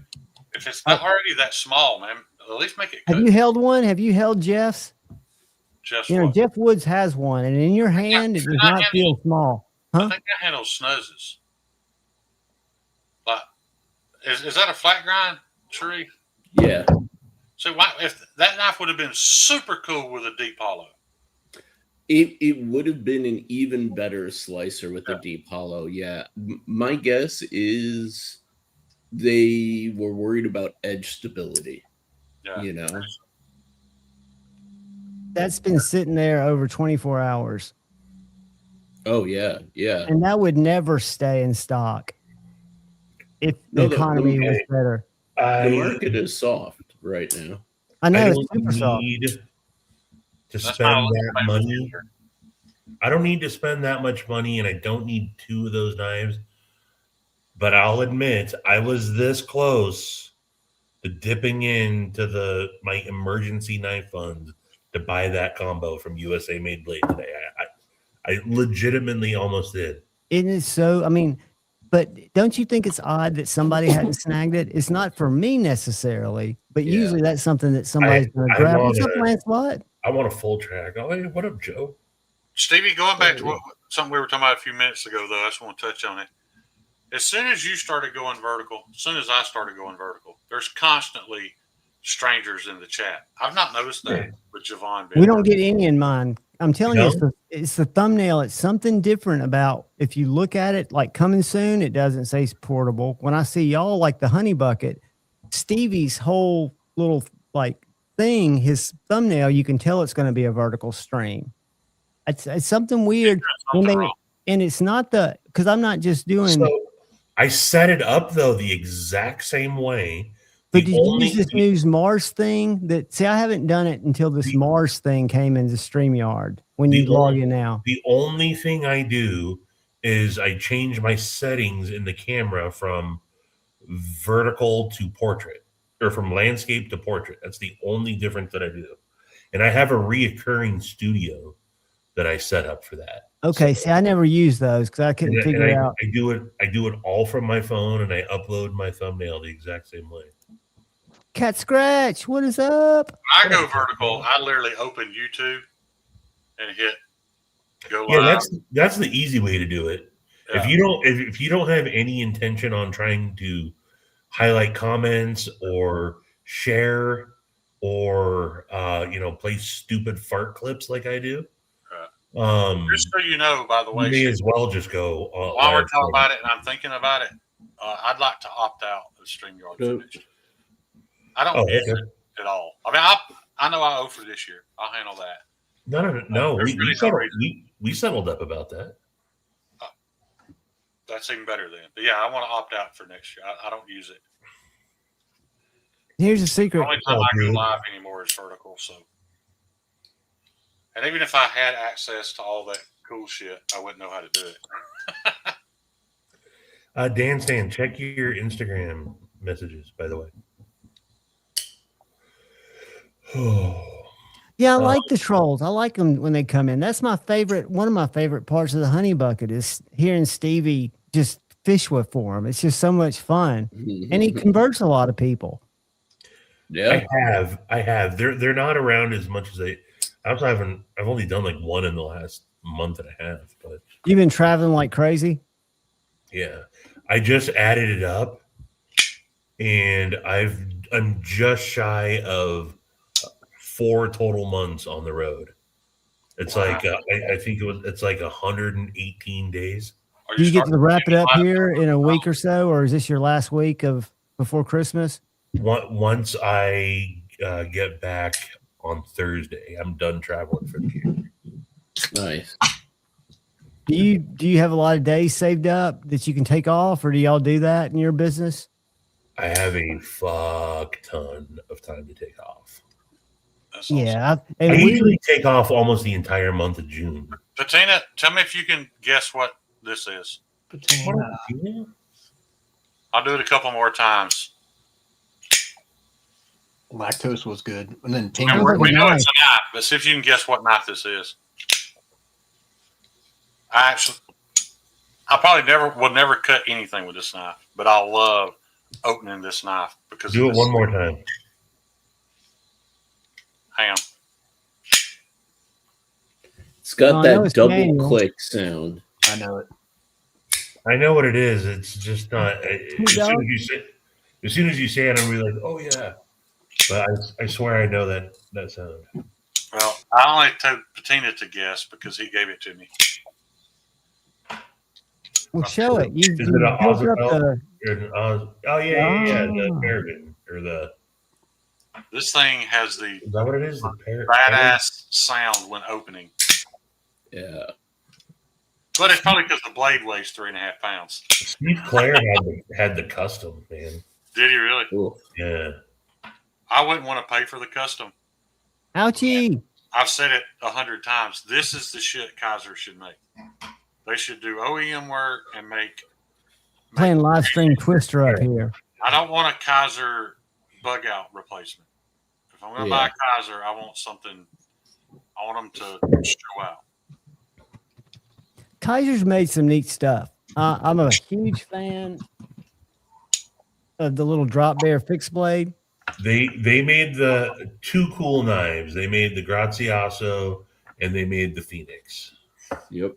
if it's not already that small, man, at least make it good. Have you held one? Have you held Jeff's? Jeff Woods has one, and in your hand, it does not feel small. Huh? I think that handles snuzzes. But is that a flat grind, Sharif? Yeah. So if that knife would have been super cool with a deep hollow. It would have been an even better slicer with a deep hollow. Yeah. My guess is they were worried about edge stability. Yeah. That's been sitting there over 24 hours. Oh, yeah. Yeah. And that would never stay in stock if the economy was better. The market is soft right now. I know I it's super soft. To spend that money. I don't need to spend that much money, and I don't need 2 of those knives. But I'll admit, I was this close to dipping into my emergency knife fund to buy that combo from USA Made Blade today. I legitimately almost did. It is so. I mean, but don't you think it's odd that somebody hadn't snagged it? It's not for me necessarily, but usually that's something that somebody's going to grab. What's up, Lancelot? I want a full track. Oh, hey, what up, Joe? Stevie, going back to something we were talking about a few minutes ago, though, I just want to touch on it. As soon as you started going vertical, as soon as I started going vertical, there's constantly strangers in the chat. I've not noticed that with Javon. We don't get any in mine. I'm telling you, it's the thumbnail. It's something different about if you look at it, like coming soon, it doesn't say it's portable. When I see y'all like the honey bucket, Stevie's whole little thing, his thumbnail, you can tell it's going to be a vertical stream. It's something weird. And it's not because I'm not just doing. So I set it up though the exact same way. But did you use this new Mars thing? I haven't done it until this Mars thing came into StreamYard. When you log in now, the only thing I do is I change my settings in the camera from vertical to portrait, or from landscape to portrait. That's the only difference that I do. And I have a reoccurring studio that I set up for that. Okay, see, I never use those because I couldn't figure it out. I do it all from my phone, and I upload my thumbnail the exact same way. Cat Scratch, what is up? I go vertical. I literally open YouTube and hit go live. Yeah, that's the easy way to do it. Yeah. If you don't have any intention on trying to highlight comments or share or play stupid fart clips like I do. Just so you know, by the way, you may as well just go. While we're talking about it and I'm thinking about it, I'd like to opt out of StreamYard for next year. I don't use it at all. I mean, I know I owe for this year. I'll handle that. No. We settled up about that. That's even better then. But yeah, I want to opt out for next year. I don't use it. Here's a secret. The only time I go live anymore is vertical. So, and even if I had access to all that cool shit, I wouldn't know how to do it. Dan saying, check your Instagram messages, by the way. Yeah, I like the trolls. I like them when they come in. That's my favorite. One of my favorite parts of the honey bucket is hearing Stevie just fish with for him. It's just so much fun, and he converts a lot of people. Yeah, I have. They're not around as much as I've only done like one in the last month and a half. But You've been traveling like crazy. yeah, I just added it up, and I'm just shy of 4 total months on the road. It's like I think it's like 118 days. Do you get to wrap it up here in a week or so, or is this your last week of before Christmas? Once I get back on Thursday, I'm done traveling for the year. Nice. Do you have a lot of days saved up that you can take off, or do y'all do that in your business? I have a fuck ton of time to take off. That's awesome. Yeah, I usually take off almost the entire month of June. Patina, tell me if you can guess what this is. Patina. I'll do it a couple more times. Lactose was good, and then And tingle. we know it's a knife, but see if you can guess what knife this is. I probably will never cut anything with this knife, but I love opening this knife because do it one more time. Hang on. It's got that double manual. click sound. I know it. I know what it is. It's just not. As soon as you say it, I'm really like, oh yeah. But I swear I know that sound. Well, I only told Patina to guess because he gave it to me. Well, show it. You, Is you it an built up Ozark? the- Oh yeah, the paragon or the. This thing has the Is that what it is? The badass sound when opening. Yeah. But it's probably because the blade weighs 3.5 pounds. Steve Clare had the custom, man. Did he really? Cool. Yeah. I wouldn't want to pay for the custom. Ouchie. I've said it 100 times. This is the shit Kaiser should make. They should do OEM work and make. Playing live stream Twister up here. I don't want a Kaiser bug out replacement. If I'm going to buy a Kaiser, I want something. I want them to show out. Kaiser's made some neat stuff. I'm a huge fan of the little drop bear fixed blade. They made the 2 cool knives. They made the Grazioso and they made the Phoenix. Yep.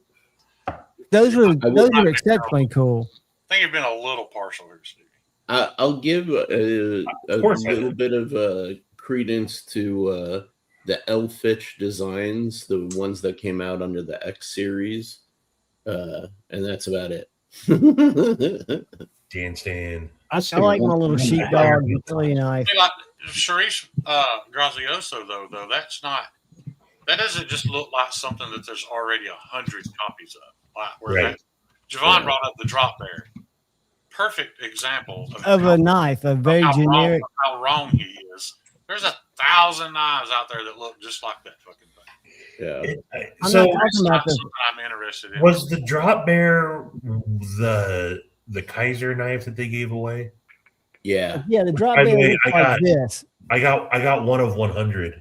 Those are exceptionally cool. I think you've been a little partial here, Stevie. I'll give a course I little did. bit of credence to the Elfish designs, the ones that came out under the X series, and that's about it. Dan Stan. I like my little sheepdog utility knife. Like Sharice Grazioso, though, that's not. That doesn't just look like something that there's already 100 copies of. Like where Right. Javon brought up the drop bear. Perfect example Of a knife, a very generic. How wrong he is. There's 1,000 knives out there that look just like that fucking thing. Yeah. I'm So not talking about the. Something I'm interested in. was the drop bear the Kaiser knife that they gave away? Yeah. Yeah, the drop By the bear way, looks I like got- this. I got one of 100.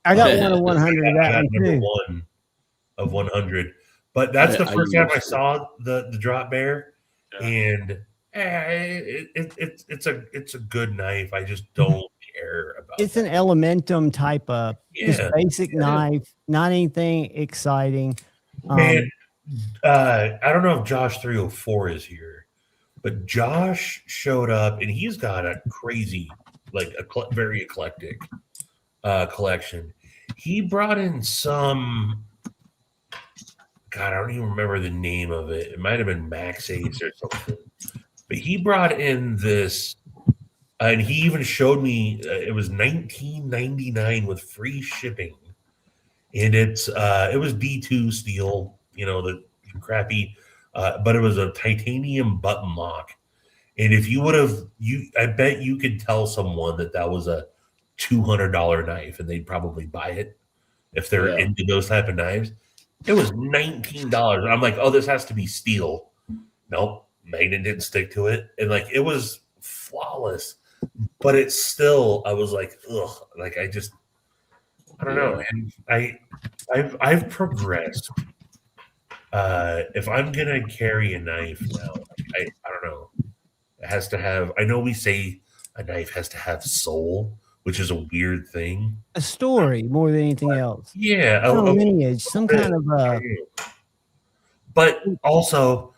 I got one of 100 of I that got one number too. 1 of 100. But that's the I first time I used to. saw the drop bear, Yeah. and it's a good knife. I just don't care about. It's an elementum type of just Yeah. basic knife, not anything exciting. Man, I don't know if Josh 304 is here, but Josh showed up and he's got a crazy, like very eclectic collection. He brought in some. God, I don't even remember the name of it. It might have been Max Ace or something. But he brought in this, and he even showed me it was $19.99 with free shipping, and it was D2 steel, the crappy, but it was a titanium button lock. And if you would have, I bet you could tell someone that was a $200 knife, and they'd probably buy it if they're into those type of knives. It was $19. I'm like, oh, this has to be steel. Nope, magnet didn't stick to it, and like it was flawless. But it's still, I was like, ugh, like I don't know, man. I've progressed. If I'm gonna carry a knife now, I don't know. It has to have. I know we say a knife has to have soul, which is a weird thing. A story more than anything else. Yeah, A lineage, some kind of But also,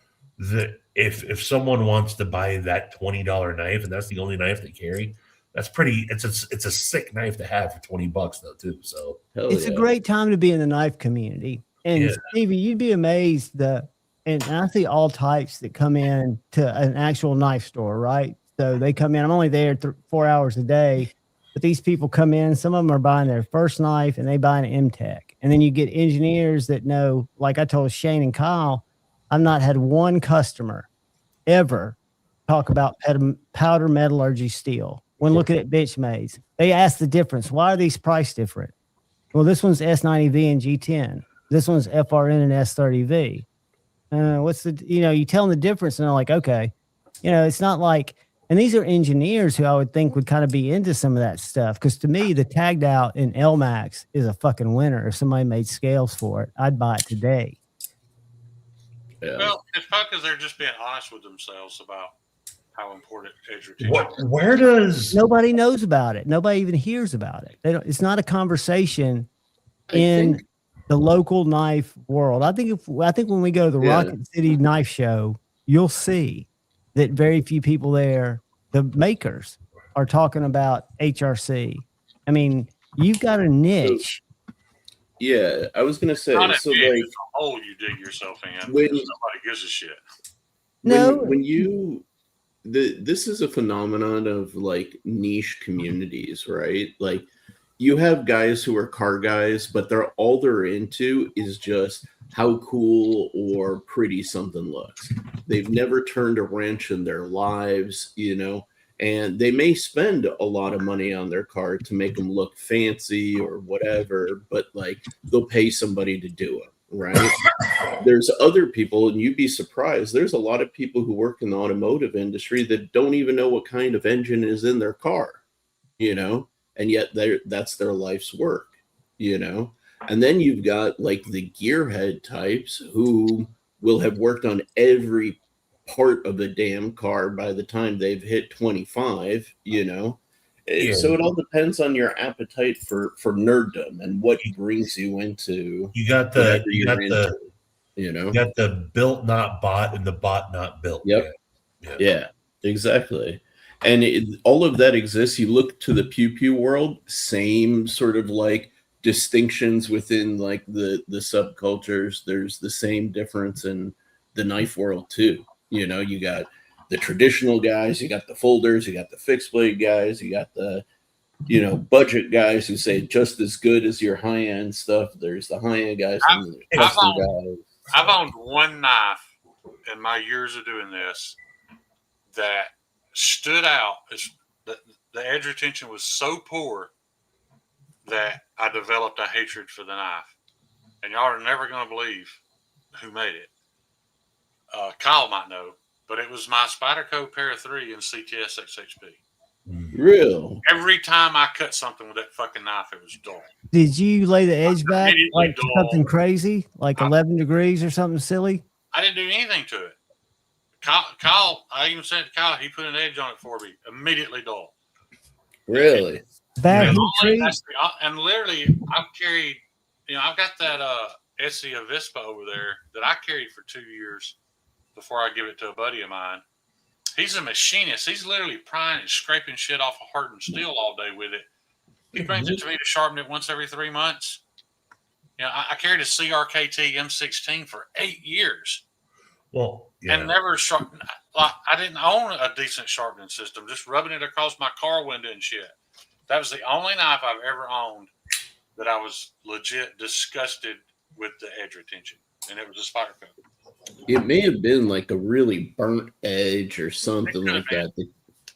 if someone wants to buy that $20 knife and that's the only knife they carry, that's pretty. It's a sick knife to have for $20 though too. So it's a great time to be in the knife community. And Yeah. Stevie, you'd be amazed and I see all types that come in to an actual knife store, right? So they come in. I'm only there 4 hours a day, but these people come in. Some of them are buying their first knife and they buy an M-Tech. And then you get engineers that know, like I told Shane and Kyle, I've not had one customer ever talk about powder metallurgy steel when looking at Benchmade's. They ask the difference. Why are these priced different? Well, this one's S90V and G10. This one's FRN and S30V. What's the, you tell them the difference and they're like, okay, it's not like, and these are engineers who I would think would kind of be into some of that stuff. Cause to me, the tagged out in LMAX is a fucking winner. If somebody made scales for it, I'd buy it today. Yeah. Well, it's probably because they're just being honest with themselves about how important edge retention is. Where does nobody knows about it? Nobody even hears about it. It's not a conversation in the local knife world. I think when we go to the Rocket City Knife Show, you'll see that very few people there, the makers, are talking about HRC. I mean, you've got a niche. Yeah, I was gonna say, so niche, like it's a hole you dig yourself in. When Nobody gives a shit. This is a phenomenon of like niche communities, right? Like you have guys who are car guys, but all they're into is just how cool or pretty something looks. They've never turned a wrench in their lives, and they may spend a lot of money on their car to make them look fancy or whatever, but like they'll pay somebody to do it, right? There's other people, and you'd be surprised, there's a lot of people who work in the automotive industry that don't even know what kind of engine is in their car, and yet that's their life's work, And then you've got like the gearhead types who will have worked on every part of the damn car by the time they've hit 25, So it all depends on your appetite for nerddom and what brings you into. You got the built not bought and the bought not built. Yep. Yeah, exactly. And all of that exists. You look to the pew pew world, same sort of like distinctions within like the subcultures. There's the same difference in the knife world too. You got the traditional guys, you got the folders, you got the fixed blade guys, you got the budget guys who say just as good as your high end stuff. There's the high end guys and the custom guys. I've owned one knife in my years of doing this that stood out. The edge retention was so poor that I developed a hatred for the knife. And y'all are never going to believe who made it. Kyle might know, but it was my Spyderco Para 3 in CTS XHP. Real. Every time I cut something with that fucking knife, it was dull. Did you lay the edge back like something crazy, like 11 degrees or something silly? I didn't do anything to it. Kyle, I even said to Kyle, he put an edge on it for me. Immediately dull. Really? Bad and literally, I've carried, I've got that Essie Avispa over there that I carried for 2 years before I give it to a buddy of mine. He's a machinist. He's literally prying and scraping shit off of hardened steel all day with it. He brings it to me to sharpen it once every 3 months. I carried a CRKT M16 for 8 years. Well, yeah. And never sharpened. Like, I didn't own a decent sharpening system. Just rubbing it across my car window and shit. That was the only knife I've ever owned that I was legit disgusted with the edge retention, and it was a Spyderco. It may have been like a really burnt edge or something like that.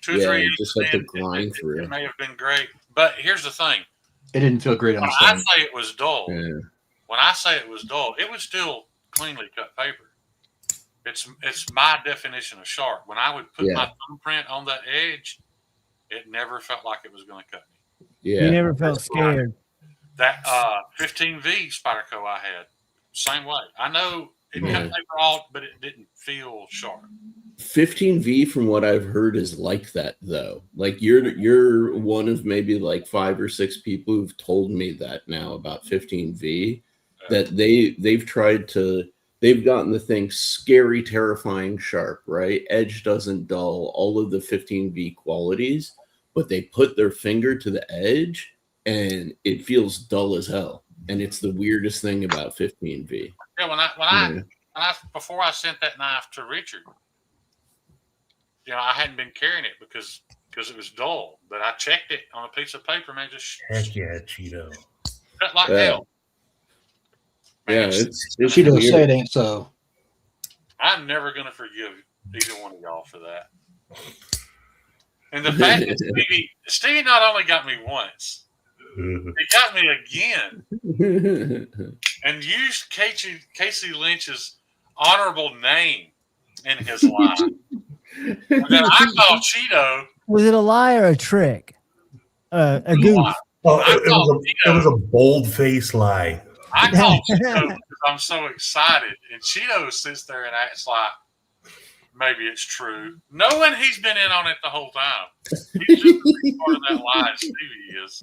2 or 3 years just have to grind through. It may have been great, but here's the thing: it didn't feel great on when the I stomach. say it was dull. Yeah. When I say it was dull, it was still cleanly cut paper. It's my definition of sharp. When I would put my thumbprint on that edge, it never felt like it was going to cut me. Yeah, you never felt scared. That 15V Spyderco I had, same way. I know it cut paper off, but it didn't feel sharp. 15V, from what I've heard, is like that though. Like you're one of maybe like 5 or 6 people who've told me that now about 15V, that they've gotten the thing scary, terrifying, sharp, right? Edge doesn't dull all of the 15V qualities, but they put their finger to the edge and it feels dull as hell. And it's the weirdest thing about 15V. Yeah, before I sent that knife to Richard, I hadn't been carrying it because it was dull. But I checked it on a piece of paper, man. Just heck yeah, Cheeto. cut like hell. Man, yeah, Cheeto say it ain't so. I'm never gonna forgive either one of y'all for that. And the fact that Stevie not only got me once, he got me again, and used Casey Lynch's honorable name in his lie. And then I called Cheeto. Was it a lie or a trick? A goof? Oh, it was a bold-faced lie. I called Cheeto because I'm so excited, and Cheeto sits there and acts like maybe it's true, knowing he's been in on it the whole time. He's just part of that lie, Stevie is.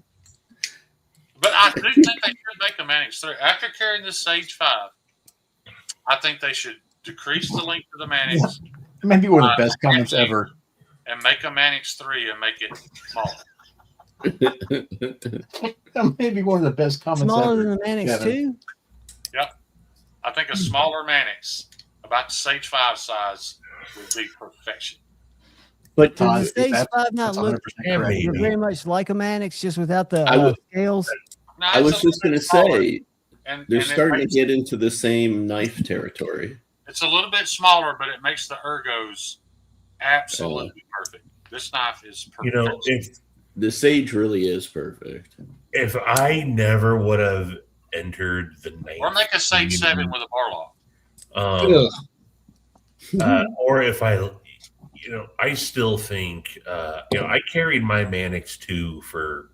But I do think they should make a Mannix 3. After carrying the Sage 5, I think they should decrease the length of the Mannix. Maybe one of the best comments ever. And make a Mannix 3 and make it smaller. Maybe one of the best comments smaller ever. Than the Mannix 2? Yep. I think a smaller Mannix, about the Sage 5 size, would be perfection. But does the Sage 5 not look very much like a Mannix, just without the scales? No, I was just going to say, they're starting to get into the same knife territory. It's a little bit smaller, but it makes the ergos absolutely perfect. This knife is perfect. If the Sage really is perfect. If I never would have entered the knife, or make a Sage 7 with a bar lock. or if I still think, I carried my Mannix 2 for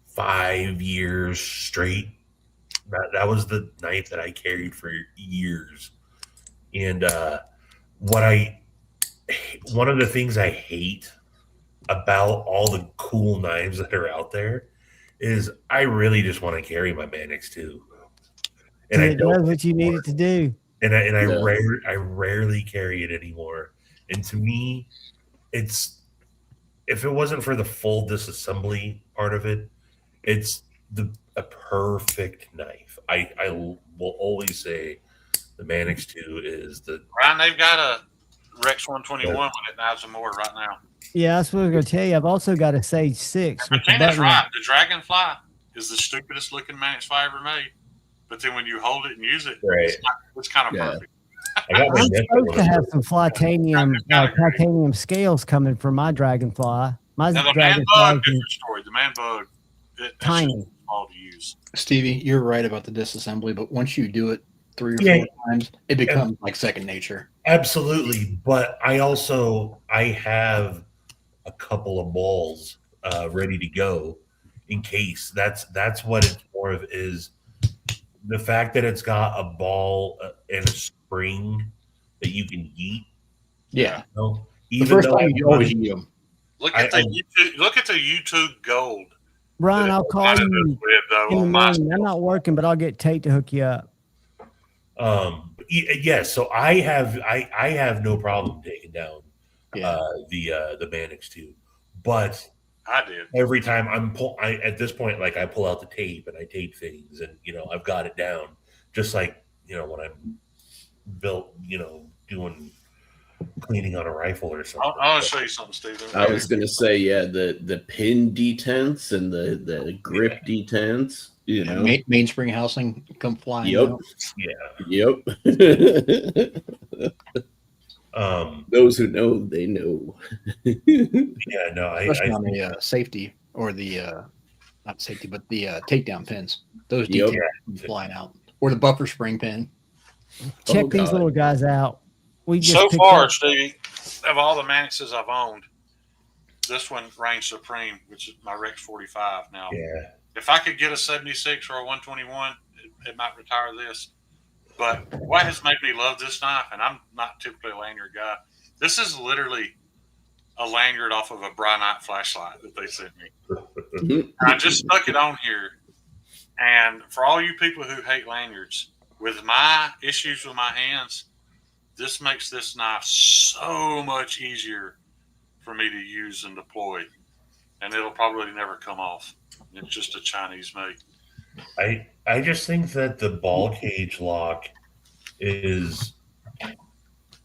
5 years straight. That was the knife that I carried for years. And one of the things I hate about all the cool knives that are out there is I really just want to carry my Mannix 2. And it does what you need it to do. And I rarely carry it anymore. And to me, if it wasn't for the full disassembly part of it, it's a perfect knife. I will always say the Mannix 2 is the Ryan, they've got a Rex 121 with it knives and more right now. Yeah, that's what I was going to tell you. I've also got a Sage 6. But that's right. The Dragonfly is the stupidest looking Mannix I ever made. But then when you hold it and use it, it's kind of perfect. I'm supposed to have some titanium scales coming from my Dragonfly. My now, the Dragonfly Man Bug, different story. The Man Bug, tiny. Small to use. Stevie, you're right about the disassembly, but once you do it 3 or 4 times, it becomes like second nature. Absolutely, but I have a couple of balls ready to go in case. That's what it's more of, is the fact that it's got a ball and a spring that you can yeet. Yeah. Even the first time you always yeet them. Look at the YouTube Gold. Brian, I'll call you in the morning. I'm not working, but I'll get Tate to hook you up. Yes. So I have no problem taking down the Mannix 2, but I did every time at this point, like, I pull out the tape and I tape things, and I've got it down, just like when I'm doing cleaning on a rifle or something. I want to show you something, Stephen. I was going to say, the pin detents and the grip detents, mainspring housing come flying. Yep. Out. Yep. Those who know, they know. Yeah, no, especially on the safety, or the not safety, but the takedown pins. Those detents come flying out, or the buffer spring pin. Check these little guys out. So far, Stevie, of all the Mannixes I've owned, this one reigns supreme, which is my Rex 45. Now, if I could get a 76 or a 121, it might retire this. But what has made me love this knife, and I'm not typically a lanyard guy, this is literally a lanyard off of a Bri Night flashlight that they sent me. I just stuck it on here. And for all you people who hate lanyards, with my issues with my hands, this makes this knife so much easier for me to use and deploy. And it'll probably never come off. It's just a Chinese make. I just think that the ball cage lock is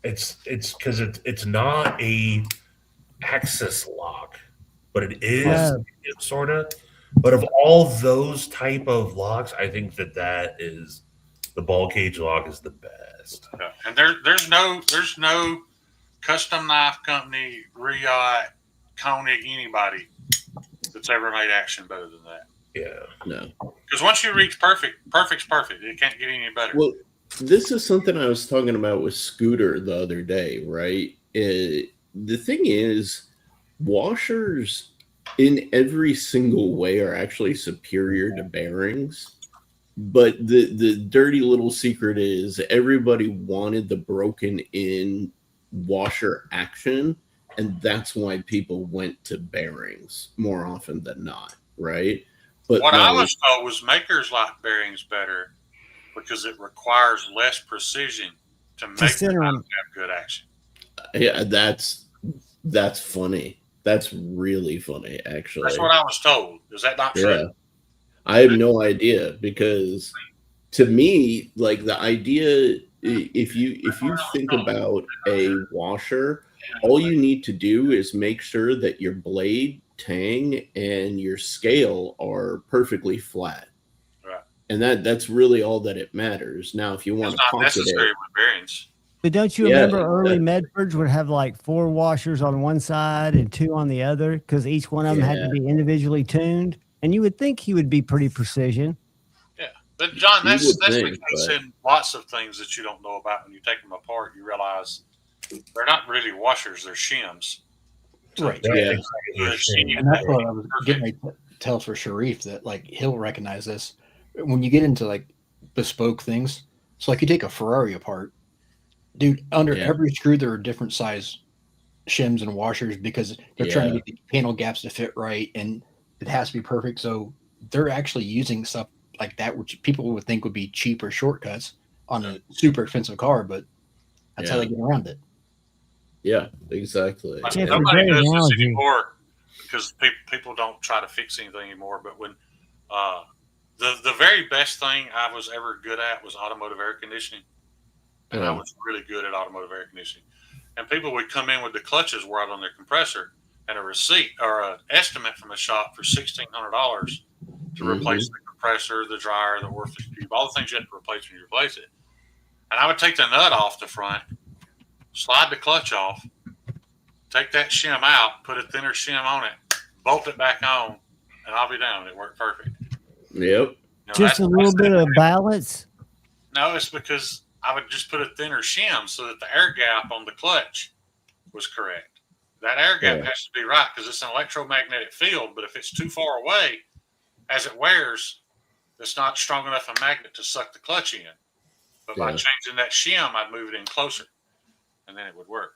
it's because it's not a axis lock, but it is sort of. But of all those type of locks, I think that is the ball cage lock is the best. Yeah. And there's no custom knife company, Riot, Koenig, anybody that's ever made action better than that. Yeah. No. Because once you reach perfect's perfect. It can't get any better. Well, this is something I was talking about with Scooter the other day, right? The thing is, washers in every single way are actually superior to bearings. But the dirty little secret is everybody wanted the broken in washer action, and that's why people went to bearings more often than not, right? But what I was told was makers like bearings better because it requires less precision to make the knife have good action. Yeah, that's funny. That's really funny, actually. That's what I was told. Is that not true? Yeah. I have no idea, because to me, like, the idea, if you think about a washer, all you need to do is make sure that your blade, tang, and your scale are perfectly flat. Right. And that's really all that it matters. Now, if you want to pocket necessary it, with bearings. But don't you remember early Medfords would have like 4 washers on one side and 2 on the other, because each one of them had to be individually tuned? And you would think he would be pretty precision. Yeah. But John, that's the case in lots of things that you don't know about. When you take them apart, you realize they're not really washers, they're shims. Right. Yeah. And that's what I was getting ready to tell for Sharif, that like he'll recognize this. When you get into like bespoke things, so like you take a Ferrari apart, dude, under every screw there are different size shims and washers, because they're trying to get the panel gaps to fit right, and it has to be perfect. So they're actually using stuff like that, which people would think would be cheap or shortcuts on a super expensive car, but that's how they get around it. Yeah, exactly. Like, nobody does this anymore because people don't try to fix anything anymore. But when the very best thing I was ever good at was automotive air conditioning, and I was really good at automotive air conditioning. And people would come in with the clutches wore out on their compressor and a receipt or an estimate from the shop for $1,600 to replace the compressor, the dryer, the orifice tube, all the things you have to replace when you replace it. And I would take the nut off the front, slide the clutch off, take that shim out, put a thinner shim on it, bolt it back on, and I'll be down. It worked perfect. Yep. You know, just a little bit of balance. No, it's because I would just put a thinner shim so that the air gap on the clutch was correct. That air gap has to be right because it's an electromagnetic field, but if it's too far away, as it wears, it's not strong enough a magnet to suck the clutch in. But by changing that shim, I'd move it in closer, and then it would work.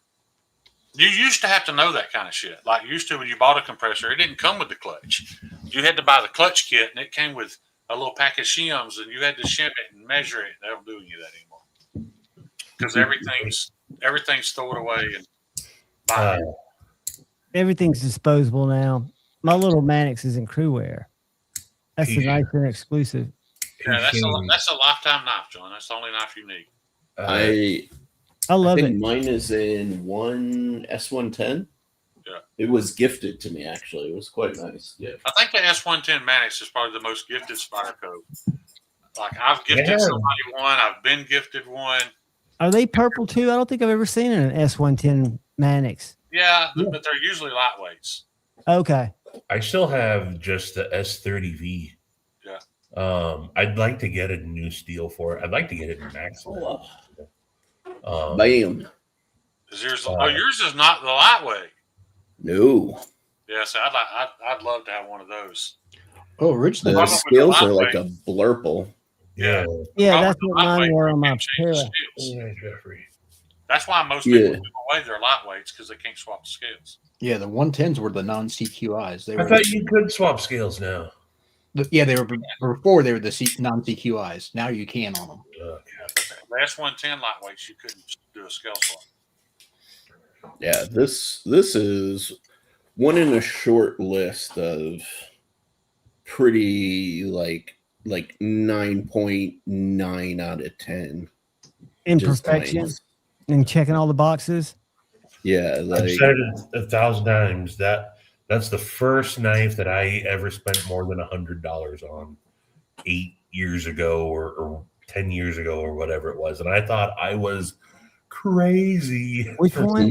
You used to have to know that kind of shit. Like you used to when you bought a compressor, it didn't come with the clutch. You had to buy the clutch kit, and it came with a little pack of shims, and you had to shim it and measure it. They don't do any of that anymore because everything's stored away and everything's disposable now. My little Mannix is in crew wear. That's a nice and exclusive. Yeah, that's a lifetime knife, John. That's the only knife you need. I love it. Mine is in one S110. Yeah, it was gifted to me. Actually, it was quite nice. Yeah, I think the S110 Mannix is probably the most gifted Spyderco. Like I've gifted somebody one. I've been gifted one. Are they purple too? I don't think I've ever seen an S110 Mannix. Yeah, but they're usually lightweights. Okay. I still have just the S30V. Yeah. I'd like to get a new steel for it. I'd like to get it in max. Bam. Yours is not the lightweight. No. Yeah, so I'd love to have one of those. Oh, originally the scales are like a blurple. Yeah. Yeah, Probably that's the what mine lightweight were on my can't change the pair. scales. Yeah, Jeffrey. That's why most people Yeah. give away their lightweights because they can't swap the scales. Yeah, the 110s were the non-CQIs. They I were. thought you could swap scales now. Yeah, they were before they were the non-CQIs. Now you can on them. Yeah, but the S110 lightweights, you couldn't do a scale swap. Yeah, this is one in a short list of pretty like 9.9 out of 10. In Just perfection nice. and checking all the boxes. Yeah, I've like said it 1,000 times. That's the first knife that I ever spent more than $100 on 8 years ago or 10 years ago or whatever it was, and I thought I was crazy. Which one?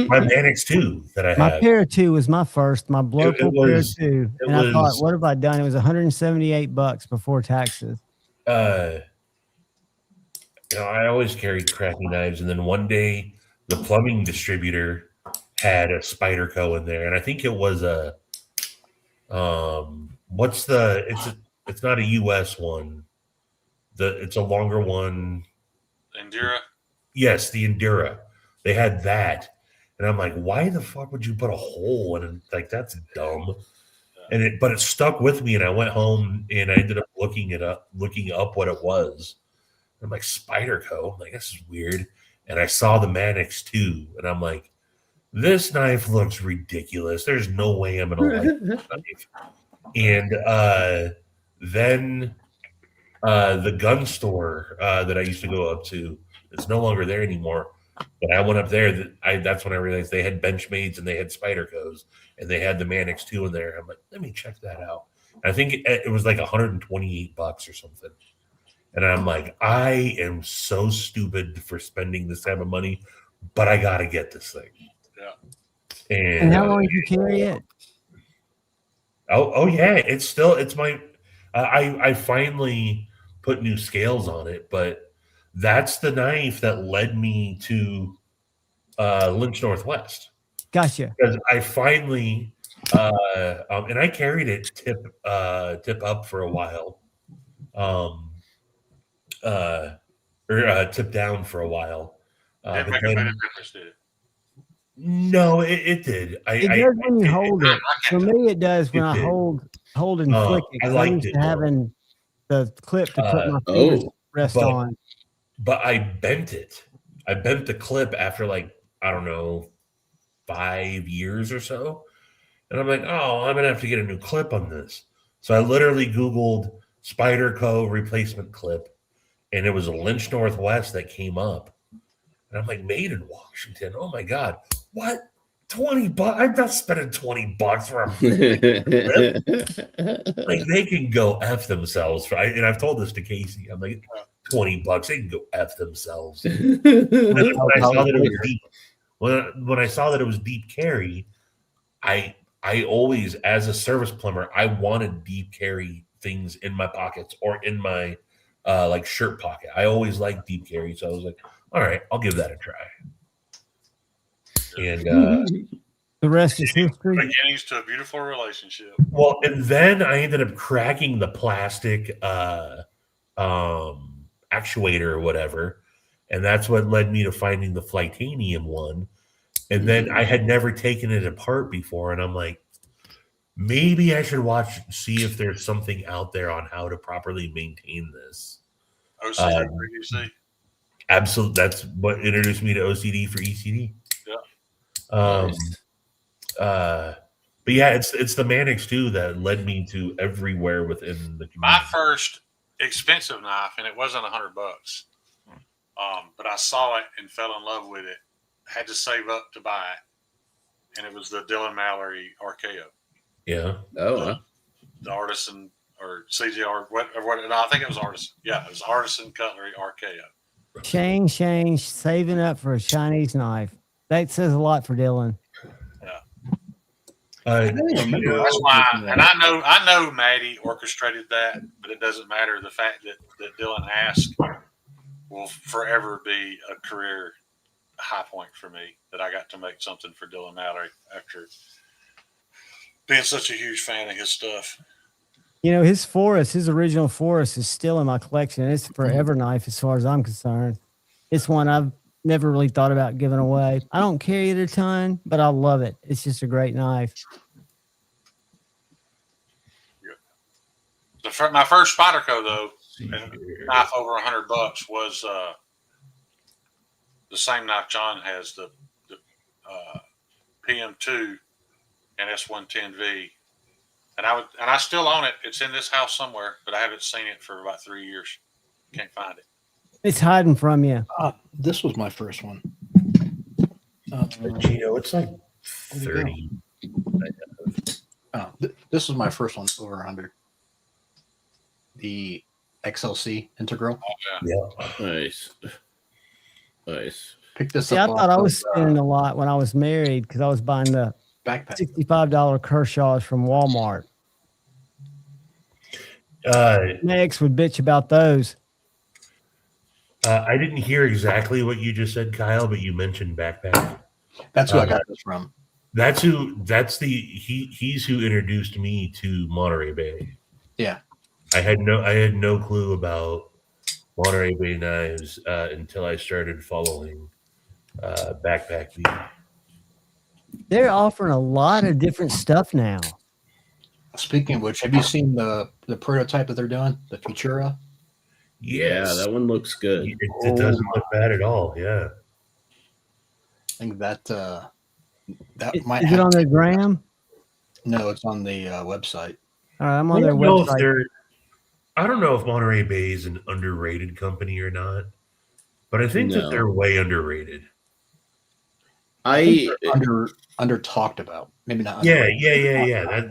My Manix 2 that I My have. pair of 2 was my first, my blow pull pair of 2. And I thought, was- what have I done? It was $178 before taxes. I always carried crappy knives, and then one day the plumbing distributor had a Spyderco in there, and I think it was a it's not a US one. It's a longer one. Endura? Yes, the Endura. They had that. And I'm like, why the fuck would you put a hole in it? Like, that's dumb. But it stuck with me, and I went home and I ended up looking up what it was. I'm like, Spyderco. I'm like, this is weird. And I saw the Manix 2, and I'm like, this knife looks ridiculous. There's no way I'm gonna like this knife. And then the gun store that I used to go up to, it's no longer there anymore. But I went up there. That's when I realized they had Benchmades and they had Spydercos and they had the Manix 2 in there. I'm like, let me check that out. And I think it was like $128 or something. And I'm like, I am so stupid for spending this type of money, but I got to get this thing. Yeah. And how long did you carry it? Oh yeah, it's my. I finally put new scales on it, but that's the knife that led me to Lynch Northwest. Gotcha. Because I finally and I carried it tip up for a while, or tip down for a while. Didn't But make a then, bit of difference, did it? no, it did. It does when you hold it. For me, it does when I did. hold and flick it. I 'Cause I'm liked used it, to though. having the clip to put my fingers rest but- on. But I bent it. I bent the clip after like, I don't know, 5 years or so. And I'm like, oh, I'm going to have to get a new clip on this. So I literally Googled Spyderco replacement clip, and it was a Lynch Northwest that came up. And I'm like, made in Washington. Oh my God. What? $20? I'm not spending $20 for a clip. Like, they can go F themselves. And I've told this to Casey. I'm like, $20, they can go F themselves. And then when I saw that it was deep, when I saw that it was deep carry, I always, as a service plumber, I wanted deep carry things in my pockets or in my like shirt pocket. I always liked deep carry, so I was like, all right, I'll give that a try. And the rest is history. Beginnings to a beautiful relationship. Well, and then I ended up cracking the plastic actuator or whatever, and that's what led me to finding the Flightanium one. And then I had never taken it apart before, and I'm like, maybe I should see if there's something out there on how to properly maintain this. OCD for UC. Absolutely, that's what introduced me to OCD for ECD. Yeah. But yeah, it's the Manix 2 that led me to everywhere within the community. My first expensive knife, and it wasn't $100, but I saw it and fell in love with it. Had to save up to buy it, and it was the Dylan Mallory Archaeo. Yeah. Oh, the Artisan or CGR. What? No, I think it was Artisan. Yeah, it was Artisan Cutlery Archaeo. Shane, saving up for a Chinese knife. That says a lot for Dylan. Yeah. That's why, and I know Maddie orchestrated that, but it doesn't matter. The fact that Dylan asked will forever be a career high point for me, that I got to make something for Dylan Mallory after being such a huge fan of his stuff. You know, his original Forest is still in my collection. It's a forever knife as far as I'm concerned. It's one I've never really thought about giving away. I don't carry it a ton, but I love it. It's just a great knife. My first Spyderco though, and knife over $100 was the same knife John has, the PM2 and S110V, and I still own it. It's in this house somewhere, but I haven't seen it for about 3 years. Can't find it. It's hiding from you. This was my first one. Gino, it's like 30. This was my first one over 100. The XLC Integral. Oh, yeah. Nice. Picked this See, I up. thought I was spending a lot when I was married because I was buying the backpack. $65 Kershaws from Walmart. My ex would bitch about those. I didn't hear exactly what you just said, Kyle, but you mentioned backpack. That's who I got this from. He's who introduced me to Monterey Bay. Yeah. I had no clue about Monterey Bay knives until I started following Backpack Beat. They're offering a lot of different stuff now. Speaking of which, have you seen the prototype that they're doing, the Futura? Yes. Yeah, that one looks good. It doesn't look bad at all. Yeah. I think that might. Is it on their gram? No, it's on the website. All right, I'm on their website. I don't know if Monterey Bay is an underrated company or not, but I think that they're way underrated. Under talked about, maybe not. Yeah.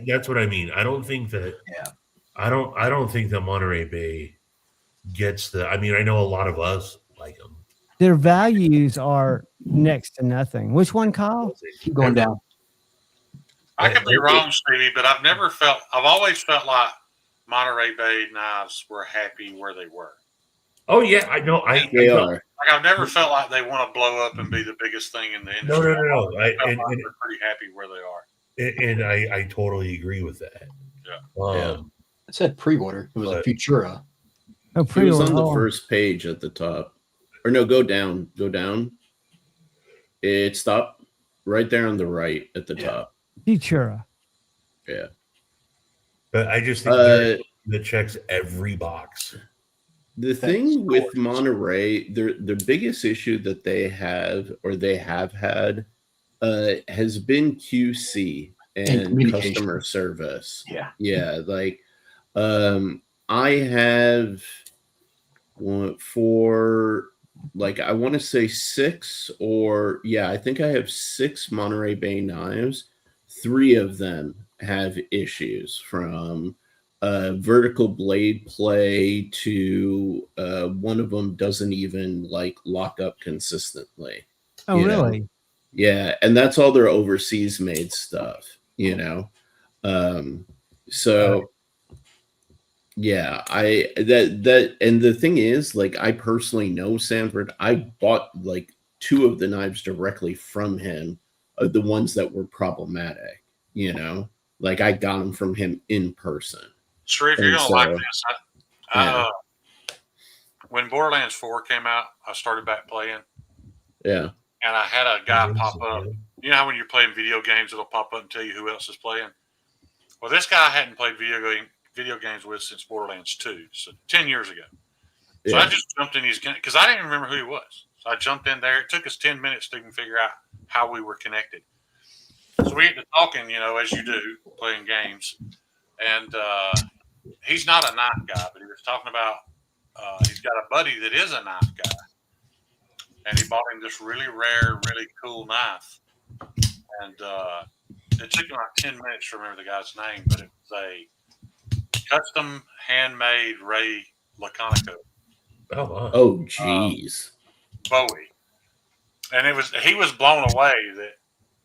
That's what I mean. I don't think that. Yeah. I don't think that Monterey Bay gets the. I mean, I know a lot of us like them. Their values are next to nothing. Which one, Kyle? Keep going down. I could be wrong, Stevie, but I've always felt like Monterey Bay knives were happy where they were. Oh yeah, I know. They are. Like I've never felt like they want to blow up and be the biggest thing in the industry. No. They're pretty happy where they are. And I totally agree with that. Yeah. It said pre-order. It was a Futura. Oh, pre-order. It was on the first page at the top. Or no, go down. Go down. It stopped right there on the right at the top. Futura. Yeah. But I just think that checks every box. The thing with Monterey, the biggest issue that they have had has been QC and customer service. Yeah. Like I have for like I want to say 6 or I think I have 6 Monterey Bay knives. 3 of them have issues from vertical blade play to one of them doesn't even like lock up consistently. Oh, really? Know? Yeah, and that's all their overseas made stuff, you know. So yeah, that and the thing is, like, I personally know Sanford. I bought like 2 of the knives directly from him, the ones that were problematic, you know. Like I got them from him in person. Sharif, you're gonna like this. When Borderlands 4 came out, I started back playing. Yeah. And I had a guy pop up. You know how when you're playing video games, it'll pop up and tell you who else is playing? Well, this guy I hadn't played video games with since Borderlands 2, so 10 years ago. So I just jumped in his game because I didn't remember who he was. So I jumped in there. It took us 10 minutes to even figure out how we were connected. So we get to talking, you know, as you do, playing games. And he's not a knife guy, but he was talking about he's got a buddy that is a knife guy. And he bought him this really rare, really cool knife. And it took him like 10 minutes to remember the guy's name, but it was a custom handmade Ray Laconico. Oh, wow. Oh, jeez. Bowie. And he was blown away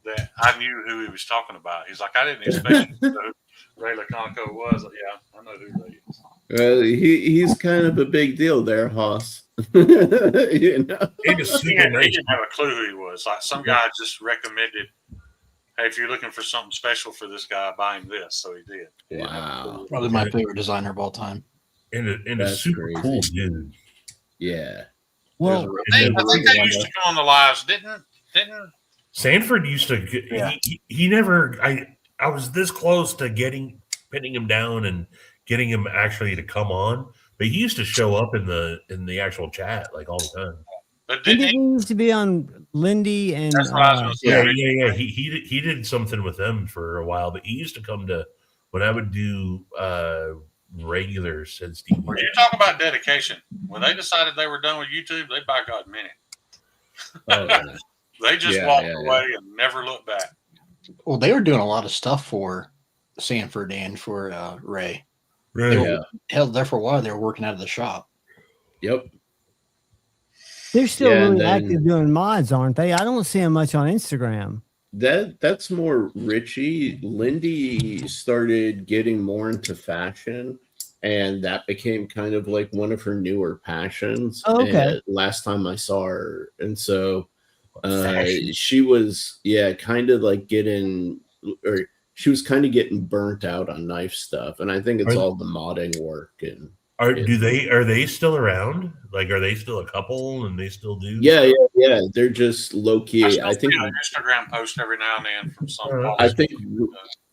that I knew who he was talking about. He's like, I didn't expect you to know who Ray Laconico was. Like, yeah, I know who Ray is. Well, he's kind of a big deal there, Hoss. You know? He didn't have a clue who he was. Like some guy just recommended hey, if you're looking for something special for this guy, buy him this. So he did. Wow. Probably my favorite designer of all time. And a That's super crazy. cool dude. Yeah. Well, I think they used to come on the lives, didn't Sanford used to. He never. I was this close to pinning him down and getting him actually to come on, but he used to show up in the actual chat like all the time. But didn't he used to be on Lindy and That's what I was gonna say. Yeah. He did something with them for a while, but he used to come to when I would do regular Sid Steve. When you talk about dedication, when they decided they were done with YouTube, they by God meant it. Oh, yeah. They just walked away and never looked back. Well, they were doing a lot of stuff for Sanford and for Ray. Right. Hell, there for a while. They were working out of the shop. Yep. they're still really active doing mods, aren't they? I don't see them much on Instagram. That's more Richie. Lindy started getting more into fashion, and that became kind of like one of her newer passions. Oh, okay. Last time I saw her, and so she was kind of like she was kind of getting burnt out on knife stuff, and I think it's all the modding work. And are they still around? Like, are they still a couple and they still do? Yeah. They're just low key. I think an Instagram post every now and then from some.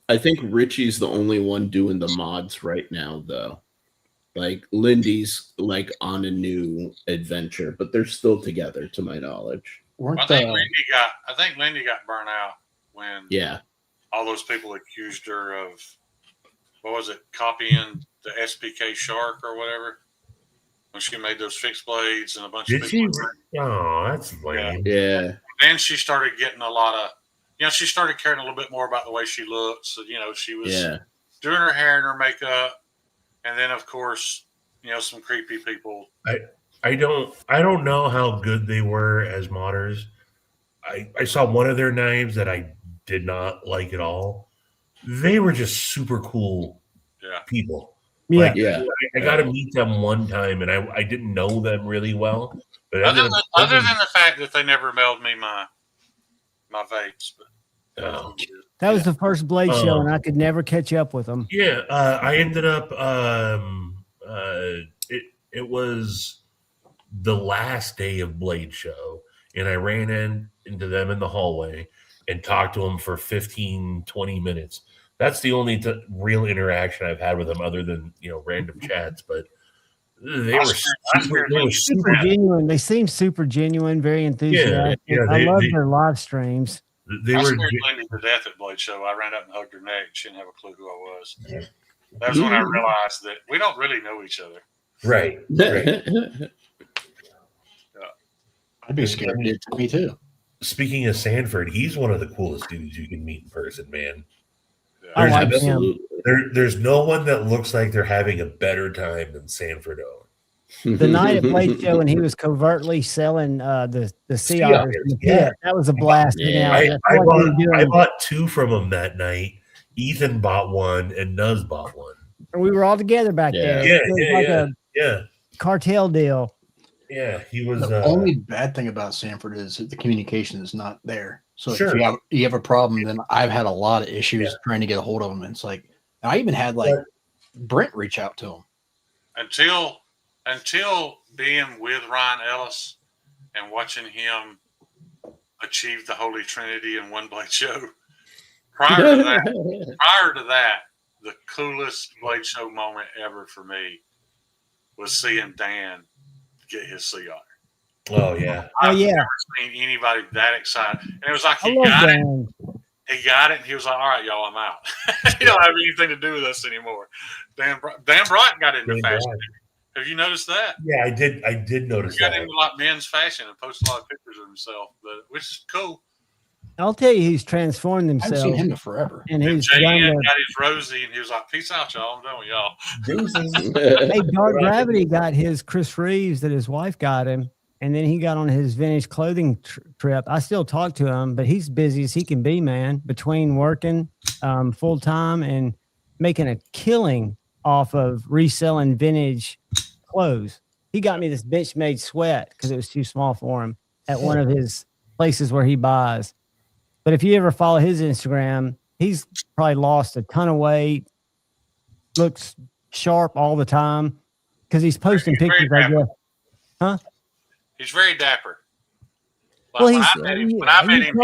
I think Richie's the only one doing the mods right now, though. Like Lindy's like on a new adventure, but they're still together, to my knowledge. I think Lindy got burnt out when all those people accused her of what was it, copying the SPK Shark or whatever. When she made those fixed blades and a bunch of people. Oh, that's lame. Yeah. Then she started getting a lot of, she started caring a little bit more about the way she looks. So, she was doing her hair and her makeup. And then, of course, some creepy people. I don't know how good they were as modders. I saw one of their knives that I did not like at all. They were just super cool people. Yeah, I got to meet them one time, and I didn't know them really well. But other than the fact that they never mailed me my vapes, but that was the first Blade show, and I could never catch up with them. Yeah, I ended up. It was the last day of Blade show, and I ran into them in the hallway and talked to them for 15, 20 minutes. That's the only real interaction I've had with them, other than random chats. But they were super genuine. They seem super genuine, very enthusiastic. I love their live streams. I scared Lindy to death at Blade Show. I ran up and hugged her neck. She didn't have a clue who I was. That was when I realized that we don't really know each other. Right. I'd be scared. It took me too. Speaking of Sanford, he's one of the coolest dudes you can meet in person, man. There's no one that looks like they're having a better time than Sanford O. The night at Blade Show, and he was covertly selling the sea otters. Yeah, that was a blast. I bought two from him that night. Ethan bought one, and Nuz bought one. And we were all together back there. Yeah. Cartel deal. Yeah, he was. The only bad thing about Sanford is that the communication is not there. So if you have a problem, then I've had a lot of issues trying to get a hold of him. And it's like, I even had Brent reach out to him. Until being with Ryan Ellis and watching him achieve the Holy Trinity in one Blade show. Prior to that, the coolest Blade show moment ever for me was seeing Dan get his sea otter. Oh yeah. I've never seen anybody that excited. And it was like he got it. He got it, and he was like, "All right, y'all, I'm out. You don't have anything to do with us anymore." Dan Bryant got into fashion. Have you noticed that? Yeah, I did notice he got into like men's fashion and posted a lot of pictures of himself, which is cool. I'll tell you, he's transformed himself. I've seen him forever. And he's got his Rosie, and he was like, "Peace out, y'all. I'm done with y'all." Hey, Dark Gravity got his Chris Reeves that his wife got him, and then he got on his vintage clothing trip. I still talk to him, but he's busy as he can be, man, between working full time and making a killing off of reselling vintage clothes. He got me this bitch made sweat because it was too small for him at one of his places where he buys. But if you ever follow his Instagram, he's probably lost a ton of weight, looks sharp all the time because he's posting pictures, I guess. Huh? He's very dapper. Like Well, when he's I met him,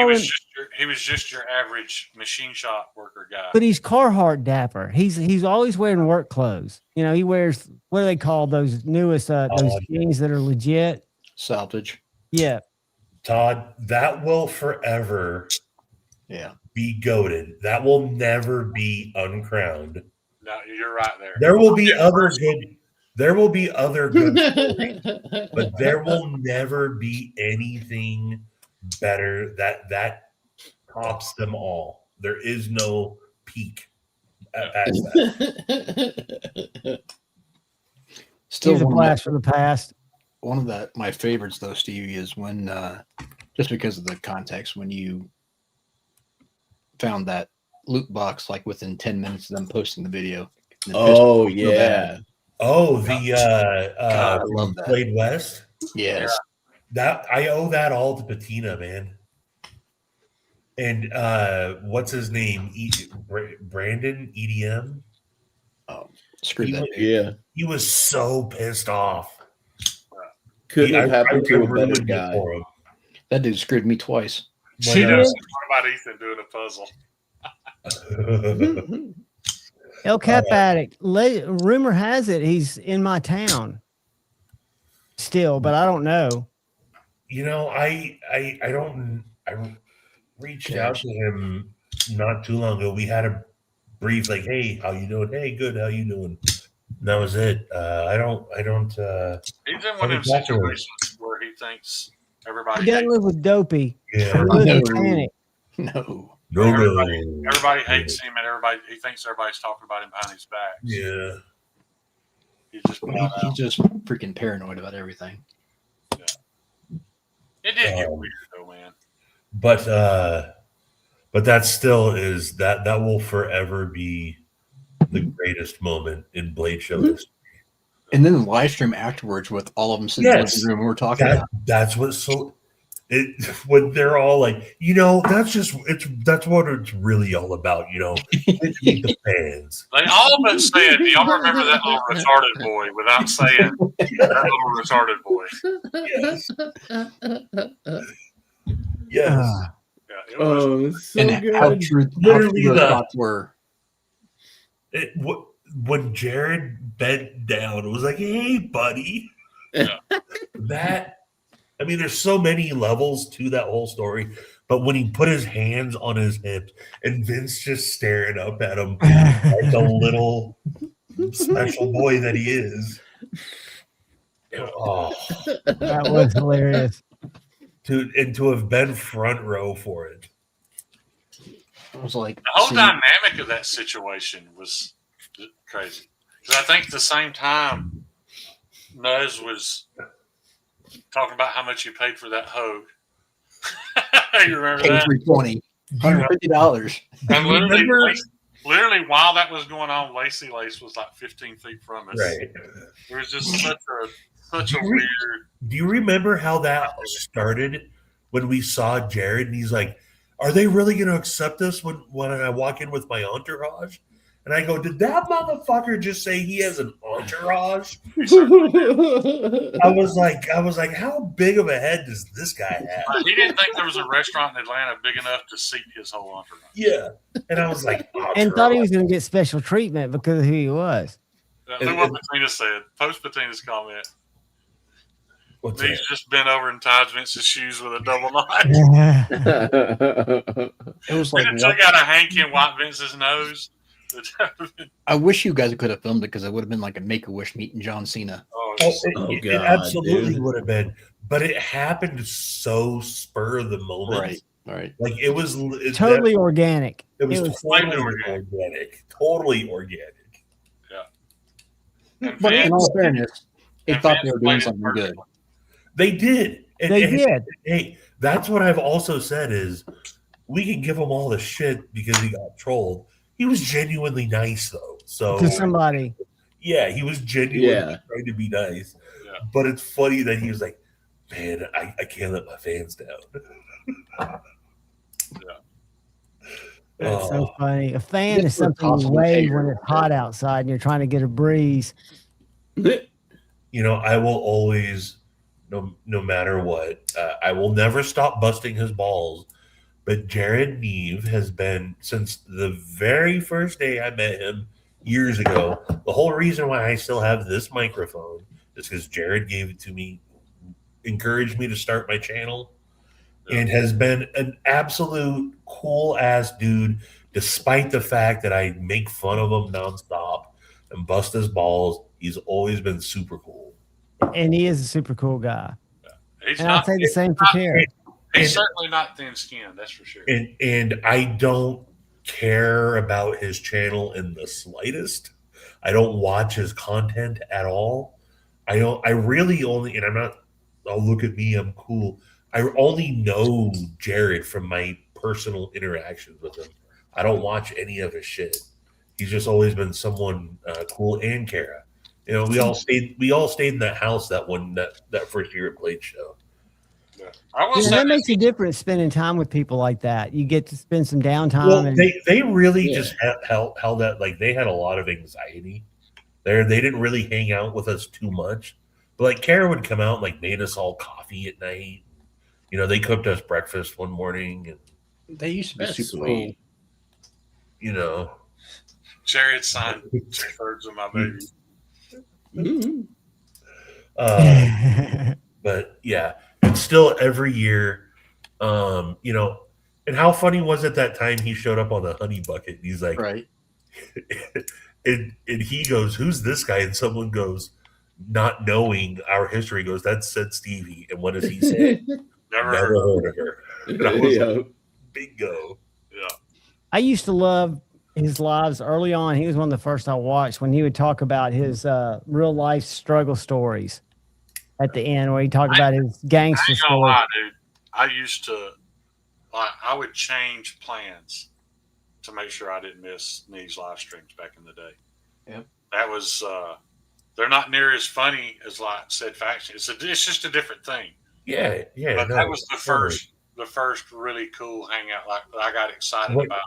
he was just your average machine shop worker guy. but he's Carhartt dapper. He's always wearing work clothes. You know, he wears, what do they call those newest those jeans that are legit? Salvage. Yeah. Todd, that will forever be goated. That will never be uncrowned. No, you're right there. There will be other good stories, but there will never be anything better that tops them all. There is no peak past that. Still he's a blast from the past. One of my favorites though, Stevie, is when just because of the context, when you found that loot box like within 10 minutes of them posting the video. Oh yeah. Oh, the God, I love that. Blade West. Yes. That I owe that all to Patina, man. And what's his name? Brandon EDM. Oh, screw that. Yeah. He was so pissed off. Couldn't have happened to a better guy. That dude screwed me twice. She does. What about Ethan doing a puzzle? El Cap Addict. Rumor has it he's in my town still, but I don't know. You know, I reached out to him not too long ago. We had a brief like, "Hey, how you doing? Hey, good. How you doing?" And that was it. I don't. He's in one of them situations where he thinks everybody. He doesn't live with Dopey. Yeah. No. Everybody hates him, and he thinks everybody's talking about him behind his back. Yeah. He's just freaking paranoid about everything. Yeah. It did get weird though, man. But that still is that will forever be the greatest moment in Blade Show history. And then the live stream afterwards with all of them sitting in the living room, we're talking about. That's what's so. When they're all like, you know, that's what it's really all about, you know, the fans. They all but said, "Do y'all remember that little retarded boy?" Without saying that little retarded boy. Yes. Yeah, it was. So and good. how true the thoughts were. When Jared bent down, it was like, "Hey, buddy." Yeah. I mean, there's so many levels to that whole story, but when he put his hands on his hips and Vince just staring up at him like a little special boy that he is. Oh, that was hilarious. To have been front row for it. I was like, the whole dynamic of that situation was crazy. Because I think at the same time, Nuz was talking about how much you paid for that Hogue. You remember that? $320, $150. And literally, while that was going on, Lacey Lace was like 15 feet from us. Right. It was just such a weird. Do you remember how that started when we saw Jared and he's like, "Are they really going to accept us when I walk in with my entourage?" And I go, "Did that motherfucker just say he has an entourage?" I was like, how big of a head does this guy have? He didn't think there was a restaurant in Atlanta big enough to seat his whole entourage. Yeah. And I was like, and thought he was going to get special treatment because of who he was. That's what Patina said. Post Patina's comment. He's just bent over and tied Vince's shoes with a double knot. It was like, and took out a hanky and wiped Vince's nose. I wish you guys could have filmed it because it would have been like a Make-A-Wish meeting John Cena. It absolutely would have been, but it happened so spur of the moment. Right. Like it was totally organic. It was totally organic. Totally organic. Yeah. But in all fairness, they thought they were doing something good. They did. They did. Hey, that's what I've also said is we can give him all the shit because he got trolled. He was genuinely nice though. So to somebody. Yeah, he was genuinely trying to be nice. Yeah. But it's funny that he was like, "Man, I can't let my fans down." Yeah. That's so Oh, funny. A fan Just is for something you possible wave hater. when it's hot outside and you're trying to get a breeze. you know, I will always, no matter what, I will never stop busting his balls. But Jared Neve has been, since the very first day I met him years ago, the whole reason why I still have this microphone is because Jared gave it to me, encouraged me to start my channel, and has been an absolute cool ass dude, despite the fact that I make fun of him nonstop and bust his balls. He's always been super cool. And he is a super cool guy. He's And I'd not. say the same for Karen. He's certainly not thin-skinned. That's for sure. And I don't care about his channel in the slightest. I don't watch his content at all. I really only, and I'm not, oh, look at me, I'm cool. I only know Jared from my personal interactions with him. I don't watch any of his shit. He's just always been someone cool, and Kara. You know, we all stayed in that house that first year at Blade Show. I will say that makes a difference spending time with people like that. You get to spend some downtime. Well, and they really just held that, like, they had a lot of anxiety there. They didn't really hang out with us too much, but like Kara would come out and like made us all coffee at night. You know, they cooked us breakfast one morning, and They used to be That's super sweet. you know, Jared signed 2/3 of my baby. Mhm. but yeah, and still every year, you know, and how funny was it that time he showed up on the honey bucket? And he's like, cool. Right. and he goes, "Who's this guy?" And someone goes, not knowing our history, goes, "That's said Stevie." And what does he say? Never Never heard. heard of her. And I was Yeah. like, bingo. Yeah. I used to love his lives early on. He was one of the first I watched when he would talk about his real life struggle stories at the end, where he talked about his gangster I ain't gonna story. lie, dude. I used to, like, I would change plans to make sure I didn't miss these live streams back in the day. Yep. That was, they're not near as funny as like said faction. It's just a different thing. Yeah, yeah. But no, that was the totally. first really cool hangout. Like I got excited What- about.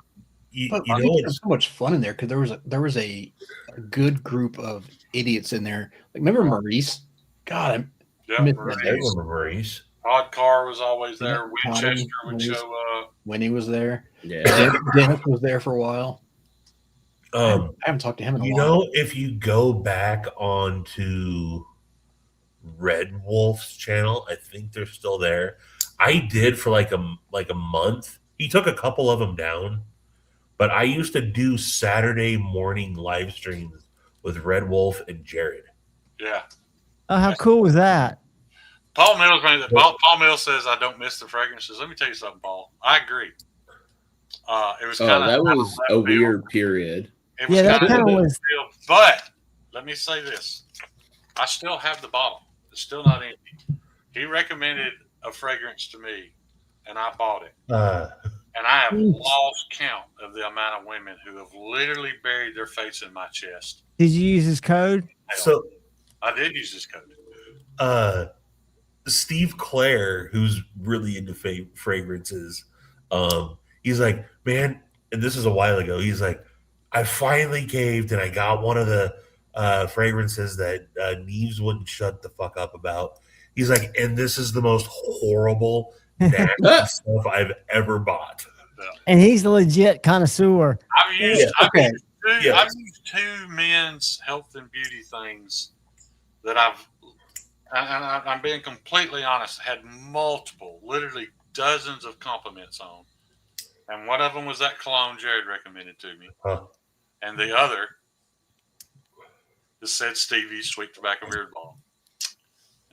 But You we know, had so much fun in there because there was a good group of idiots in there. Like, remember Maurice? God, Yeah, Miss I that Maurice. remember Maurice. Odd Car was always there. Yeah, Winchester Tommy, would Maurice. show up. when he was there. Yeah. Dennis was there for a while. I haven't talked to him in a You while. know, if you go back onto Red Wolf's channel, I think they're still there. I did for like a month. He took a couple of them down, but I used to do Saturday morning live streams with Red Wolf and Jared. Yeah. Oh, how cool was that? Paul Mills made that. Paul Mills says I don't miss the fragrances. Let me tell you something, Paul. I agree. It was kind Oh, of that was a weird period. It was Yeah, that kinda kind of left was. field. But let me say this: I still have the bottle. It's still not empty. He recommended a fragrance to me, and I bought it. And I have lost count of the amount of women who have literally buried their face in my chest. Did you use his code? So I did use this code. Steve Clare, who's really into fragrances, he's like, man, and this is a while ago. He's like, I finally caved and I got one of the fragrances that Neves wouldn't shut the fuck up about. He's like, and this is the most horrible, nasty stuff I've ever bought. And he's a legit connoisseur. I've used, Okay. I've used two men's health and beauty things that I'm being completely honest, had multiple, literally dozens of compliments on. And one of them was that cologne Jared recommended to me. Huh. And the other is said Stevie's Sweet Tobacco Beard Balm.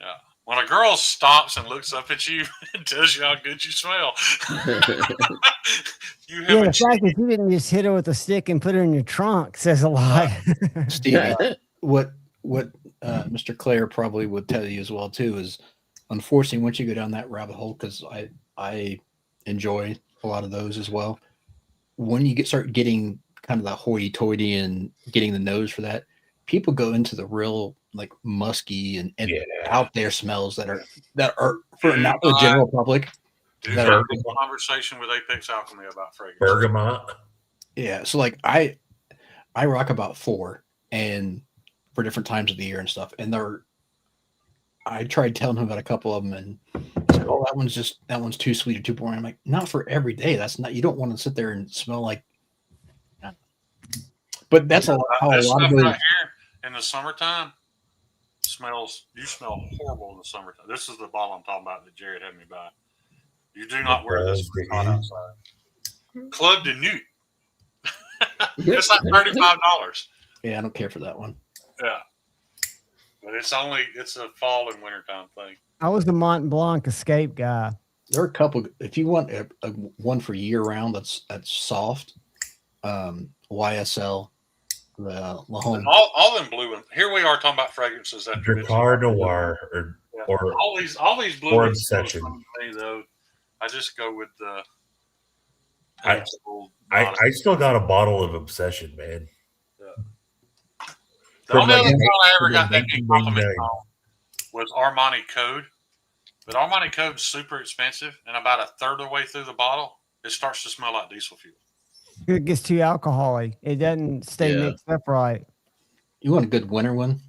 Yeah. When a girl stops and looks up at you and tells you how good you smell, you Yeah, have the fact that you didn't just hit her with a stick and put her in your trunk says a lot. Stevie, what Mr. Clare probably would tell you as well too is, unfortunately, once you go down that rabbit hole, because I enjoy a lot of those as well. When you start getting kind of the hoity-toity and getting the nose for that, people go into the real like musky and out there smells that are for not the general public. Dude, have a conversation with Apex Alchemy about fragrance. Bergamot. Yeah, so like I rock about 4 and for different times of the year and stuff. And I tried telling him about a couple of them and he's like, oh, that one's too sweet or too boring. I'm like, not for every day. That's not, you don't want to sit there and smell like, but that's how a lot of those right here in the summertime you smell horrible in the summertime. This is the bottle I'm talking about that Jared had me buy. You do not wear this when it's hot outside. Club de Nuit. It's like $35. Yeah, I don't care for that one. Yeah. But it's a fall and wintertime thing. I was the Mont Blanc Escape guy. There are a couple. If you want a one for year round, that's soft. YSL, the La Home. All them blue ones. Here we are talking about fragrances that Ricard Noir or all these blue or ones. Obsession. Me, though, I just go with the. I still got a bottle of Obsession, man. Yeah. The only other bottle I ever got that big compliment on was Armani Code. But Armani Code's super expensive, and about a third of the way through the bottle, it starts to smell like diesel fuel. It gets too alcoholic. It doesn't stay mixed up right. You want a good winter one?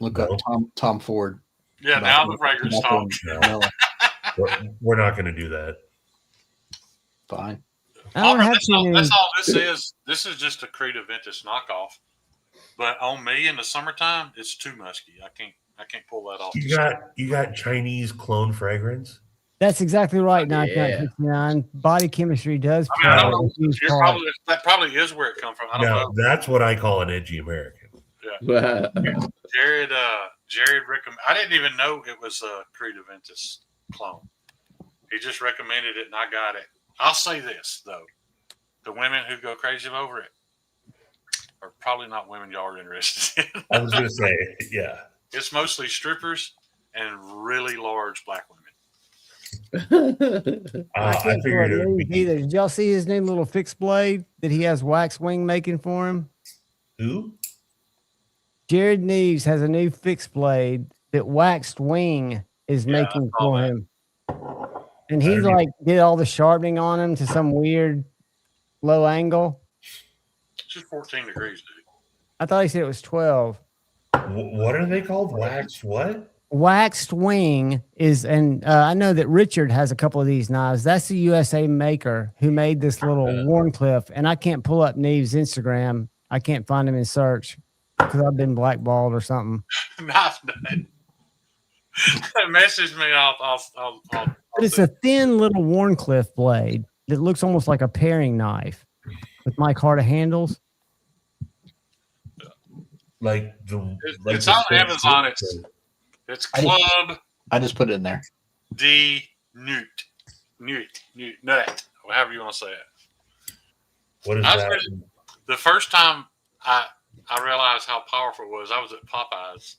Look up Tom Ford. Yeah, now the fragrance talk. We're not going to do that. Fine. That's all this is. This is just a Creed Aventus knockoff. But on me in the summertime, it's too musky. I can't pull that off. You got Chinese clone fragrance? That's exactly right. 959. Body chemistry does. I don't know. That probably is where it comes from. I don't know. That's what I call an edgy American. Yeah. Jared recommended. I didn't even know it was a Creed Aventus clone. He just recommended it, and I got it. I'll say this though: the women who go crazy over it are probably not women y'all are interested in. I was going to say, yeah. It's mostly strippers and really large black women. I figured it would be either. Did y'all see his new little fixed blade that he has wax wing making for him? Who? Jared Neves has a new fixed blade that Waxed Wing is making for him. And he did all the sharpening on him to some weird low angle. It's just 14 degrees, dude. I thought he said it was 12. What are they called? Waxed what? Waxed Wing is, and I know that Richard has a couple of these knives. That's the USA maker who made this little Warncliffe, and I can't pull up Neve's Instagram. I can't find him in search because I've been blackballed or something. Knife nut. Message me. I'll but it's a thin little Warncliffe blade that looks almost like a paring knife with micarta handles. It's on Amazon. It's Club. I just put it in there. Nut, however you want to say it. What is that? The first time I realized how powerful it was, I was at Popeyes,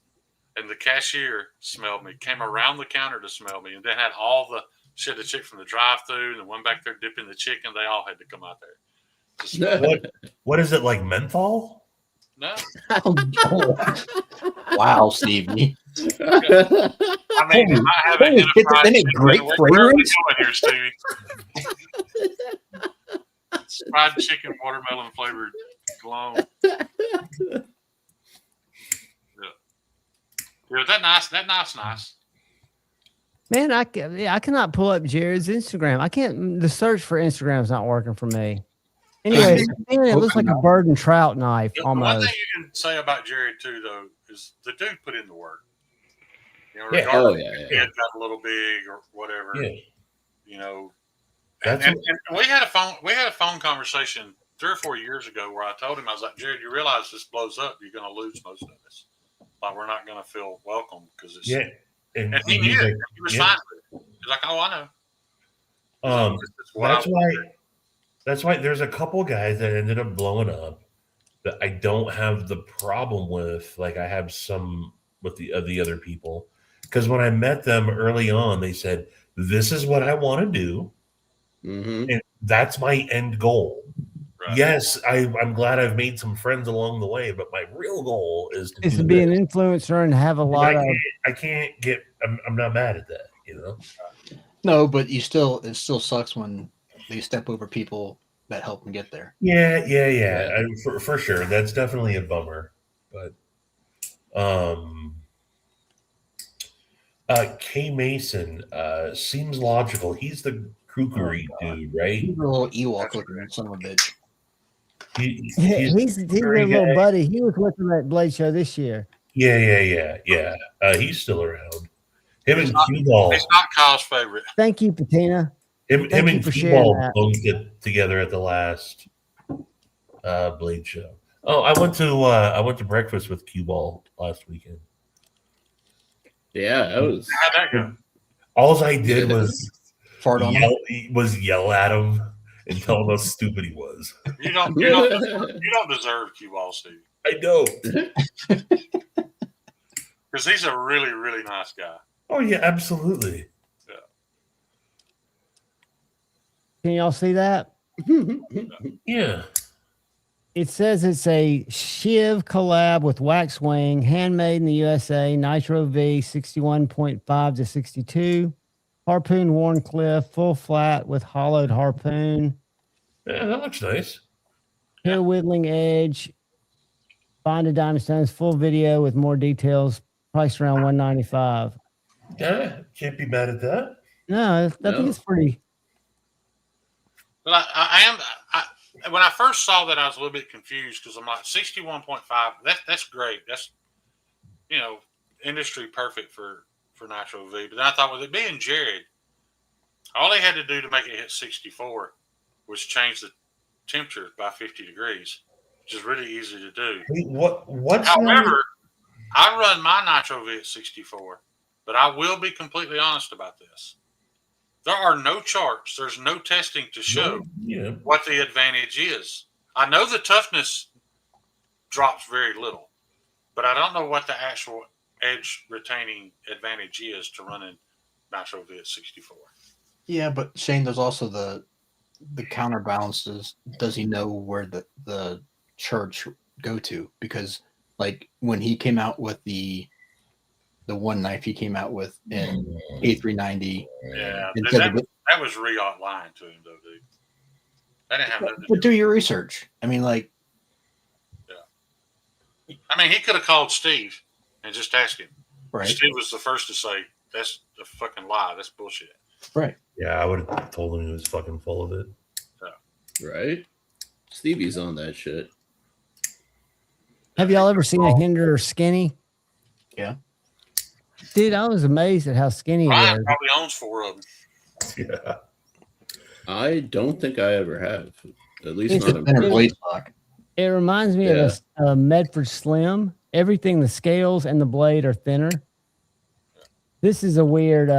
and the cashier smelled me, came around the counter to smell me, and then had all the shit, the chick from the drive-thru, and the one back there dipping the chicken. They all had to come out there. What is it, like menthol? No. Wow, Stevie. I mean, I haven't been a great fragrance. Here, Stevie. Fried chicken, watermelon flavored cologne. Yeah, that nice. Man, I cannot pull up Jared's Instagram. I can't. The search for Instagram is not working for me. Anyway, it looks like a bird and trout knife almost. One thing you can say about Jared too, though, is the dude put in the work. You know, Yeah. regardless if his head got a little big or whatever. Yeah. You know, That's and we had a phone conversation 3 or 4 years ago where I told him, I was like, Jared, you realize this blows up, you're going to lose most of this. Like, we're not going to feel welcome because it's And he knew it. He was fine with it. He's like, oh, I know. That's why there's a couple guys that ended up blowing up that I don't have the problem with, like I have some with the other people. Because when I met them early on, they said, this is what I want to do. Mm-hmm. And that's my end goal. Right. Yes, I'm glad I've made some friends along the way, but my real goal is to be an influencer and have a lot of. I'm not mad at that, you know. No, but it still sucks when they step over people that help them get there. Yeah. For sure, that's definitely a bummer. But K Mason seems logical. He's the kookery dude, right? He's a little Ewok looking son of a bitch. He's their little buddy. He was with them at Blade Show this year. Yeah. He's still around. Him and Q-Ball. It's not Kyle's favorite. Thank you, Patina. Him and for sharing Q-Ball that. both get together at the last Blade Show. Oh, I went to breakfast with Q-Ball last weekend. Yeah, that was. How'd that go? All I did was Fart on him. yell at him and tell him how stupid he was. You don't deserve cue ball, Steve. I know. Because he's a really, really nice guy. Oh yeah, absolutely. Yeah. Can y'all see that? Yeah. It says it's a Shiv collab with Waxwing, handmade in the USA, Nitro V 61.5 to 62, Harpoon Warncliffe, full flat with hollowed harpoon. Yeah, that looks nice. Hair whittling edge, bonded diamond stones, full video with more details, priced around $195. Yeah, can't be mad at that. No, I think it's pretty. But when I first saw that, I was a little bit confused because I'm like 61.5. That's great. That's industry perfect for Nitro V. But then I thought with it being Jared, all they had to do to make it hit 64 was change the temperature by 50 degrees, which is really easy to do. However, I run my Nitro V at 64, but I will be completely honest about this. There are no charts. There's no testing to show what the advantage is. I know the toughness drops very little, but I don't know what the actual edge retaining advantage is to running Nitro V at 64. Yeah, but Shane, there's also the counterbalances. Does he know where the charge go to? Because like when he came out with the one knife he came out with in A390. Yeah, that was Riot lying to him, though, dude. That didn't have nothing to do. But do your research. I mean, like, yeah. I mean, he could have called Steve and just asked him. Right. Steve was the first to say, "That's a fucking lie. That's bullshit." Right. Yeah, I would have told him he was fucking full of it. Yeah. Right. Stevie's on that shit. Have y'all ever seen a Hinder skinny? Yeah. Dude, I was amazed at how skinny he Ryan was. probably owns 4 of them. Yeah. I don't think I ever have. At least It's not a in blade stock. It reminds me of a Medford Slim. Everything, the scales and the blade are thinner. This is a weird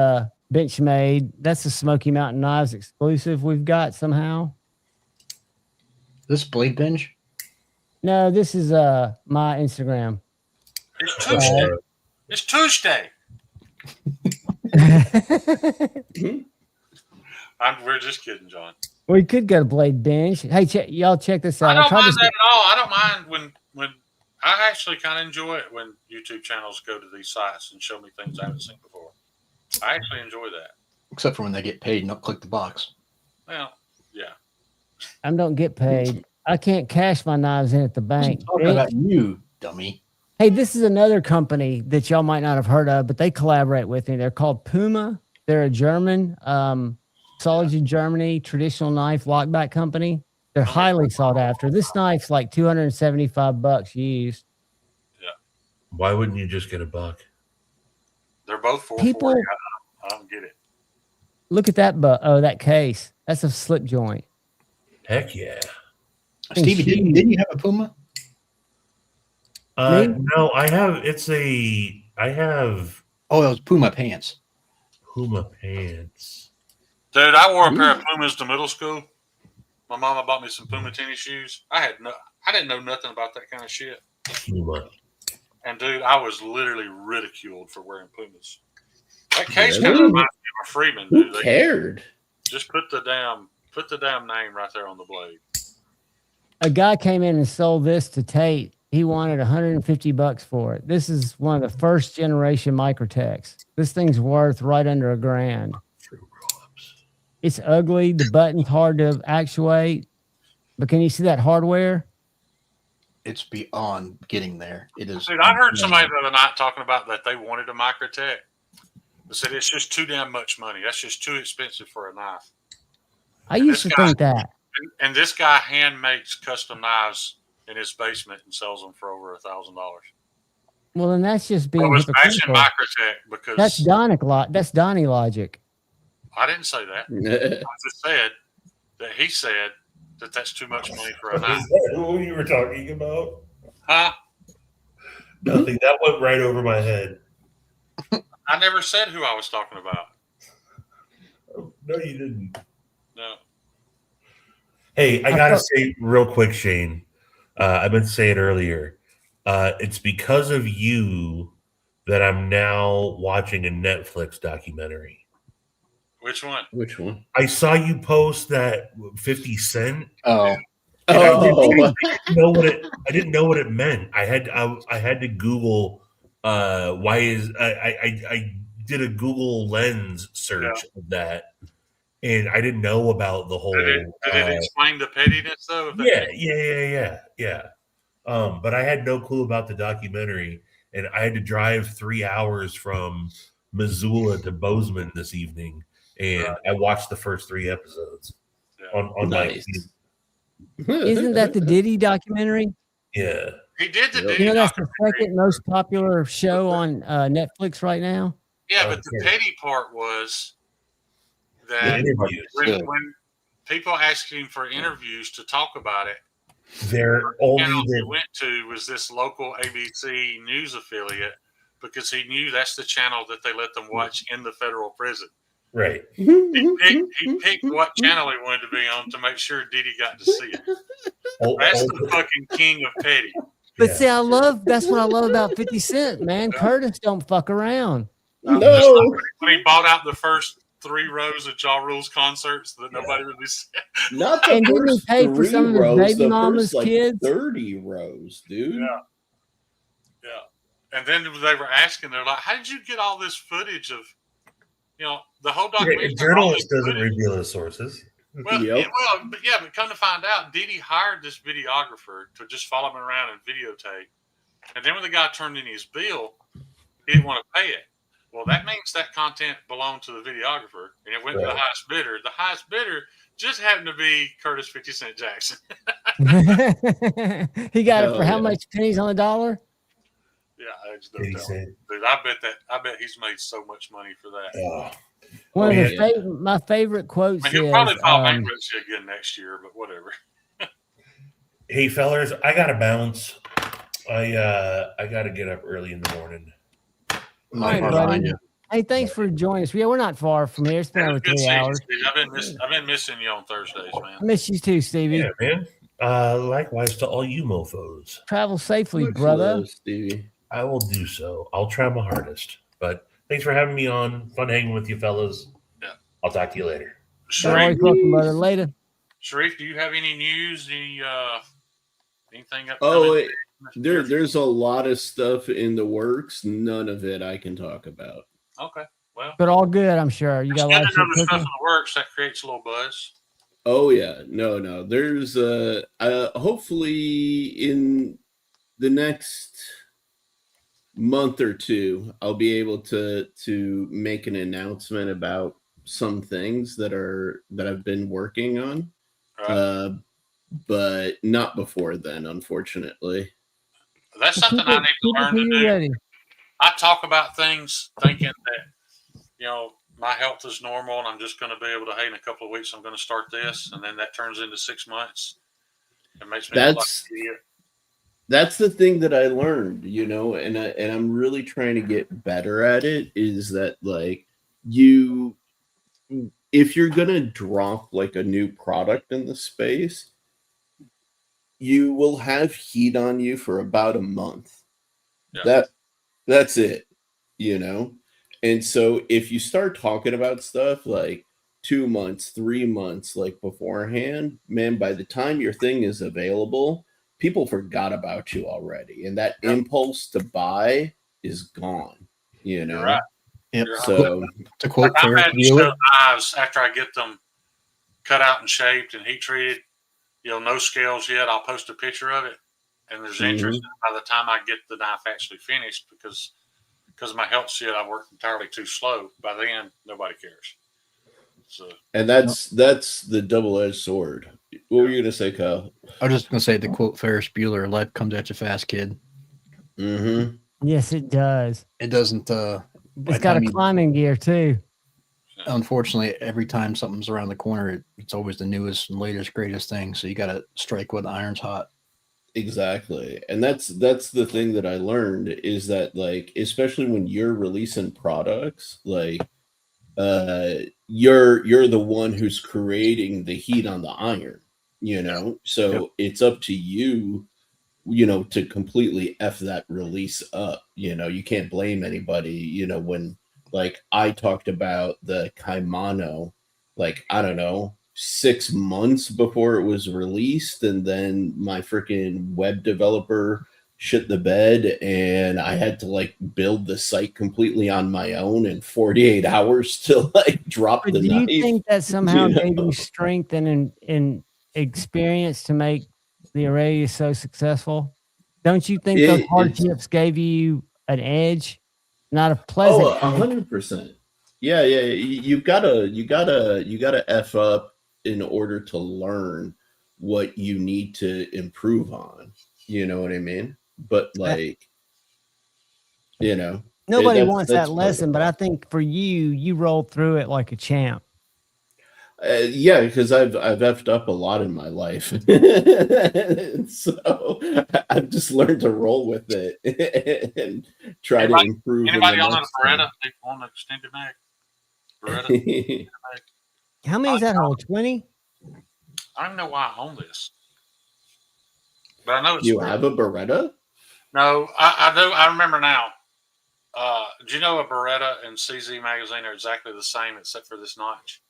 Benchmade. That's a Smoky Mountain Knives exclusive we've got somehow. This blade bench? No, this is my Instagram. It's Tuesday. It's Tuesday. We're just kidding, John. We could go to Blade Bench. Hey, y'all check this out. I don't mind that at all. I don't mind when I actually kind of enjoy it when YouTube channels go to these sites and show me things I haven't seen before. I actually enjoy that. Except for when they get paid and don't click the box. Well, yeah. I don't get paid. I can't cash my knives in at the bank. I'm talking about you, dummy. Hey, this is another company that y'all might not have heard of, but they collaborate with me. They're called Puma. They're a German, Solid Germany traditional knife lockback company. They're highly sought after. This knife's like $275 used. Yeah. Why wouldn't you just get a buck? They're both 440. People, I don't get it. Look at that that case. That's a slip joint. Heck yeah. Stevie, didn't you have a Puma? No, I have. Oh, it was Puma pants. Puma pants. Dude, I wore a pair of Pumas to middle school. My mama bought me some Puma tennis shoes. I didn't know nothing about that kind of shit. Puma. And dude, I was literally ridiculed for wearing Pumas. That case kind of reminds me of a Freeman, dude. Who cared? Just put the damn name right there on the blade. A guy came in and sold this to Tate. He wanted $150 for it. This is one of the first generation Microtechs. This thing's worth right under $1,000. It's ugly. The button's hard to actuate. But can you see that hardware? It's beyond getting there. It is. Dude, I heard somebody the other night talking about that they wanted a Microtech. They said it's just too damn much money. That's just too expensive for a knife. I used to think that. And this guy hand makes custom knives in his basement and sells them for over $1,000. Well, then that's just being I was bashing hypocritical. Microtech because That's Donnie logic. I didn't say that. I just said that he said that that's too much money for a knife. Is that who you were talking about? Huh? Nothing. That went right over my head. I never said who I was talking about. No, you didn't. No. Hey, I gotta say real quick, Shane. I meant to say it earlier. It's because of you that I'm now watching a Netflix documentary. Which one? Which one? I saw you post that 50 Cent. Oh. I didn't know what it meant. I had to Google why is I did a Google Lens search of that, and I didn't know about the whole. Did it explain the pettiness though? Yeah. But I had no clue about the documentary, and I had to drive 3 hours from Missoula to Bozeman this evening, and I watched the first 3 episodes on Nice. Isn't that the Diddy documentary? Yeah. He did the Diddy You know, that's the documentary. second most popular show on Netflix right now. Yeah, but the petty part was that interviews. when people asked him for interviews to talk about it, They're the only channel he the went to was this local ABC news affiliate because he knew that's the channel that they let them watch in the federal prison. right. He picked what channel he wanted to be on to make sure Diddy got to see it. That's the fucking king of petty. But see, that's what I love about 50 Cent, man. Curtis don't fuck around. No. When he bought out the first 3 rows of Ja Rule's concerts that nobody really said. Not the And didn't he first pay for 3 some of his rows, baby the mama's first, kids? 30 rows, dude. Yeah. And then they were asking, they're like, how did you get all this footage of, the whole documentary? A journalist doesn't reveal his sources. Well, Yep. but come to find out, Diddy hired this videographer to just follow him around and videotape. And then when the guy turned in his bill, he didn't want to pay it. Well, that means that content belonged to the videographer, and it went to the highest bidder. The highest bidder just happened to be Curtis 50 Cent Jackson. He got it for how much pennies on the dollar? Yeah, I just don't tell him. Dude, I bet he's made so much money for that. One of my favorite quotes I mean, he'll is, probably file bankruptcy again next year, but whatever. Hey, fellers, I gotta bounce. I gotta get up early in the morning. all right, buddy. Hey, thanks for joining us. Yeah, we're not far from here. It's been over 3 hours. I've been missing you on Thursdays, man. I miss you too, Stevie. Yeah, man. Likewise to all you mofos. Travel safely, Much brother. love, Stevie. I will do so. I'll try my hardest. But thanks for having me on. Fun hanging with you, fellas. Yeah. I'll talk to you later. Always welcome, brother. Later. Sharif, do you have any news? Anything up? There's a lot of stuff in the works. None of it I can talk about. Okay, well, But all good, I'm sure. You got a lot of shit stuff in cooking. the works that creates a little buzz. Oh yeah, no. There's hopefully in the next month or two, I'll be able to make an announcement about some things that I've been working on. Right. But not before then, unfortunately. That's something I need to learn to do. Ready. I talk about things thinking that, my health is normal and I'm just going to be able to, hey, in a couple of weeks, I'm going to start this. And then that turns into 6 months. It makes me look like an idiot. That's the thing that I learned, and I'm really trying to get better at it, is that like if you're going to drop like a new product in the space, you will have heat on you for about a month. Yeah. That's it, And so if you start talking about stuff like 2 months, 3 months, like beforehand, man, by the time your thing is available, people forgot about you already. And that impulse to buy is gone, You're right. Yep. You're So to quote I'm Ferris mad Bueller, knives after I get them cut out and shaped and heat treated. No scales yet. I'll post a picture of it, and there's interest by the time I get the knife actually finished because of my health shit. I work entirely too slow. By then, nobody cares. So, and that's the double-edged sword. What were you gonna say, Kyle? I was just gonna say the quote Ferris Bueller: "Life comes at you fast, kid." Mm-hmm. Yes, it does. It doesn't. It's got a climbing gear too. Unfortunately, every time something's around the corner, it's always the newest and latest, greatest thing. So you got to strike when the iron's hot. Exactly. And that's the thing that I learned is that, like, especially when you're releasing products, like you're the one who's creating the heat on the iron, so it's up to you, to completely F that release up. You can't blame anybody, when, like, I talked about the Kaimano, like, I don't know, 6 months before it was released, and then my freaking web developer shit the bed, and I had to, like, build the site completely on my own in 48 hours to, like, drop the knife. Do you think that somehow gave you strength and experience to make the Aurelia so successful? Don't you think those hardships gave you an edge? Not a pleasant. 100%. Yeah. You gotta F up in order to learn what you need to improve on. You know what I mean? But, like, nobody wants that lesson, but I think for you rolled through it like a champ. Yeah, because I've effed up a lot in my life, so I've just learned to roll with it and try to improve. Anybody on a Beretta on the extended mag? Beretta. How many is that hole? 20? I don't even know why I own this, but I know it's. You have a Beretta? No, I do. I remember now. Do you know a Beretta and CZ magazine are exactly the same except for this notch?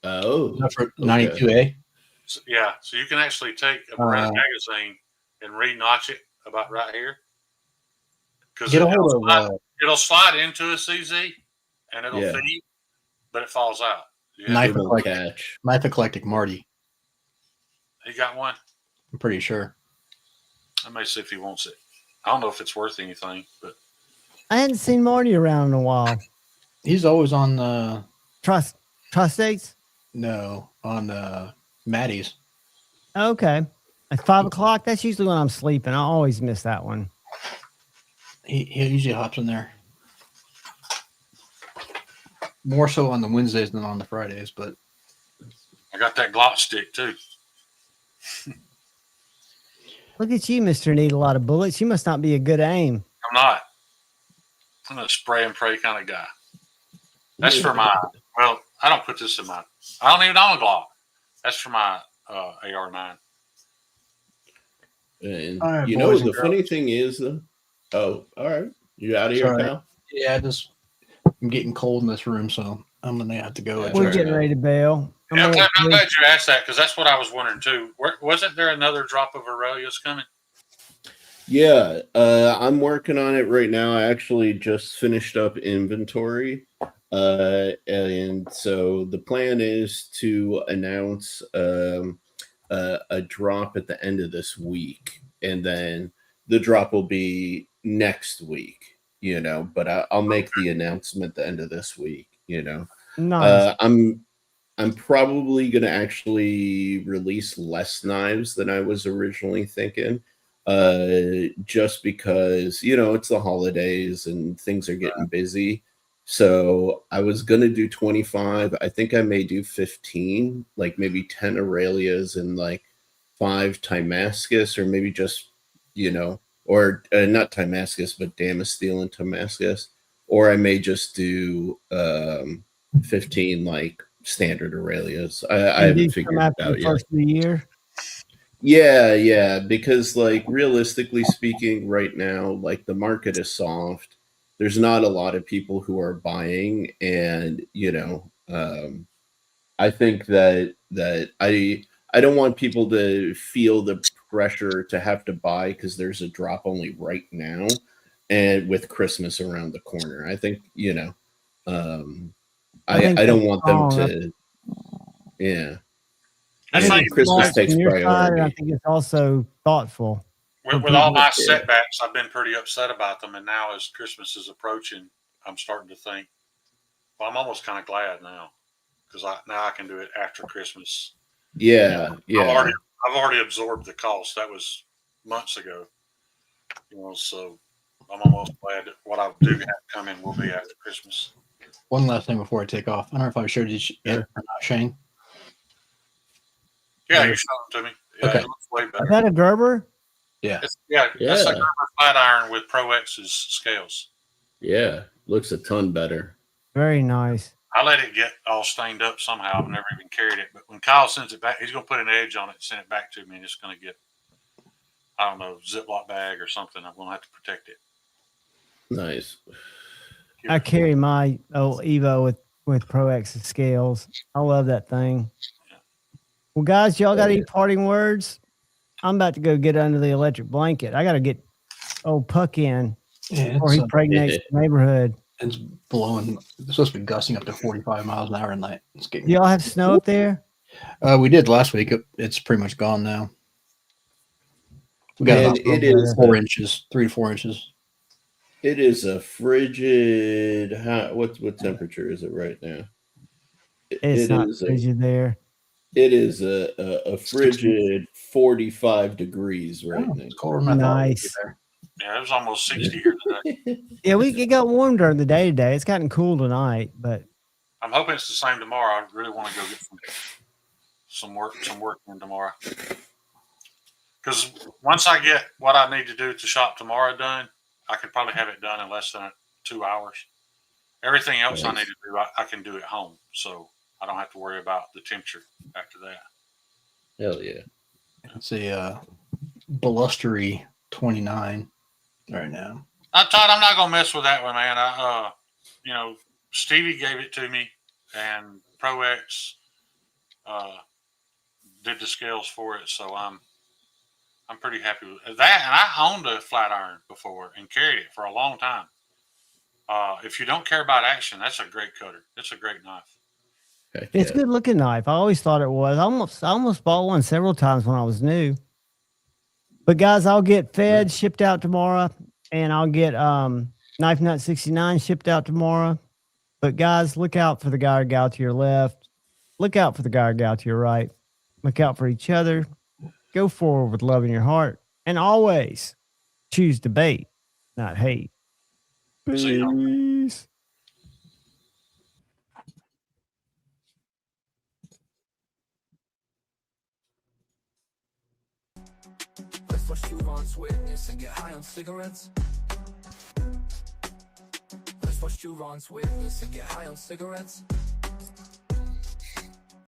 Oh, for 92A. So, yeah, so you can actually take a Beretta magazine and re-notch it about right here, because it'll slide into a CZ and it'll feed, but it falls out. Knife Eclectic Marty. He got one. I'm pretty sure. I may see if he wants it. I don't know if it's worth anything, but I hadn't seen Marty around in a while. He's always on the Tri-States. No, on Maddie's. Okay, at 5 o'clock. That's usually when I'm sleeping. I always miss that one. He usually hops in there. More so on the Wednesdays than on the Fridays, but I got that Glock stick too. Look at you, Mr. Need a lot of bullets. You must not be a good aim. I'm not. I'm a spray and pray kind of guy. That's for my. Well, I don't put this in my. I don't even own a Glock. That's for my AR-9. And the funny thing is, oh, all right, you out of here, pal? Yeah, I'm getting cold in this room, so I'm gonna have to go. We're getting ready to bail. I'm glad you asked that, because that's what I was wondering too. Wasn't there another drop of Aurelius coming? Yeah, I'm working on it right now. I actually just finished up inventory. And so the plan is to announce a drop at the end of this week, and then the drop will be next week, but I'll make the announcement at the end of this week, Nice. I'm probably going to actually release less knives than I was originally thinking, just because, it's the holidays and things are getting busy. So I was going to do 25. I think I may do 15, like maybe 10 Aurelias and like 5 Timascus, or maybe just, or not Timascus, but Damasteel and Timascus. Or I may just do 15 like standard Aurelias. I haven't figured it out yet. First of the year. Yeah, because, like, realistically speaking, right now, like, the market is soft. There's not a lot of people who are buying, and I think that I don't want people to feel the pressure to have to buy because there's a drop only right now, and with Christmas around the corner. I think I don't want them to. Yeah. I The think thing it's Christmas smart takes from your side, and I priority. think it's also thoughtful. with all my setbacks, I've been pretty upset about them. And now, as Christmas is approaching, I'm starting to think, well, I'm almost kind of glad now because now I can do it after Christmas. Yeah, yeah. I've already absorbed the cost. That was months ago. So I'm almost glad that what I do have coming will be after Christmas. One last thing before I take off. I don't know if I showed you yet or not, Shane. Yeah, you showed them to me. Yeah, Okay. It looks way Is better. that a Gerber? Yeah. That's a Gerber flat iron with Pro X's scales. Yeah, looks a ton better. Very nice. I let it get all stained up somehow. I've never even carried it. But when Kyle sends it back, he's going to put an edge on it and send it back to me. And it's going to get, I don't know, Ziploc bag or something. I'm going to have to protect it. Nice. I carry my old Evo with Pro X scales. I love that thing. Well, guys, y'all got any parting words? I'm about to go get under the electric blanket. I got to get old Puck in before he pregnates the neighborhood. It's blowing. It's supposed to be gusting up to 45 miles an hour at night. It's getting. Do y'all have snow up there? We did last week. It's pretty much gone now. We got about it is 4 inches, 3 to 4 inches. It is a frigid. What temperature is it right now? It's not frigid there. It is a frigid 45 degrees right now. It's colder than I thought it would be Nice. there. Yeah, it was almost 60 here today. Yeah, it got warm during the day today. It's gotten cool tonight, but I'm hoping it's the same tomorrow. I really want to go get some work in tomorrow. Because once I get what I need to do to shop tomorrow done, I could probably have it done in less than 2 hours. Everything else I need to do, I can do at home. So I don't have to worry about the temperature after that. Hell yeah. It's a blustery 29 right now. Todd, I'm not gonna mess with that one, man. Stevie gave it to me, and Pro X did the scales for it, so I'm pretty happy with that. And I owned a flat iron before and carried it for a long time. If you don't care about action, that's a great cutter. It's a great knife. it's a good looking knife. I always thought it was. I almost bought one several times when I was new. But guys, I'll get fed shipped out tomorrow, and I'll get Knife Nut 69 shipped out tomorrow. But guys, look out for the guy or gal to your left. Look out for the guy or gal to your right. Look out for each other. Go forward with love in your heart, and always choose debate, not hate. Peace. Let's watch you Ron's witness and get high on cigarettes. Let's watch you Ron's witness and get high on cigarettes.